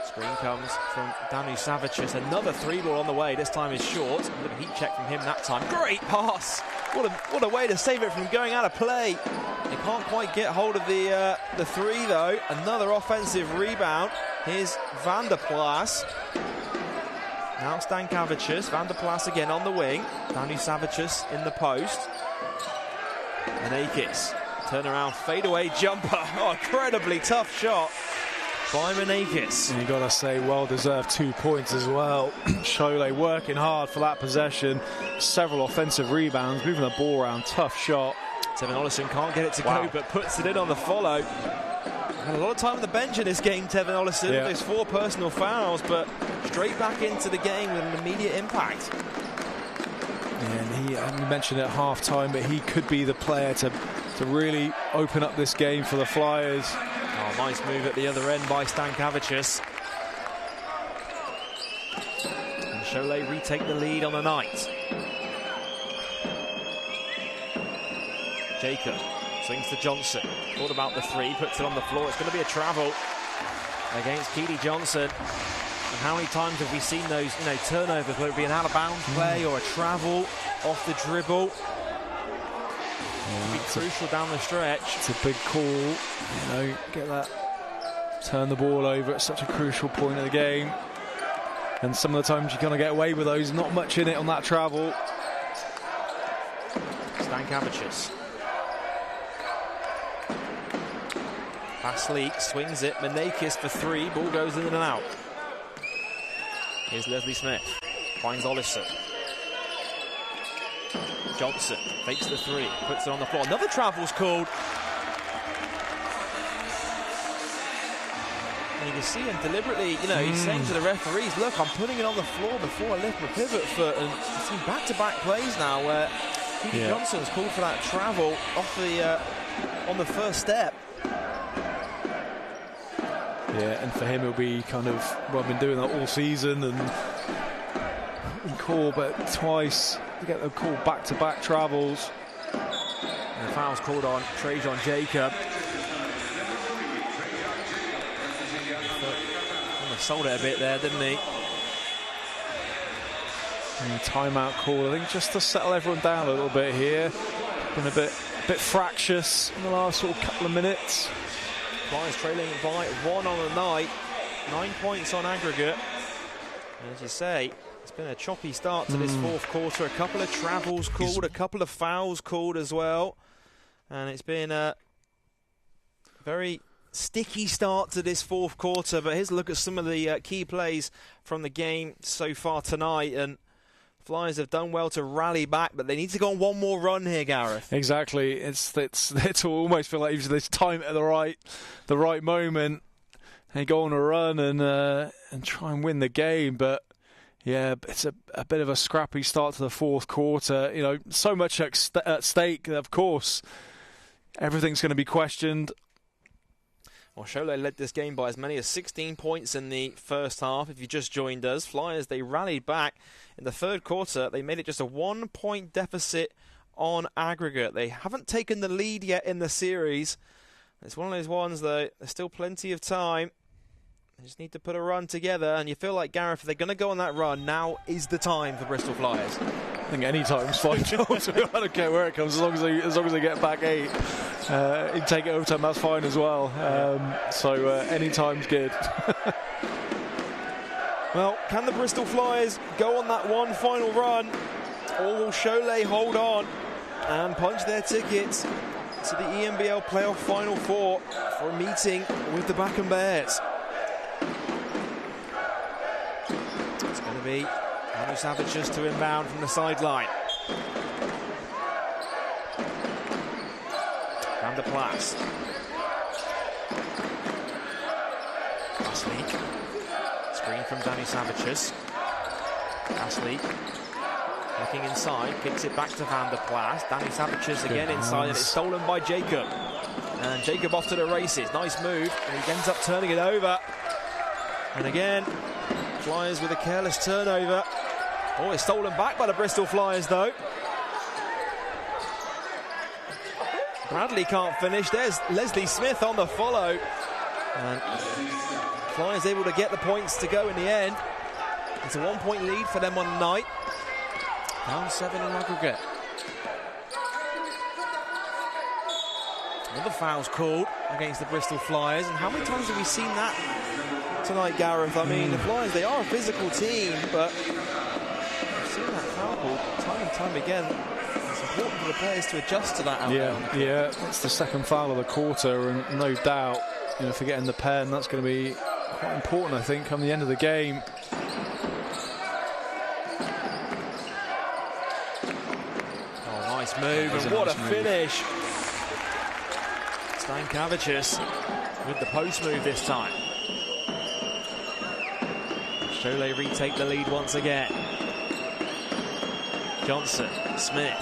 Screen comes from Danusavic's. Another three ball on the way. This time is short. A little heat check from him that time. Great pass. What a way to save it from going out of play. They can't quite get hold of the three, though. Another offensive rebound. Here's Van der Plas. Now Stankavicius. Van der Plas again on the wing. Danusavic's in the post. Manakis. Turnaround fadeaway jumper. Oh, incredibly tough shot by Manakis. And you got to say, well-deserved 2 points as well. Šiauliai working hard for that possession. Several offensive rebounds, moving the ball around. Tough shot. Tevin Ollison can't get it to go, but puts it in on the follow. Had a lot of time on the bench in this game, Tevin Ollison, with those 4 personal fouls, but straight back into the game with an immediate impact. Yeah, and you mentioned at half-time, but he could be the player to really open up this game for the Flyers. Oh, nice move at the other end by Stankavicius. And Šiauliai retake the lead on the night. Jacob swings to Johnson. Thought about the 3, puts it on the floor. It's going to be a travel against Keely Johnson. And how many times have we seen those, turnovers, whether it be an out-of-bounds play or a travel off the dribble? Be crucial down the stretch. It's a big call, get that, turn the ball over at such a crucial point of the game. And some of the times you kind of get away with those, not much in it on that travel. Stankavicius. Pasleak swings it, Menakis for 3, ball goes in and out. Here's Leslie Smith, finds Ollison. Johnson fakes the 3, puts it on the floor. Another travel's called. And you can see him deliberately, he's saying to the referees, look, I'm putting it on the floor before I lift my pivot foot. And you've seen back-to-back plays now where Keely Johnson's called for that travel off the on the first step. Yeah, and for him it'll be kind of, I've been doing that all season and call, but twice to get them called back-to-back travels. And the foul's called on Trajan Jacob. Sold it a bit there, didn't he? And timeout call, I think, just to settle everyone down a little bit here. Been a bit fractious in the last sort of couple of minutes. Flyers trailing by 1 on the night, 9 points on aggregate. And as you say, it's been a choppy start to this 4th quarter. A couple of travels called, a couple of fouls called as well. And it's been a very sticky start to this 4th quarter. But here's a look at some of the key plays from the game so far tonight. And Flyers have done well to rally back, but they need to go on one more run here, Gareth. Exactly. It's almost feel like even this time at the right moment, they go on a run and try and win the game. But yeah, it's a bit of a scrappy start to the 4th quarter. So much at stake. Of course, everything's going to be questioned. Well, Šiauliai led this game by as many as 16 points in the first half. If you just joined us, Flyers, they rallied back in the 3rd quarter. They made it just a 1-point deficit on aggregate. They haven't taken the lead yet in the series. It's one of those ones, though, there's still plenty of time. They just need to put a run together, and you feel like, Gareth, if they're going to go on that run, now is the time for Bristol Flyers. I think any time's fine. I don't care where it comes, as long as they get back 8. Take it overtime, that's fine as well. So any time's good. Well, can the Bristol Flyers go on that one final run, or will Šiauliai hold on and punch their tickets to the ENBL Playoff Final Four for a meeting with the Bakken Bears? It's going to be Andrew Savages to inbound from the sideline. Van der Plas. Pasleak. Screen from Danny Savages. Pasleak looking inside, kicks it back to Van der Plas. Danny Savages again inside, and it's stolen by Jacob. And Jacob off to the races. Nice move, and he ends up turning it over. And again, Flyers with a careless turnover. Oh, it's stolen back by the Bristol Flyers, though. Bradley can't finish. There's Leslie Smith on the follow. And Flyers able to get the points to go in the end. It's a 1-point lead for them on the night. Down 7 in aggregate. Another foul's called against the Bristol Flyers. And how many times have we seen that tonight, Gareth? I mean, the Flyers, they are a physical team, but we've seen that foul called time and time again. It's important for the players to adjust to that. Yeah, it's the 2nd foul of the quarter, and no doubt, for getting the pen, that's going to be quite important, I think, come the end of the game. Oh, nice move, and what a finish. Stankavicius with the post move this time. Šiauliai retake the lead once again. Johnson, Smith,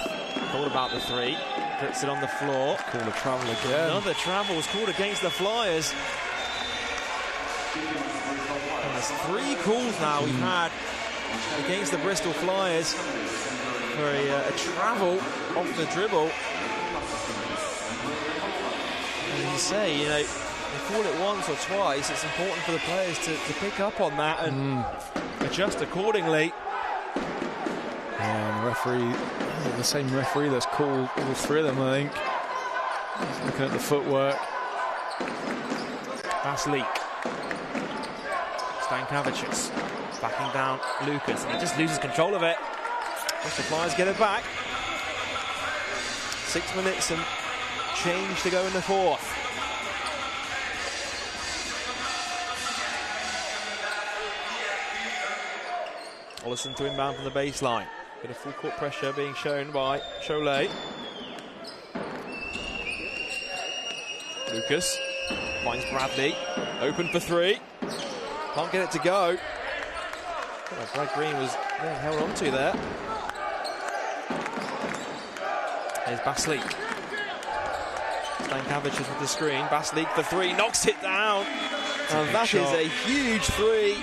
thought about the three, puts it on the floor. Call a travel again. Another travel was called against the Flyers. And there's 3 calls now we've had against the Bristol Flyers for a travel off the dribble. And as you say, you know, they call it once or twice. It's important for the players to pick up on that and adjust accordingly. And the referee, the same referee that's called all 3 of them, I think. He's looking at the footwork. Basleek. Stankavicius backing down Lucas, and he just loses control of it. Bristol Flyers get it back. 6 minutes and change to go in the fourth. Ollison to inbound from the baseline. Bit of full court pressure being shown by Šiauliai. Lucas finds Bradley, open for 3. Can't get it to go. Brad Green was held on to there. Here's Basleek. Stankavicius with the screen. Basleek for 3, knocks it down. And that is a huge 3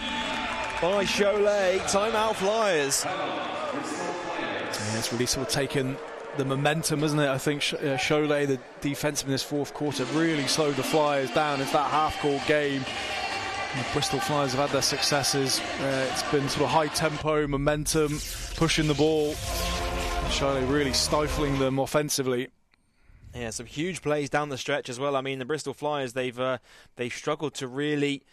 by Šiauliai. Timeout Flyers. Yeah, it's really sort of taken the momentum, isn't it? I think Šiauliai, the defensive in this fourth quarter, really slowed the Flyers down. It's that half-court game. The Bristol Flyers have had their successes. It's been sort of high tempo, momentum, pushing the ball. Šiauliai really stifling them offensively. Yeah, some huge plays down the stretch as well. I mean, the Bristol Flyers, they've struggled to really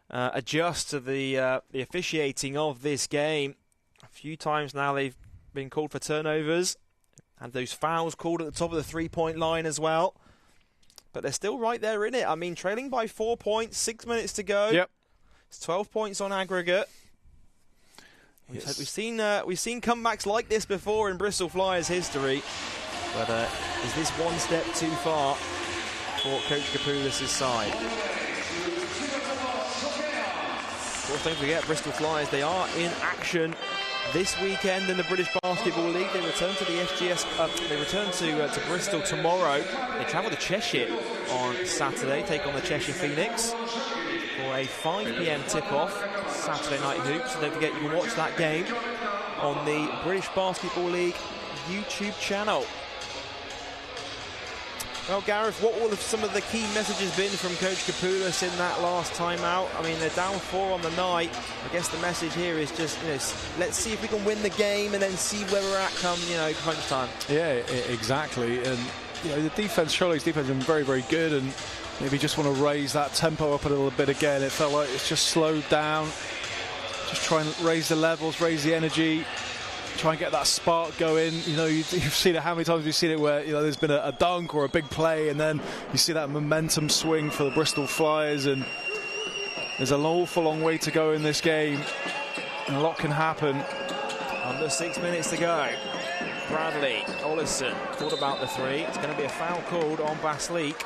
adjust to the officiating of this game. A few times now they've been called for turnovers, and those fouls called at the top of the three-point line as well. But they're still right there in it. I mean, trailing by 4 points, 6 minutes to go. Yep. It's 12 points on aggregate. Yes. We've seen comebacks like this before in Bristol Flyers history. But is this one step too far for Coach Kapoulas' side? Of course, don't forget, Bristol Flyers, they are in action this weekend in the British Basketball League. They return to the SGS. They return to Bristol tomorrow. They travel to Cheshire on Saturday, take on the Cheshire Phoenix for a 5 p.m. tip-off, Saturday Night Hoops. And don't forget, you can watch that game on the British Basketball League YouTube channel. Well, Gareth, what will some of the key messages been from Coach Kapoulas in that last timeout? I mean, they're down 4 on the night. I guess the message here is just, let's see if we can win the game and then see where we're at come, crunch time. Yeah, exactly. And, the defense, Šiauliai's defense has been very, very good, and maybe just want to raise that tempo up a little bit again. It felt like it's just slowed down. Just try and raise the levels, raise the energy. Try and get that spark going. You've seen it. How many times have you seen it where there's been a dunk or a big play, and then you see that momentum swing for the Bristol Flyers, and there's an awful long way to go in this game, and a lot can happen. Under 6 minutes to go. Bradley, Ollison thought about the 3. It's going to be a foul called on Basleek.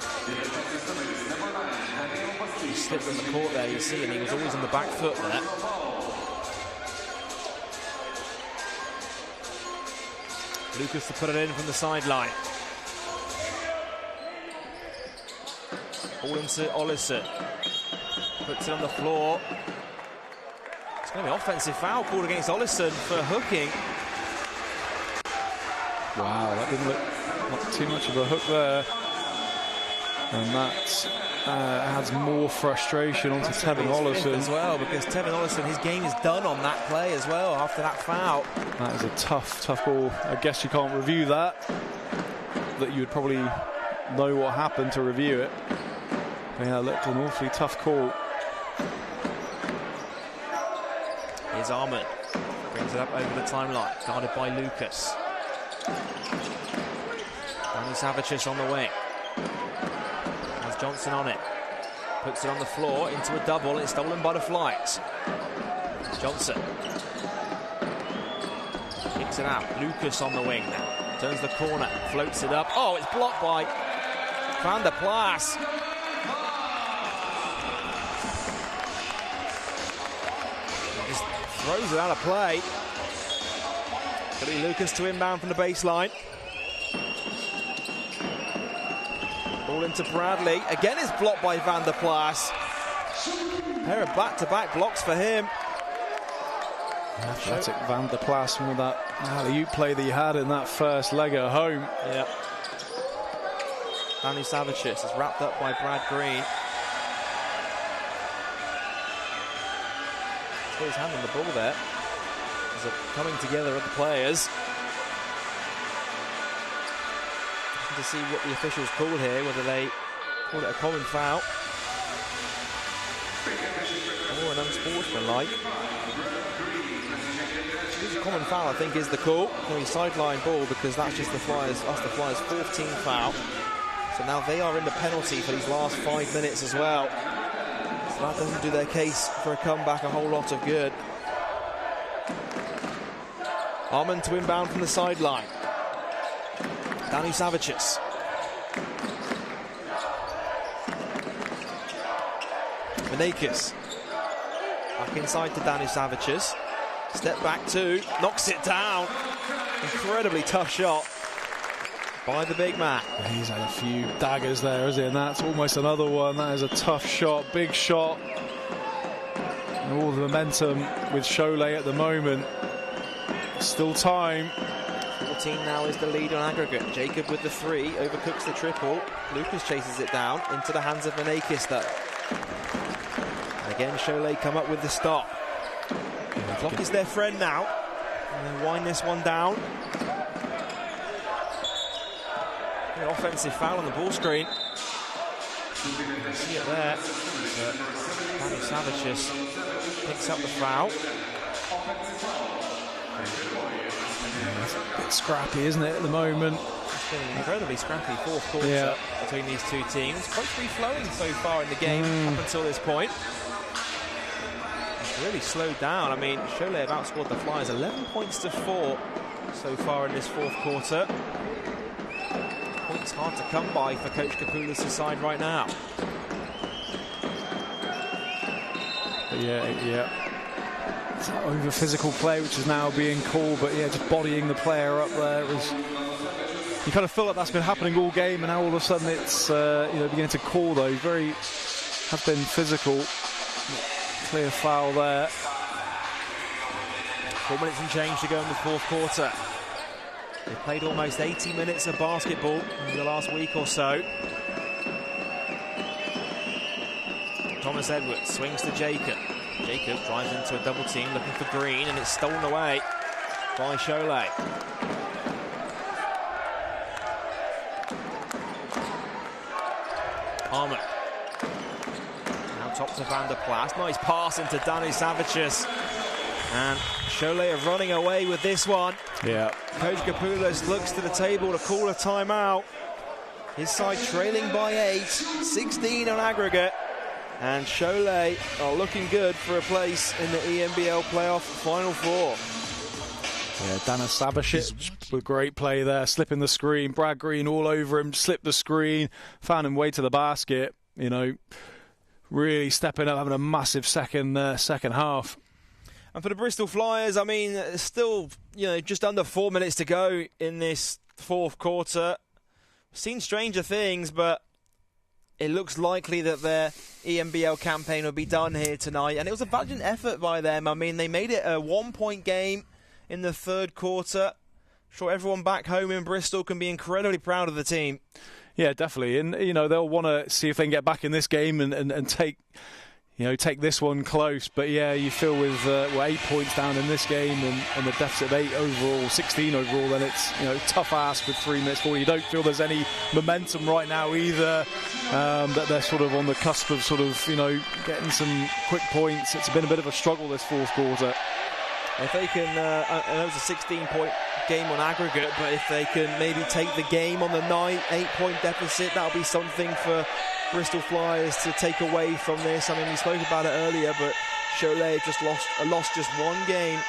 He slipped on the court there, you see, and he was always on the back foot there. Lucas to put it in from the sideline. Ball into Ollison. Puts it on the floor. It's going to be an offensive foul called against Ollison for hooking. Wow, that didn't look not too much of a hook there. And that adds more frustration onto Tevin Ollison as well, because Tevin Ollison, his game is done on that play as well after that foul. That is a tough ball. I guess you can't review that. That you would probably know what happened to review it. But yeah, it looked an awfully tough call. Here's Ahmed. Brings it up over the timeline. Guarded by Lucas. Danny Savicius on the wing. Has Johnson on it. Puts it on the floor into a double. It's stolen by the Flyers. Johnson. Kicks it out. Lucas on the wing now. Turns the corner. Floats it up. Oh, it's blocked by Van der Plas. throws it out of play. Billy Lucas to inbound from the baseline. Ball into Bradley. Again, it's blocked by Van der Plas. Pair of back-to-back blocks for him. Athletic Van der Plas with that alley-oop play that he had in that first leg at home. Yeah. Danny Savicius is wrapped up by Brad Green. He's got his hand on the ball there. There's a coming together of the players. To see what the officials called here, whether they called it a common foul or an unsportsmanlike. This common foul, I think, is the call. Very sideline ball, because that's just the Flyers' 14th foul. So now they are in the penalty for these last 5 minutes as well. So that doesn't do their case for a comeback a whole lot of good. Armand to inbound from the sideline. Danny Savicius. Menakis. Back inside to Danny Savicius. Step back two. Knocks it down. Incredibly tough shot by the big man. He's had a few daggers there, isn't he? And that's almost another one. That is a tough shot, big shot. And all the momentum with Šiauliai at the moment. Still time. 14 now is the lead on aggregate. Jacob with the three, overcooks the triple. Lucas chases it down into the hands of Menakis though. And again, Šiauliai come up with the stop. The clock is their friend now. And they wind this one down. An offensive foul on the ball screen. You can see it there. Danny Savicius picks up the foul. It's a bit scrappy, isn't it, at the moment? It's been an incredibly scrappy fourth quarter between these two teams. Quite free-flowing so far in the game up until this point. It's really slowed down. I mean, Šiauliai have outscored the Flyers 11 points to 4 so far in this fourth quarter. Points hard to come by for Coach Kapoulas' side right now. Yeah. It's that over physical play which is now being called, but yeah, just bodying the player up there. It was, you kind of feel like that's been happening all game, and now all of a sudden it's beginning to call those. Have been physical. Clear foul there. 4 minutes and change to go in the fourth quarter. They've played almost 80 minutes of basketball in the last week or so. Thomas Edwards swings to Jacob. Jacob drives into a double team looking for Green, and it's stolen away by Šiauliai. Palmer. Now top to Van der Plas. Nice pass into Danny Savicius. And Šiauliai are running away with this one. Yeah. Coach Kapoulas looks to the table to call a timeout. His side trailing by 8, 16 on aggregate. And Šiauliai are looking good for a place in the ENBL Playoff Final Four. Yeah, Danny Savicius with great play there, slipping the screen. Brad Green all over him, slipped the screen, found him way to the basket. Really stepping up, having a massive second half. And for the Bristol Flyers, I mean, still, just under 4 minutes to go in this fourth quarter. Seen stranger things, but it looks likely that their ENBL campaign will be done here tonight. And it was a valiant effort by them. I mean, they made it a 1-point game in the third quarter. I'm sure everyone back home in Bristol can be incredibly proud of the team. Yeah, definitely. And, they'll want to see if they can get back in this game and take this one close. But, yeah, you feel with 8 points down in this game and the deficit of 8 overall, 16 overall, then it's, tough ask with 3 minutes forward. You don't feel there's any momentum right now either, that they're sort of on the cusp of getting some quick points. It's been a bit of a struggle this fourth quarter. If they can, I know it's a 16-point game on aggregate, but if they can maybe take the game on the night, 8-point deficit, that'll be something for Bristol Flyers to take away from this. I mean, we spoke about it earlier, but Šiauliai just lost just one game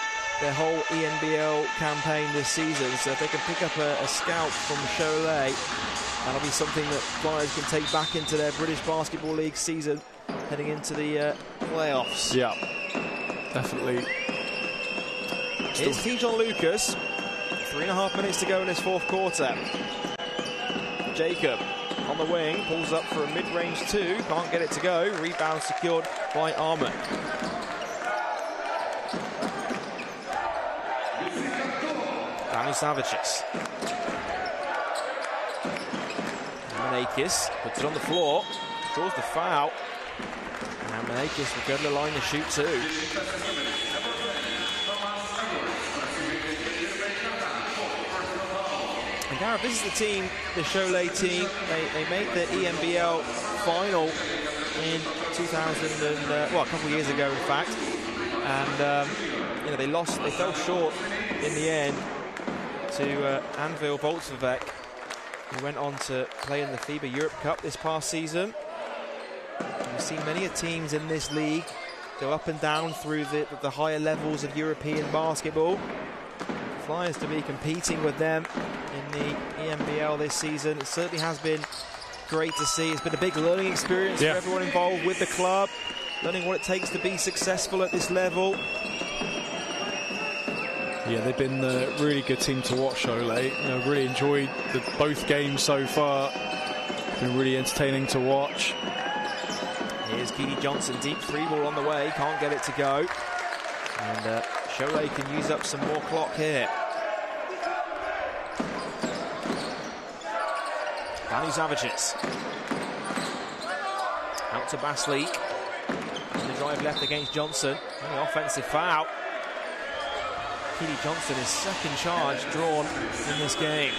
their whole ENBL campaign this season. So if they can pick up a scalp from Šiauliai, that'll be something that Flyers can take back into their British Basketball League season heading into the playoffs. Yeah, definitely. Here's Tijon Lucas. 3.5 minutes to go in this fourth quarter. Jacob on the wing, pulls up for a mid-range two, can't get it to go. Rebound secured by Armour. Danny Savages. Manakis puts it on the floor, draws the foul, and Manakis will go to the line to shoot two. And Gareth, this is the team, the Šiauliai team. They made the ENBL final in 2000 and a couple of years ago, in fact. And they fell short in the end to Anwil Bolsjevik, who went on to play in the FIBA Europe Cup this past season. We've seen many teams in this league go up and down through the higher levels of European basketball. Flyers to be competing with them in the ENBL this season. It certainly has been great to see. It's been a big learning experience for everyone involved with the club, learning what it takes to be successful at this level. Yeah, they've been a really good team to watch, Šiauliai. Really enjoyed both games so far. Been really entertaining to watch. Here's Keely Johnson, deep three ball on the way, can't get it to go. And Šiauliai can use up some more clock here. Danny Savages. Out to Basleek. And the drive left against Johnson. And the offensive foul. Keely Johnson, his second charge drawn in this game.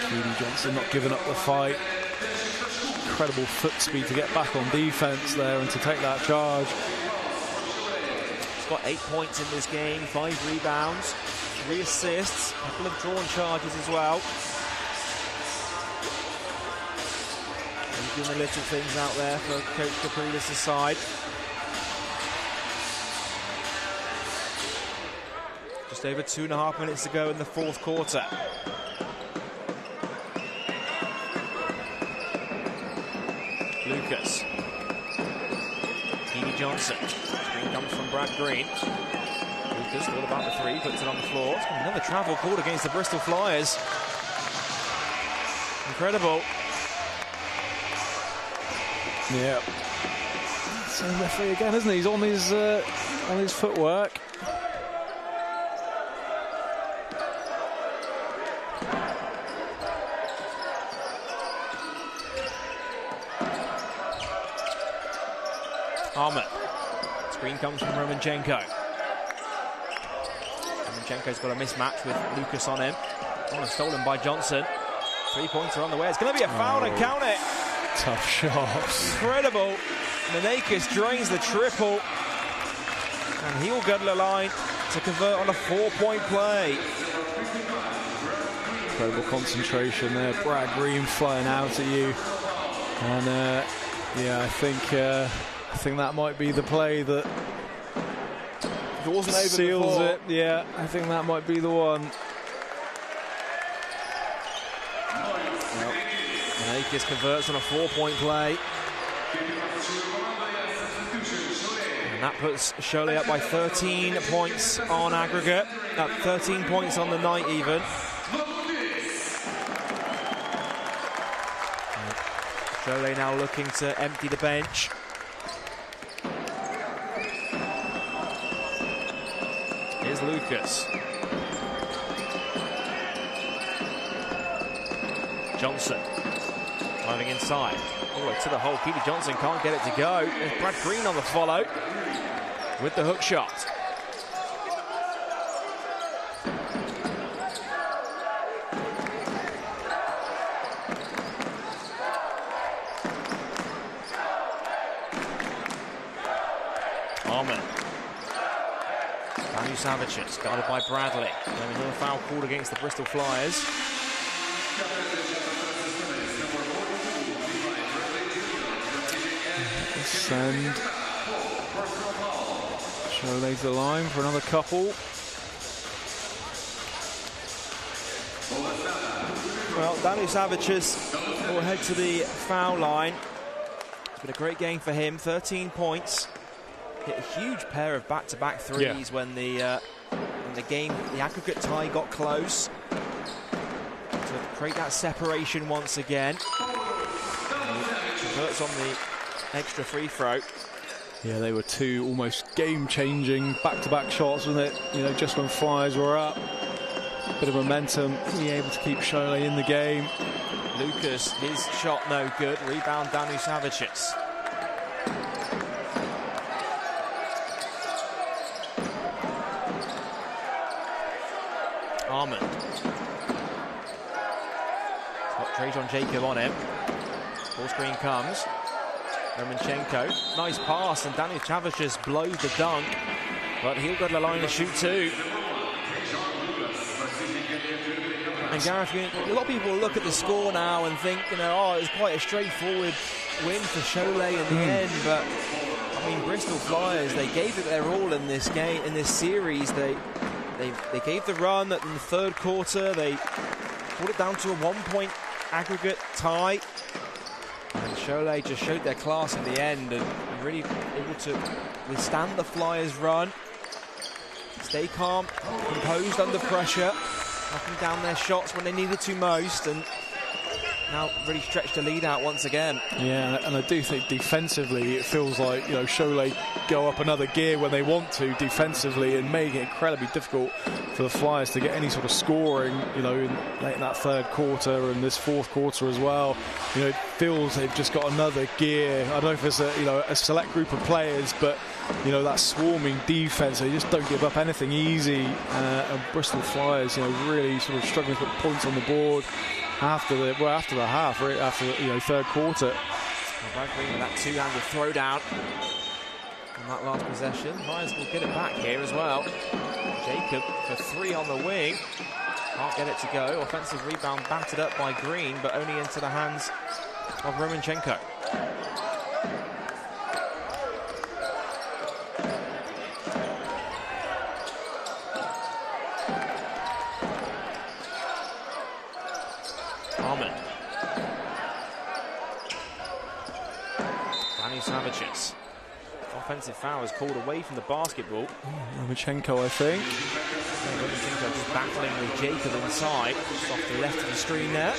Keely Johnson not giving up the fight. Incredible foot speed to get back on defense there and to take that charge. He's got 8 points in this game, 5 rebounds, 3 assists, a couple of drawn charges as well. He's doing the little things out there for Coach Kapoulis' side. Just over 2.5 minutes to go in the fourth quarter. Lucas. Keely Johnson. Screen comes from Brad Green. Lucas thought about the three, puts it on the floor. It's got another travel called against the Bristol Flyers. Incredible. Yeah. Same referee again, isn't he? He's on his footwork. Armour. Screen comes from Romanchenko. Romanchenko's got a mismatch with Lucas on him. One stolen by Johnson. 3-pointer on the way. It's going to be a foul and count it. Tough shots. Incredible. Manakis drains the triple. And he will go to the line to convert on a 4-point play. Incredible concentration there. Brad Green flying out at you. And yeah, I think that might be the play that it wasn't over seals before. it. Yeah, I think that might be the one. Well, Manakis converts on a 4-point play. And that puts Šiauliai up by 13 points on aggregate. 13 points on the night even. Šiauliai now looking to empty the bench. Here's Lucas. Johnson driving inside. All the way to the hole. Keely Johnson can't get it to go. There's Brad Green on the follow with the hook shot. Armour. Danny Savages, guarded by Bradley. Then another foul called against the Bristol Flyers. Send Šiauliai's the line for another couple. Well, Danny Savages will head to the foul line. It's been a great game for him. 13 points. Hit a huge pair of back-to-back threes when the aggregate tie got close. To create that separation once again. Converts on the extra free throw. Yeah, they were two almost game-changing back-to-back shots, wasn't it? You know, just when Flyers were up, bit of momentum, he able to keep Šiauliai in the game. Lucas, his shot no good. Rebound, Danu Savicius. Armand. Got Trajan Jacob on him. Ball screen comes. Romanchenko, nice pass, and Danu Savicius blows the dunk, but he'll go to the line to shoot too. And Gareth, a lot of people look at the score now and think, you know, oh, it was quite a straightforward win for Šiauliai in the end. But I mean, Bristol Flyers, they gave it their all in this game, in this series. They gave the run in the third quarter. They brought it down to a 1-point aggregate tie. And Šiauliai just showed their class in the end and really able to withstand the Flyers' run. Stay calm, composed under pressure, knocking down their shots when they needed to most, and now really stretched the lead out once again. Yeah, and I do think defensively it feels like, you know, Šiauliai go up another gear when they want to defensively and make it incredibly difficult for the Flyers to get any sort of scoring, you know, late in that third quarter and this fourth quarter as well. You know, it feels they've just got another gear. I don't know if it's a select group of players, but you know, that swarming defense, they just don't give up anything easy. And Bristol Flyers, you know, really sort of struggling to put points on the board after the half, right after the third quarter. Brad Green with that two-handed throwdown on that last possession. Flyers will get it back here as well. Jacob for three on the wing. Can't get it to go. Offensive rebound battered up by Green, but only into the hands of Romanchenko. Armand. Danu Savicius. Offensive foul is called away from the basketball. Romanchenko, I think. Romanchenko just battling with Jacob inside. Just off the left of the screen there.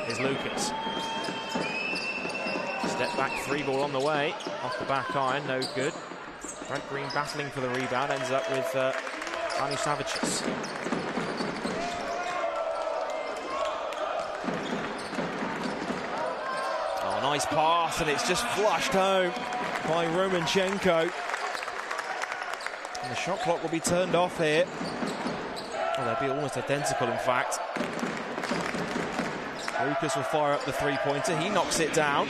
Here's Lucas. Step back three ball on the way. Off the back iron, no good. Brent Green battling for the rebound, ends up with Danu Savicius. Oh, nice pass, and it's just flushed home by Romanchenko. And the shot clock will be turned off here. Well, they'll be almost identical, in fact. Lucas will fire up the three-pointer. He knocks it down.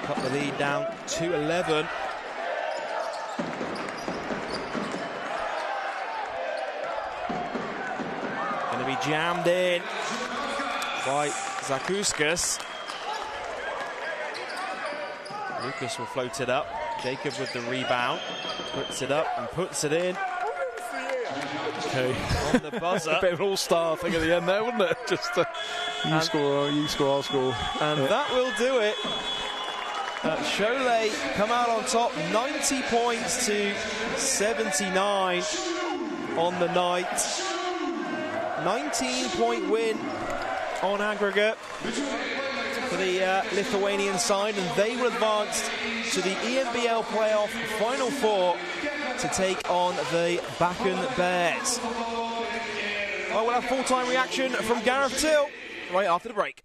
Cut the lead down to 11. Going to be jammed in by Zakuskas. Lucas will float it up. Jacob with the rebound. Puts it up and puts it in. Okay. On the buzzer. A bit of an all-star thing at the end there, wouldn't it? Just you score, I'll score. And that will do it. Šiauliai come out on top, 90 points to 79 on the night. 19-point win on aggregate for the Lithuanian side, and they will advance to the ENBL Playoff Final Four to take on the Bakken Bears. Oh, we'll have full-time reaction from Gareth Till right after the break.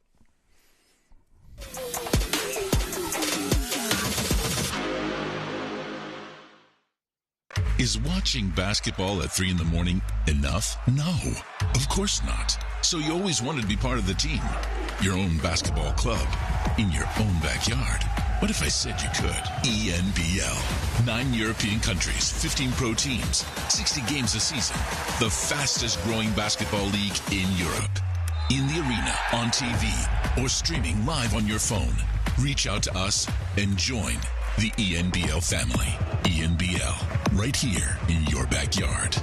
Is watching basketball at 3 in the morning enough? No, of course not. So you always wanted to be part of the team. Your own basketball club in your own backyard. What if I said you could? ENBL. 9 European countries, 15 pro teams, 60 games a season. The fastest growing basketball league in Europe. In the arena, on TV, or streaming live on your phone. Reach out to us and join The ENBL family. ENBL, right here in your backyard.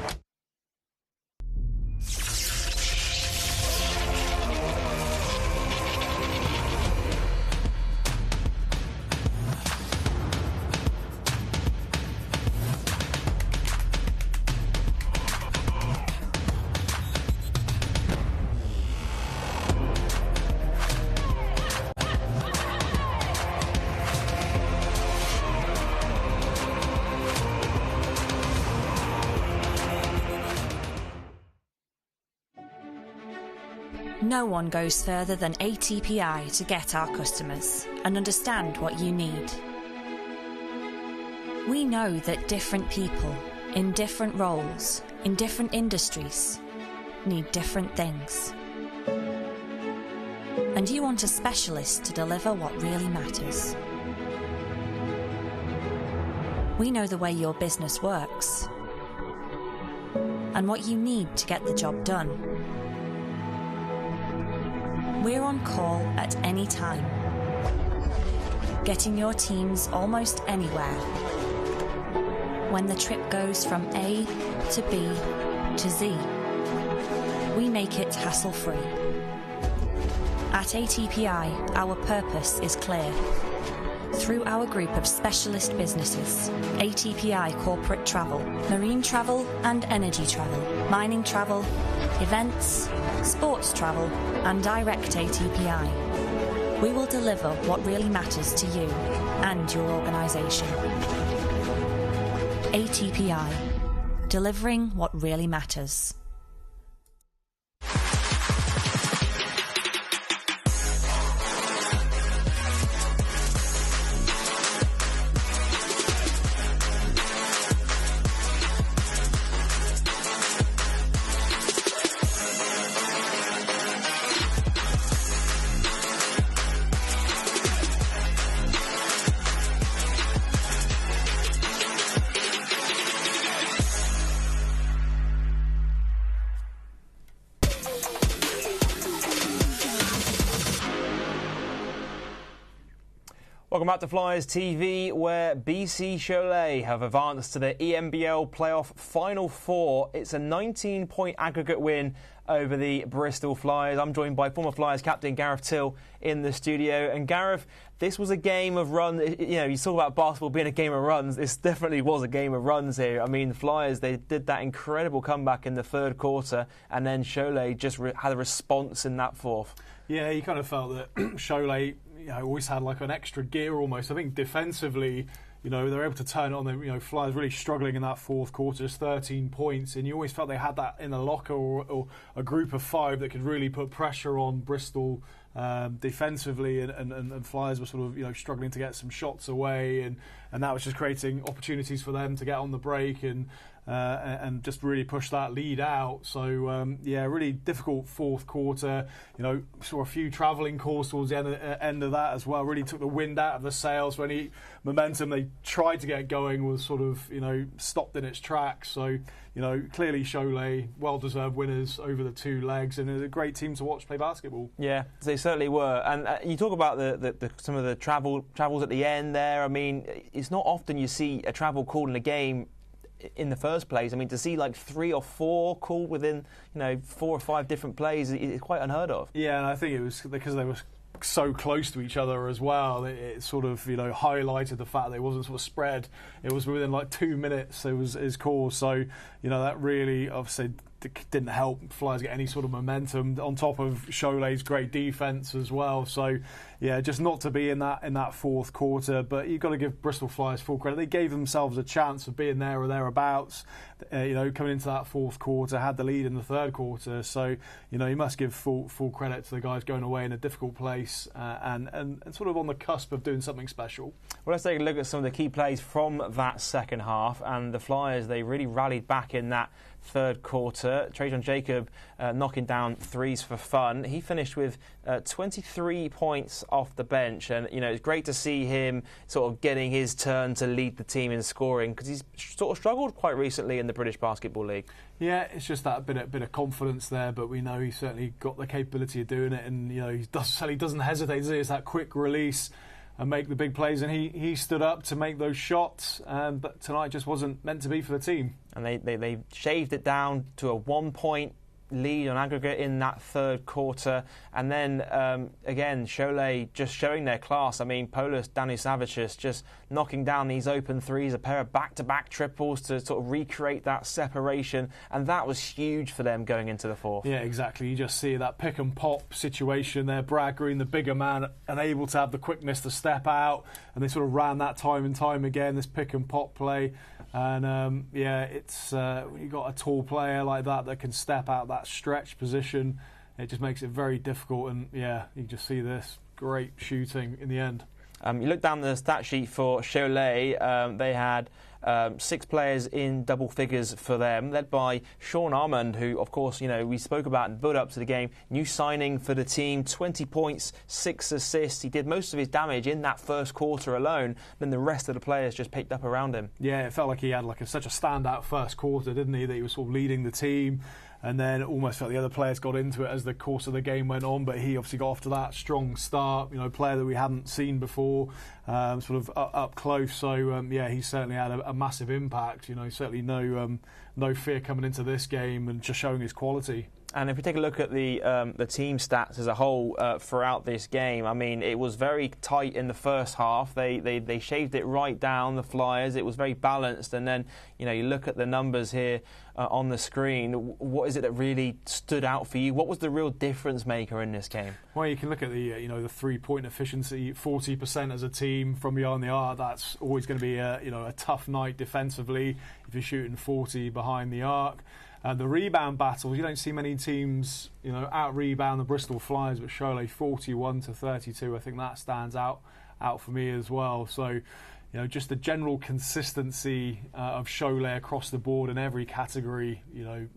No one goes further than ATPI to get our customers and understand what you need. We know that different people, in different roles, in different industries, need different things. And you want a specialist to deliver what really matters. We know the way your business works and what you need to get the job done. We're on call at any time, getting your teams almost anywhere. When the trip goes from A to B to Z, we make it hassle-free. At ATPI, our purpose is clear. Through our group of specialist businesses, ATPI Corporate Travel, Marine Travel and Energy Travel, Mining Travel, Events, Sports Travel and Direct ATPI, we will deliver what really matters to you and your organisation. ATPI, delivering what really matters. Welcome back to Flyers TV, where BC Šiauliai have advanced to the ENBL Playoff Final Four. It's a 19-point aggregate win over the Bristol Flyers. I'm joined by former Flyers captain Gareth Till in the studio. And Gareth, this was a game of runs. You know, you talk about basketball being a game of runs. This definitely was a game of runs here. I mean, the Flyers, they did that incredible comeback in the third quarter, and then Šiauliai just had a response in that fourth. Yeah, you kind of felt that Šiauliai, always had like an extra gear almost. I think defensively, they're able to turn it on. The Flyers really struggling in that fourth quarter, just 13 points, and you always felt they had that in a locker or a group of five that could really put pressure on Bristol defensively, and Flyers were sort of struggling to get some shots away, and that was just creating opportunities for them to get on the break and just really push that lead out. So really difficult fourth quarter. Saw a few travelling calls towards the end of that as well. Really took the wind out of the sails. For any momentum they tried to get going was sort of stopped in its tracks. So clearly Šiauliai well-deserved winners over the two legs, and a great team to watch play basketball. Yeah, they certainly were. And you talk about some of the travels at the end there. I mean, it's not often you see a travel called in a game in the first place. I mean, to see like 3 or 4 called within 4 or 5 different plays is quite unheard of. Yeah, and I think it was because they were so close to each other as well. It sort of highlighted the fact that it wasn't sort of spread. It was within like 2 minutes it was his call. So that really obviously didn't help Flyers get any sort of momentum on top of Šiauliai's great defence as well. So yeah, just not to be in that fourth quarter. But you've got to give Bristol Flyers full credit. They gave themselves a chance of being there or thereabouts. Coming into that fourth quarter, had the lead in the third quarter. So you must give full credit to the guys going away in a difficult place and sort of on the cusp of doing something special. Well, let's take a look at some of the key plays from that second half. And the Flyers, they really rallied back in that third quarter. Trajan Jacob knocking down threes for fun. He finished with 23 points off the bench, and it's great to see him sort of getting his turn to lead the team in scoring, because he's sort of struggled quite recently in the British Basketball League. Yeah, it's just that bit of confidence there, but we know he's certainly got the capability of doing it, and he certainly doesn't hesitate, does he? It's that quick release. make the big plays, and he stood up to make those shots, but tonight just wasn't meant to be for the team. And they shaved it down to a 1-point lead on aggregate in that third quarter, and then again Šiauliai just showing their class. I mean, Paulius Danisavicius just knocking down these open threes, a pair of back-to-back triples to sort of recreate that separation, and that was huge for them going into the fourth. Yeah, exactly. You just see that pick and pop situation there. Brad Green, the bigger man, unable to have the quickness to step out, and they sort of ran that time and time again, this pick and pop play. And it's when you've got a tall player like that can step out that stretch position, it just makes it very difficult. And yeah, you just see this great shooting in the end. You look down the stat sheet for Šiauliai, they had 6 players in double figures for them, led by Sean Armand, who, of course, we spoke about in the build-up to the game. New signing for the team, 20 points, 6 assists. He did most of his damage in that first quarter alone. Then the rest of the players just picked up around him. Yeah, it felt like he had such a standout first quarter, didn't he? That he was sort of leading the team. And then almost felt the other players got into it as the course of the game went on, but he obviously got off to that strong start. Player that we hadn't seen before, sort of up close. So he certainly had a massive impact. Certainly no fear coming into this game and just showing his quality. And if we take a look at the team stats as a whole throughout this game, I mean, it was very tight in the first half. They shaved it right down, the Flyers. It was very balanced. And then, you look at the numbers here on the screen. What is it that really stood out for you? What was the real difference maker in this game? Well, you can look at the the 3-point efficiency, 40% as a team from behind the arc. That's always going to be a tough night defensively if you're shooting 40 behind the arc. The rebound battles, you don't see many teams, out-rebound the Bristol Flyers, but Šiauliai 41-32. I think that stands out for me as well. So, just the general consistency of Šiauliai across the board in every category,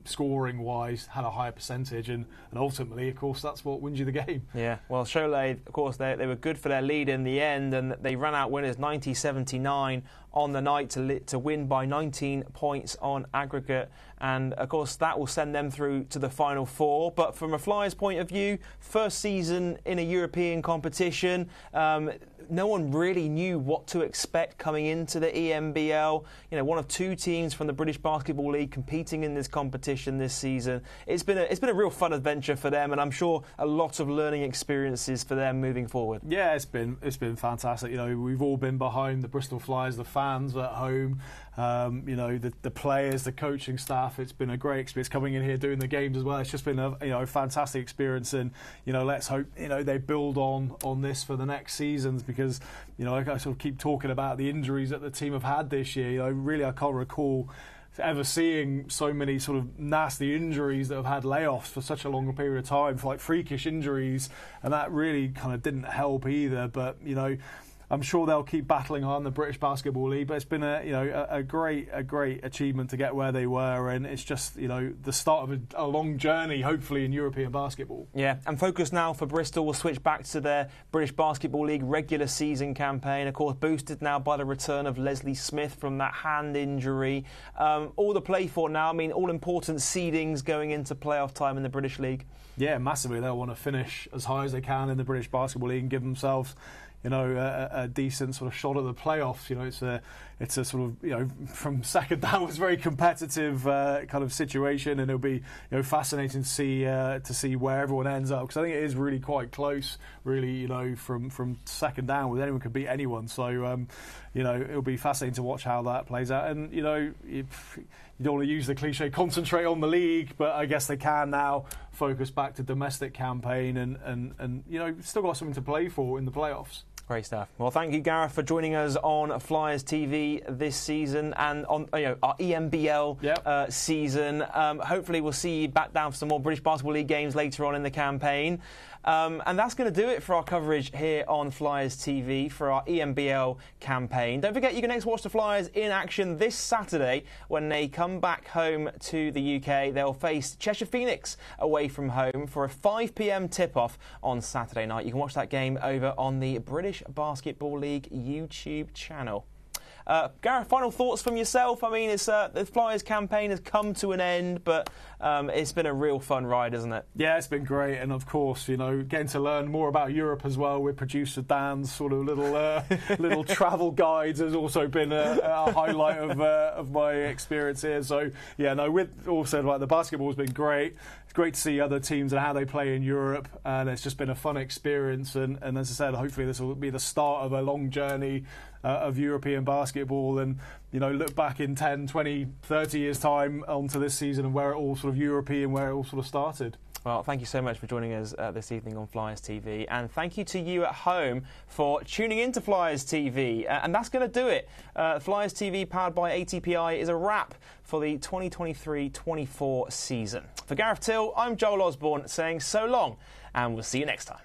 scoring-wise, had a higher percentage, and ultimately, of course, that's what wins you the game. Yeah, well, Šiauliai, of course, they were good for their lead in the end, and they ran out winners 90-79 on the night to win by 19 points on aggregate. And, of course, that will send them through to the Final Four. But from a Flyers point of view, first season in a European competition, no one really knew what to expect coming into the ENBL. One of 2 teams from the British Basketball League competing in this competition this season. It's been a real fun adventure for them, and I'm sure a lot of learning experiences for them moving forward. Yeah, it's been fantastic. We've all been behind the Bristol Flyers, the fans at home, the players, the coaching staff. It's been a great experience coming in here doing the games as well. It's just been a fantastic experience, and let's hope they build on this for the next seasons, because I sort of keep talking about the injuries that the team have had this year. Really, I can't recall ever seeing so many sort of nasty injuries that have had layoffs for such a long period of time, for freakish injuries, and that really kind of didn't help either. But I'm sure they'll keep battling on the British Basketball League, but it's been a great achievement to get where they were, and it's just the start of a long journey, hopefully, in European basketball. Yeah, and focus now for Bristol will switch back to their British Basketball League regular season campaign, of course boosted now by the return of Leslie Smith from that hand injury. All to play for now. I mean, all important seedings going into playoff time in the British League. Yeah, massively. They'll want to finish as high as they can in the British Basketball League and give themselves a decent sort of shot at the playoffs. It's a sort of from second down was very competitive kind of situation, and it'll be fascinating to see where everyone ends up, because I think it is really quite close. Really, from second down, with anyone could beat anyone. So it'll be fascinating to watch how that plays out. And you don't want to use the cliche concentrate on the league, but I guess they can now focus back to domestic campaign and still got something to play for in the playoffs. Great stuff. Well, thank you, Gareth, for joining us on Flyers TV this season and on our ENBL season. Hopefully we'll see you back down for some more British Basketball League games later on in the campaign. And that's going to do it for our coverage here on Flyers TV for our ENBL campaign. Don't forget, you can next watch the Flyers in action this Saturday when they come back home to the UK. They'll face Cheshire Phoenix away from home for a 5 p.m. tip-off on Saturday night. You can watch that game over on the British Basketball League YouTube channel. Gareth, final thoughts from yourself? I mean, it's the Flyers campaign has come to an end, but it's been a real fun ride, isn't it? Yeah, it's been great, and of course, you know, getting to learn more about Europe as well with producer Dan's sort of little travel guides has also been a highlight of my experience here. So yeah, no, with all said, like, the basketball's been great. It's great to see other teams and how they play in Europe, and it's just been a fun experience. And as I said, hopefully this will be the start of a long journey of European basketball, and, you know, look back in 10, 20, 30 years' time onto this season and where it all sort of European, where it all sort of started. Well, thank you so much for joining us this evening on Flyers TV, and thank you to you at home for tuning into Flyers TV. And that's going to do it. Flyers TV, powered by ATPI, is a wrap for the 2023-24 season. For Gareth Till, I'm Joel Osborne saying so long, and we'll see you next time.